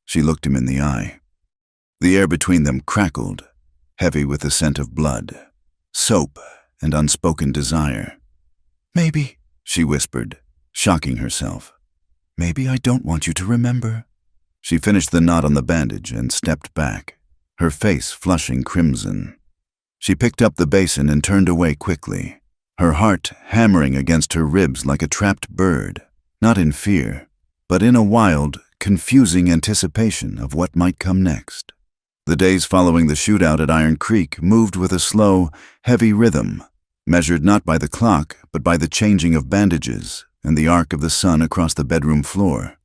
She looked him in the eye. The air between them crackled, heavy with the scent of blood, soap, and unspoken desire. "Maybe," she whispered, shocking herself. "Maybe I don't want you to remember." She finished the knot on the bandage and stepped back, her face flushing crimson. She picked up the basin and turned away quickly, her heart hammering against her ribs like a trapped bird, not in fear, but in a wild, confusing anticipation of what might come next. The days following the shootout at Iron Creek moved with a slow, heavy rhythm, measured not by the clock, but by the changing of bandages and the arc of the sun across the bedroom floor.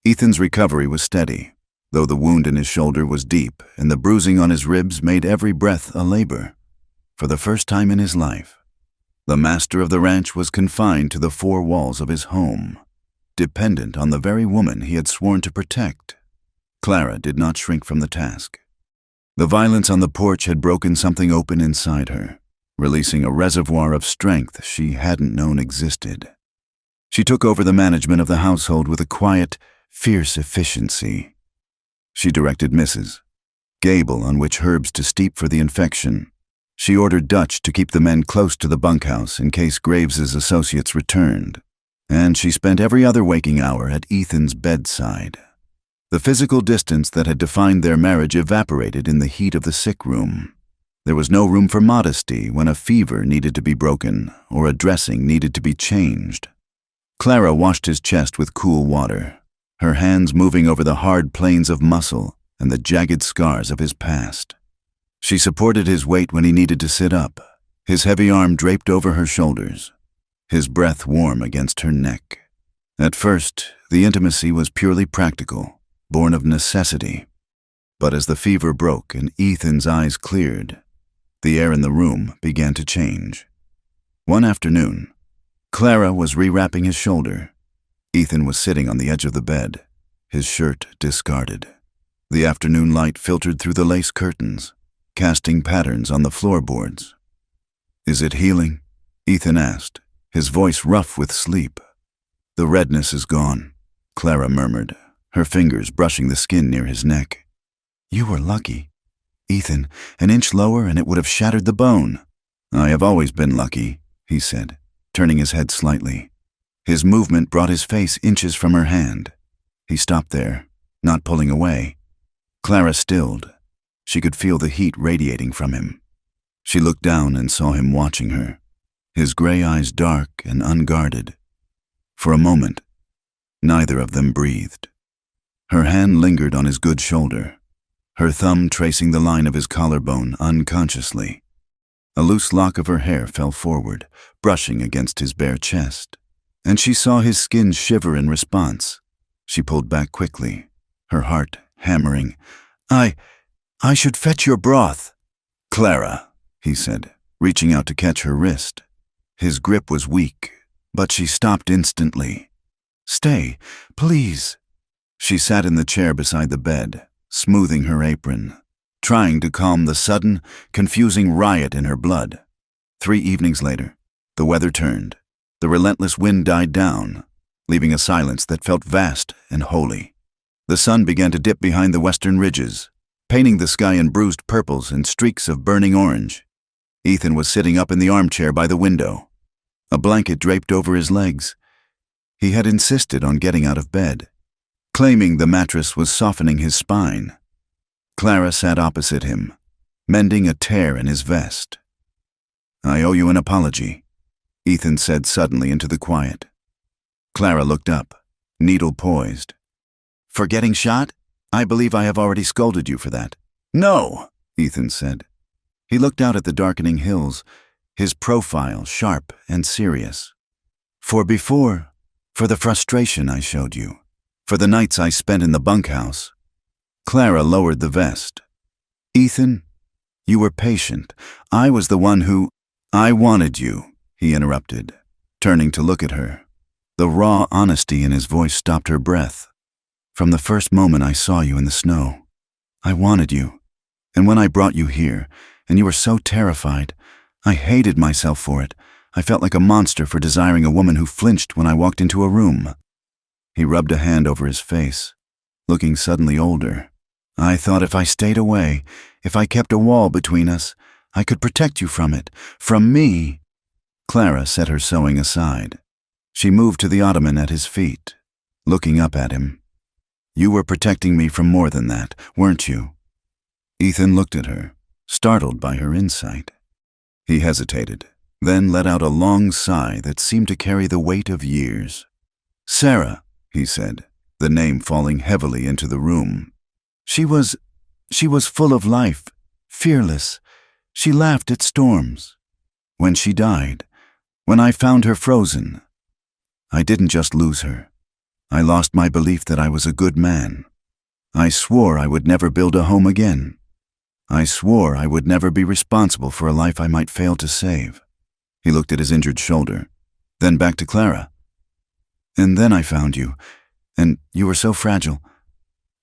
Ethan's recovery was steady, though the wound in his shoulder was deep and the bruising on his ribs made every breath a labor. For the first time in his life, the master of the ranch was confined to the four walls of his home, dependent on the very woman he had sworn to protect. Clara did not shrink from the task. The violence on the porch had broken something open inside her, releasing a reservoir of strength she hadn't known existed. She took over the management of the household with a quiet, fierce efficiency. She directed Mrs. Gable on which herbs to steep for the infection. She ordered Dutch to keep the men close to the bunkhouse in case Graves's associates returned, and she spent every other waking hour at Ethan's bedside. The physical distance that had defined their marriage evaporated in the heat of the sick room. There was no room for modesty when a fever needed to be broken or a dressing needed to be changed. Clara washed his chest with cool water, her hands moving over the hard planes of muscle and the jagged scars of his past. She supported his weight when he needed to sit up, his heavy arm draped over her shoulders, his breath warm against her neck. At first, the intimacy was purely practical, born of necessity. But as the fever broke and Ethan's eyes cleared, the air in the room began to change. One afternoon, Clara was rewrapping his shoulder. Ethan was sitting on the edge of the bed, his shirt discarded. The afternoon light filtered through the lace curtains, casting patterns on the floorboards. "Is it healing?" Ethan asked, his voice rough with sleep. "The redness is gone," Clara murmured, her fingers brushing the skin near his neck. "You were lucky. Ethan, an inch lower and it would have shattered the bone." "I have always been lucky," he said, turning his head slightly. His movement brought his face inches from her hand. He stopped there, not pulling away. Clara stilled. She could feel the heat radiating from him. She looked down and saw him watching her, his gray eyes dark and unguarded. For a moment, neither of them breathed. Her hand lingered on his good shoulder, her thumb tracing the line of his collarbone unconsciously. A loose lock of her hair fell forward, brushing against his bare chest, and she saw his skin shiver in response. She pulled back quickly, her heart hammering. I should fetch your broth." "Clara," he said, reaching out to catch her wrist. His grip was weak, but she stopped instantly. "Stay, please." She sat in the chair beside the bed, smoothing her apron, trying to calm the sudden, confusing riot in her blood. 3 evenings later, the weather turned. The relentless wind died down, leaving a silence that felt vast and holy. The sun began to dip behind the western ridges, painting the sky in bruised purples and streaks of burning orange. Ethan was sitting up in the armchair by the window, a blanket draped over his legs. He had insisted on getting out of bed, claiming the mattress was softening his spine. Clara sat opposite him, mending a tear in his vest. "I owe you an apology," Ethan said suddenly into the quiet. Clara looked up, needle poised. "For getting shot? I believe I have already scolded you for that." "No," Ethan said. He looked out at the darkening hills, his profile sharp and serious. For the frustration I showed you, for the nights I spent in the bunkhouse." Clara lowered the vest. "Ethan, you were patient. I was the one who—" "I wanted you," he interrupted, turning to look at her. The raw honesty in his voice stopped her breath. "From the first moment I saw you in the snow, I wanted you. And when I brought you here, and you were so terrified, I hated myself for it. I felt like a monster for desiring a woman who flinched when I walked into a room." He rubbed a hand over his face, looking suddenly older. "I thought if I stayed away, if I kept a wall between us, I could protect you from it, from me." Clara set her sewing aside. She moved to the ottoman at his feet, looking up at him. "You were protecting me from more than that, weren't you?" Ethan looked at her, startled by her insight. He hesitated, then let out a long sigh that seemed to carry the weight of years. "Sarah," he said, the name falling heavily into the room. She was full of life, fearless. She laughed at storms. When she died, when I found her frozen, I didn't just lose her. I lost my belief that I was a good man. I swore I would never build a home again. I swore I would never be responsible for a life I might fail to save." He looked at his injured shoulder, then back to Clara. "And then I found you, and you were so fragile.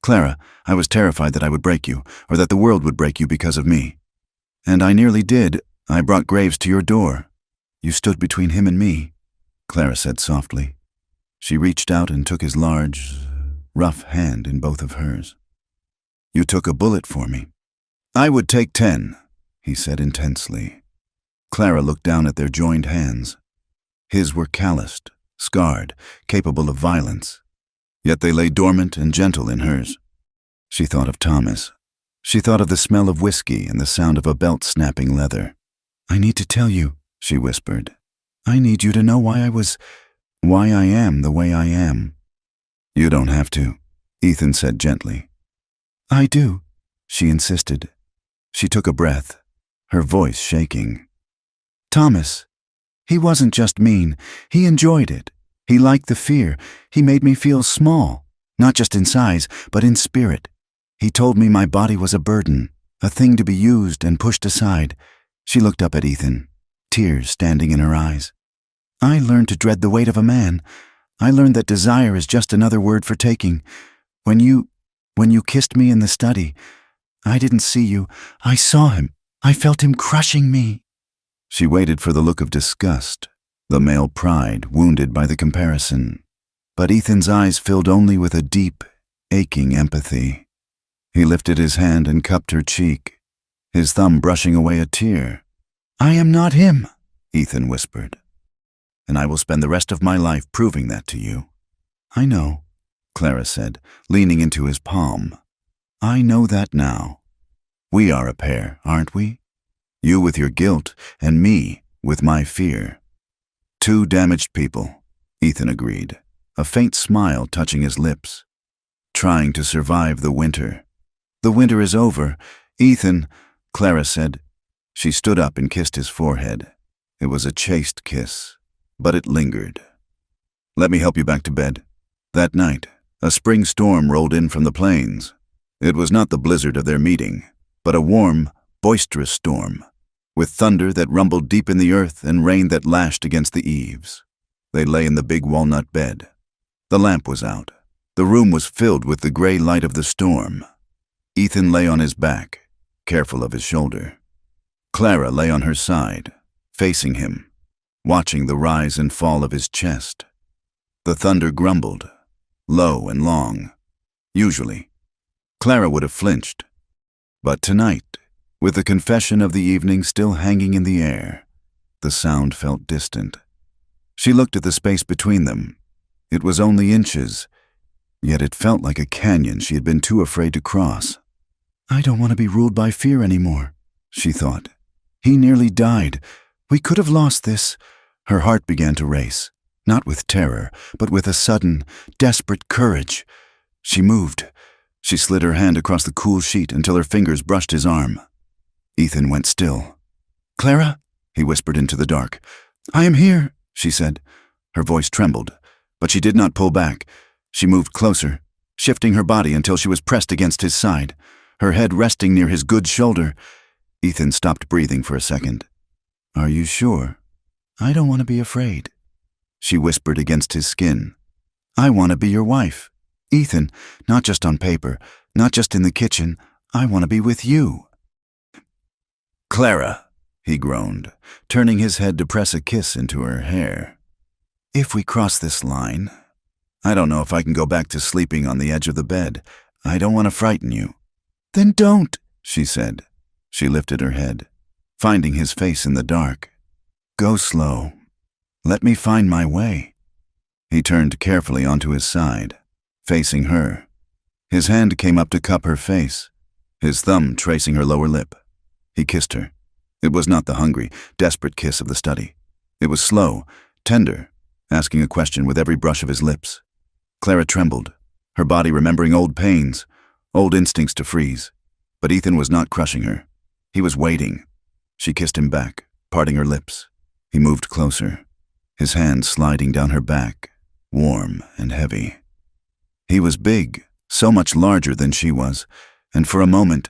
Clara, I was terrified that I would break you, or that the world would break you because of me. And I nearly did. I brought Graves to your door. You stood between him and me," Clara said softly. She reached out and took his large, rough hand in both of hers. "You took a bullet for me." "I would take 10, he said intensely. Clara looked down at their joined hands. His were calloused, scarred, capable of violence, yet they lay dormant and gentle in hers. She thought of Thomas. She thought of the smell of whiskey and the sound of a belt snapping leather. "I need to tell you," she whispered. "I need you to know why I am the way I am." "You don't have to," Ethan said gently. "I do," she insisted. She took a breath, her voice shaking. "Thomas, he wasn't just mean. He enjoyed it. He liked the fear. He made me feel small, not just in size, but in spirit. He told me my body was a burden, a thing to be used and pushed aside." She looked up at Ethan, tears standing in her eyes. "I learned to dread the weight of a man. I learned that desire is just another word for taking. When you kissed me in the study, I didn't see you. I saw him. I felt him crushing me." She waited for the look of disgust, The male pride wounded by the comparison. But Ethan's eyes filled only with a deep, aching empathy. He lifted his hand and cupped her cheek, his thumb brushing away a tear. "I am not him," Ethan whispered. "And I will spend the rest of my life proving that to you." "I know," Clara said, leaning into his palm. "I know that now. We are a pair, aren't we? You with your guilt, and me with my fear." "Two damaged people," Ethan agreed, a faint smile touching his lips. "Trying to survive the winter." "The winter is over, Ethan," Clara said. She stood up and kissed his forehead. It was a chaste kiss, but it lingered. "Let me help you back to bed." That night, a spring storm rolled in from the plains. It was not the blizzard of their meeting, but a warm, boisterous storm, with thunder that rumbled deep in the earth and rain that lashed against the eaves. They lay in the big walnut bed. The lamp was out. The room was filled with the gray light of the storm. Ethan lay on his back, careful of his shoulder. Clara lay on her side, facing him, watching the rise and fall of his chest. The thunder grumbled, low and long. Usually, Clara would have flinched. But tonight, with the confession of the evening still hanging in the air, the sound felt distant. She looked at the space between them. It was only inches, yet it felt like a canyon she had been too afraid to cross. "I don't want to be ruled by fear anymore," she thought. "He nearly died. We could have lost this." Her heart began to race, not with terror, but with a sudden, desperate courage. She moved. She slid her hand across the cool sheet until her fingers brushed his arm. Ethan went still. "Clara?" he whispered into the dark. "I am here," she said. Her voice trembled, but she did not pull back. She moved closer, shifting her body until she was pressed against his side, her head resting near his good shoulder. Ethan stopped breathing for a second. "Are you sure?" "I don't want to be afraid," she whispered against his skin. "I want to be your wife, Ethan, not just on paper, not just in the kitchen. I want to be with you." "Clara," he groaned, turning his head to press a kiss into her hair. "If we cross this line, I don't know if I can go back to sleeping on the edge of the bed. I don't want to frighten you." "Then don't," she said. She lifted her head, finding his face in the dark. "Go slow. Let me find my way." He turned carefully onto his side, facing her. His hand came up to cup her face, his thumb tracing her lower lip. He kissed her. It was not the hungry, desperate kiss of the study. It was slow, tender, asking a question with every brush of his lips. Clara trembled, her body remembering old pains, old instincts to freeze. But Ethan was not crushing her. He was waiting. She kissed him back, parting her lips. He moved closer, his hand sliding down her back, warm and heavy. He was big, so much larger than she was, and for a moment,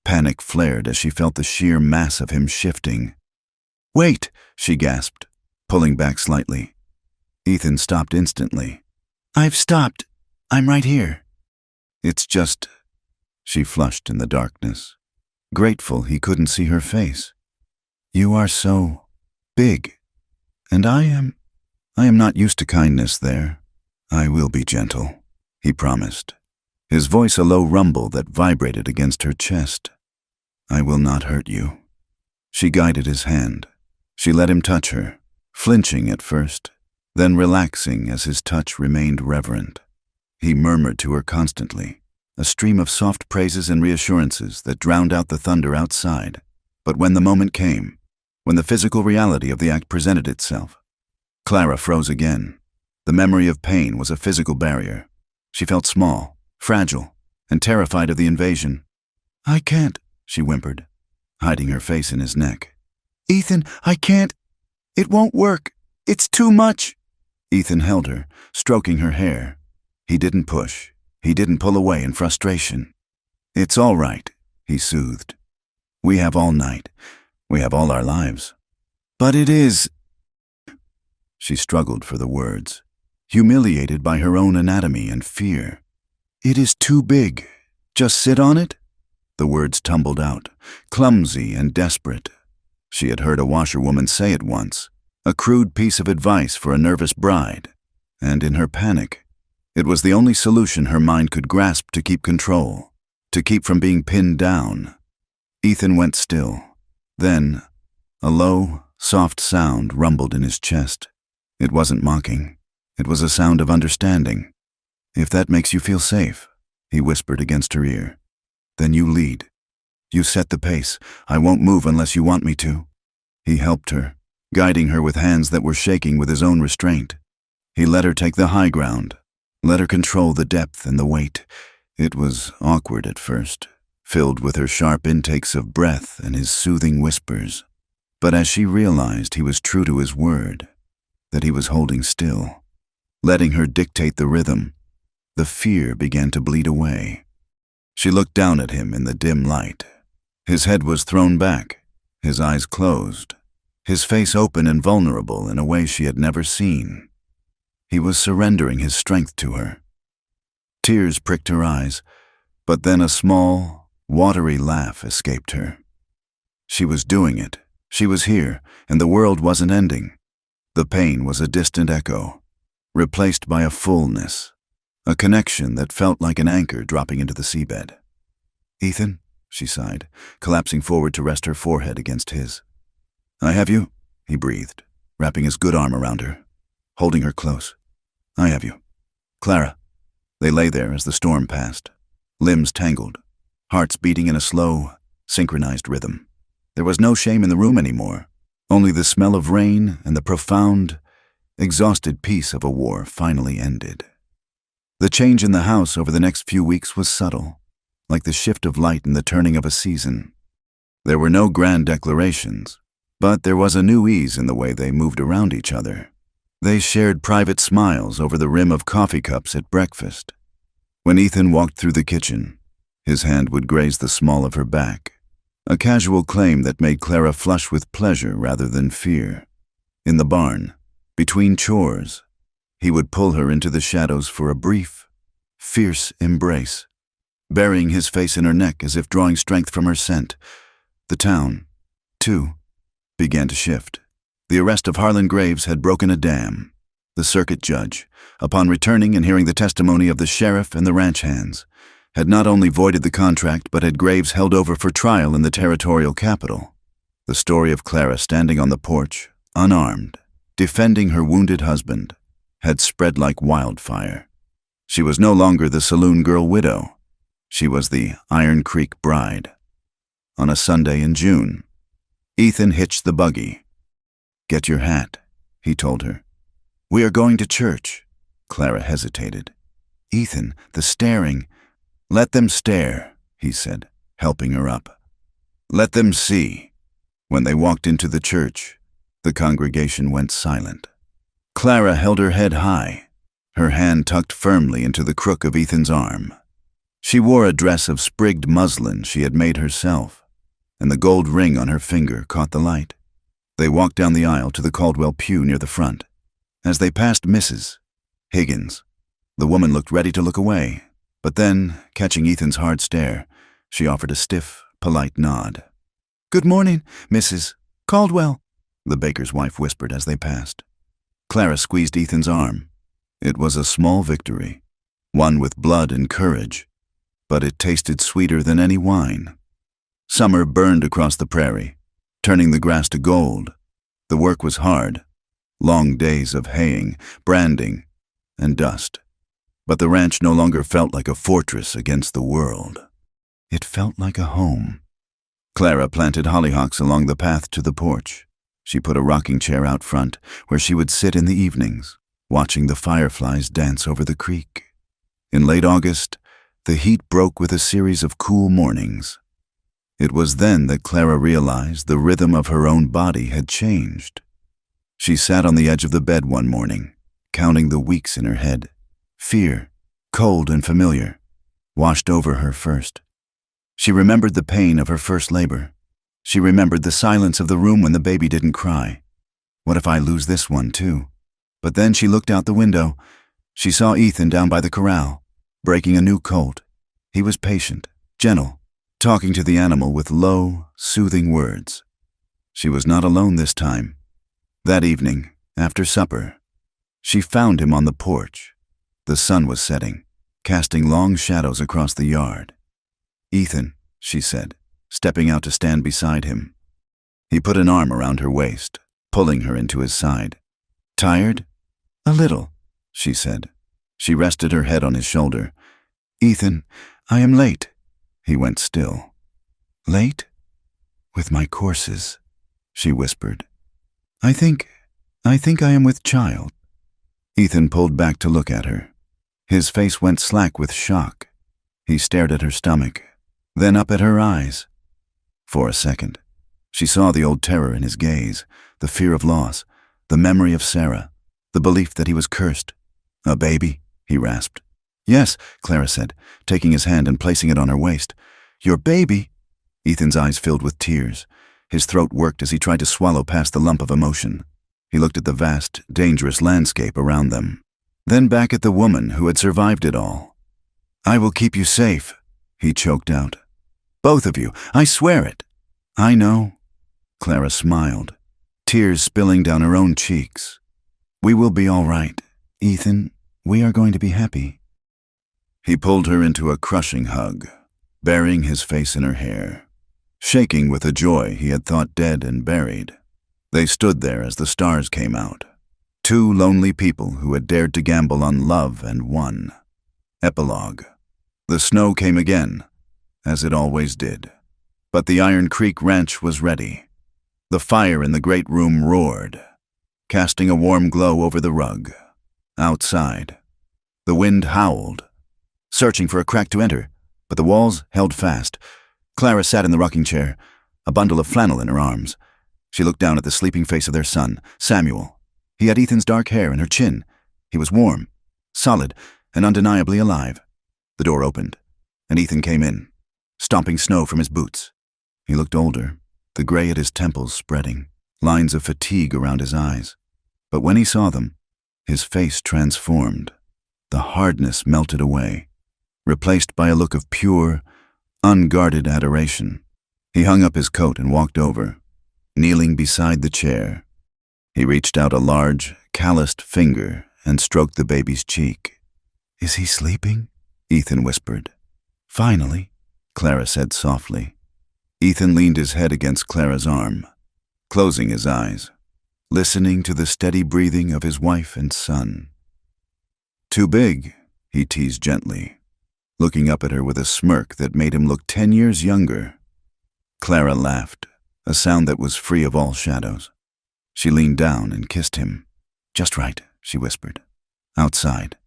panic flared as she felt the sheer mass of him shifting. "Wait," she gasped, pulling back slightly. Ethan stopped instantly. "I've stopped. I'm right here." "It's just—" She flushed in the darkness, grateful he couldn't see her face. "You are so big, and I am not used to kindness there. I will be gentle," he promised, his voice a low rumble that vibrated against her chest. "I will not hurt you." She guided his hand. She let him touch her, flinching at first, then relaxing as his touch remained reverent. He murmured to her constantly, a stream of soft praises and reassurances that drowned out the thunder outside. But when the moment came, when the physical reality of the act presented itself, Clara froze again. The memory of pain was a physical barrier. She felt small, fragile, and terrified of the invasion. "I can't," she whimpered, hiding her face in his neck. "Ethan, I can't. It won't work. It's too much." Ethan held her, stroking her hair. He didn't push. He didn't pull away in frustration. "It's all right," he soothed. "We have all night. We have all our lives." "But it is—" She struggled for the words, humiliated by her own anatomy and fear. "It is too big. Just sit on it?" The words tumbled out, clumsy and desperate. She had heard a washerwoman say it once, A crude piece of advice for a nervous bride, and in her panic, it was the only solution her mind could grasp to keep control, to keep from being pinned down. Ethan went still. Then, a low, soft sound rumbled in his chest. It wasn't mocking. It was a sound of understanding. "If that makes you feel safe," he whispered against her ear, "then you lead. You set the pace. I won't move unless you want me to." He helped her, guiding her with hands that were shaking with his own restraint. He let her take the high ground, let her control the depth and the weight. It was awkward at first, filled with her sharp intakes of breath and his soothing whispers. But as she realized he was true to his word, that he was holding still, letting her dictate the rhythm, the fear began to bleed away. She looked down at him in the dim light. His head was thrown back, his eyes closed, his face open and vulnerable in a way she had never seen. He was surrendering his strength to her. Tears pricked her eyes, but then a small, watery laugh escaped her. She was doing it. She was here, and the world wasn't ending. The pain was a distant echo, replaced by a fullness, a connection that felt like an anchor dropping into the seabed. "Ethan," she sighed, collapsing forward to rest her forehead against his. "I have you," he breathed, wrapping his good arm around her, holding her close. "I have you. Clara." They lay there as the storm passed, limbs tangled, hearts beating in a slow, synchronized rhythm. There was no shame in the room anymore, only the smell of rain and the profound, exhausted peace of a war finally ended. The change in the house over the next few weeks was subtle, like the shift of light in the turning of a season. There were no grand declarations, but there was a new ease in the way they moved around each other. They shared private smiles over the rim of coffee cups at breakfast. When Ethan walked through the kitchen, his hand would graze the small of her back, a casual claim that made Clara flush with pleasure rather than fear. In the barn, between chores, he would pull her into the shadows for a brief, fierce embrace, burying his face in her neck as if drawing strength from her scent. The town, too, began to shift. The arrest of Harlan Graves had broken a dam. The circuit judge, upon returning and hearing the testimony of the sheriff and the ranch hands, had not only voided the contract but had Graves held over for trial in the territorial capital. The story of Clara standing on the porch, unarmed, defending her wounded husband, had spread like wildfire. She was no longer the saloon girl widow. She was the Iron Creek bride. On a Sunday in June, Ethan hitched the buggy. "Get your hat," he told her. "We are going to church." Clara hesitated. "Ethan, the staring—" "Let them stare," he said, helping her up. "Let them see." When they walked into the church, the congregation went silent. Clara held her head high, her hand tucked firmly into the crook of Ethan's arm. She wore a dress of sprigged muslin she had made herself, and the gold ring on her finger caught the light. They walked down the aisle to the Caldwell pew near the front. As they passed Mrs. Higgins, the woman looked ready to look away, but then, catching Ethan's hard stare, she offered a stiff, polite nod. "Good morning, Mrs. Caldwell," the baker's wife whispered as they passed. Clara squeezed Ethan's arm. It was a small victory, one with blood and courage, but it tasted sweeter than any wine. Summer burned across the prairie, turning the grass to gold. The work was hard, long days of haying, branding, and dust. But the ranch no longer felt like a fortress against the world. It felt like a home. Clara planted hollyhocks along the path to the porch. She put a rocking chair out front where she would sit in the evenings, watching the fireflies dance over the creek. In late August, the heat broke with a series of cool mornings. It was then that Clara realized the rhythm of her own body had changed. She sat on the edge of the bed one morning, counting the weeks in her head. Fear, cold and familiar, washed over her first. She remembered the pain of her first labor. She remembered the silence of the room when the baby didn't cry. What if I lose this one too? But then she looked out the window. She saw Ethan down by the corral, breaking a new colt. He was patient, gentle, talking to the animal with low, soothing words. She was not alone this time. That evening, after supper, she found him on the porch. The sun was setting, casting long shadows across the yard. "Ethan," she said, stepping out to stand beside him. He put an arm around her waist, pulling her into his side. "Tired?" "A little," she said. She rested her head on his shoulder. "Ethan, I am late." He went still. "Late?" "With my courses," she whispered. I think I am with child." Ethan pulled back to look at her. His face went slack with shock. He stared at her stomach, then up at her eyes. For a second, she saw the old terror in his gaze, the fear of loss, the memory of Sarah, the belief that he was cursed. "A baby?" he rasped. "Yes," Clara said, taking his hand and placing it on her waist. "Your baby?" Ethan's eyes filled with tears. His throat worked as he tried to swallow past the lump of emotion. He looked at the vast, dangerous landscape around them, then back at the woman who had survived it all. "I will keep you safe," he choked out. "Both of you, I swear it." "I know." Clara smiled, tears spilling down her own cheeks. "We will be all right, Ethan. We are going to be happy." He pulled her into a crushing hug, burying his face in her hair, shaking with a joy he had thought dead and buried. They stood there as the stars came out, two lonely people who had dared to gamble on love and won. Epilogue. The snow came again, as it always did. But the Iron Creek Ranch was ready. The fire in the great room roared, casting a warm glow over the rug. Outside, the wind howled, searching for a crack to enter, but the walls held fast. Clara sat in the rocking chair, a bundle of flannel in her arms. She looked down at the sleeping face of their son, Samuel. He had Ethan's dark hair and her chin. He was warm, solid, and undeniably alive. The door opened, and Ethan came in, stomping snow from his boots. He looked older, the gray at his temples spreading, lines of fatigue around his eyes. But when he saw them, his face transformed. The hardness melted away, replaced by a look of pure, unguarded adoration. He hung up his coat and walked over, kneeling beside the chair. He reached out a large, calloused finger and stroked the baby's cheek. "Is he sleeping?" Ethan whispered. "Finally," Clara said softly. Ethan leaned his head against Clara's arm, closing his eyes, listening to the steady breathing of his wife and son. "Too big," he teased gently, looking up at her with a smirk that made him look 10 years younger. Clara laughed, a sound that was free of all shadows. She leaned down and kissed him. "Just right," she whispered. Outside,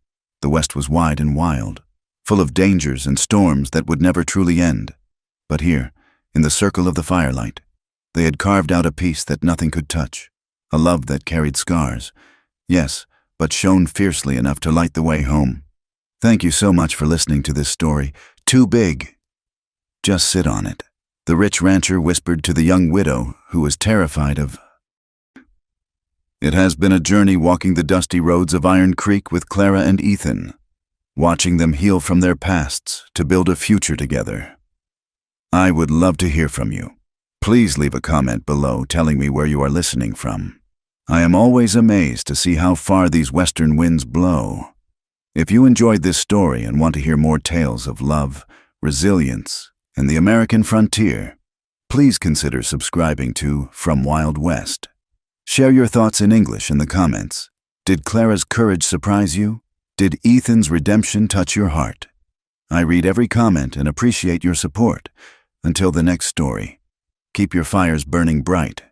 the west was wide and wild, full of dangers and storms that would never truly end. But here, in the circle of the firelight, they had carved out a peace that nothing could touch, a love that carried scars, yes, but shone fiercely enough to light the way home. Thank you so much for listening to this story. Too big. Just sit on it, the rich rancher whispered to the young widow who was terrified of. It has been a journey walking the dusty roads of Iron Creek with Clara and Ethan, watching them heal from their pasts to build a future together. I would love to hear from you. Please leave a comment below telling me where you are listening from. I am always amazed to see how far these western winds blow. If you enjoyed this story and want to hear more tales of love, resilience, and the American frontier, please consider subscribing to From Wild West. Share your thoughts in English in the comments. Did Clara's courage surprise you? Did Ethan's redemption touch your heart? I read every comment and appreciate your support. Until the next story, keep your fires burning bright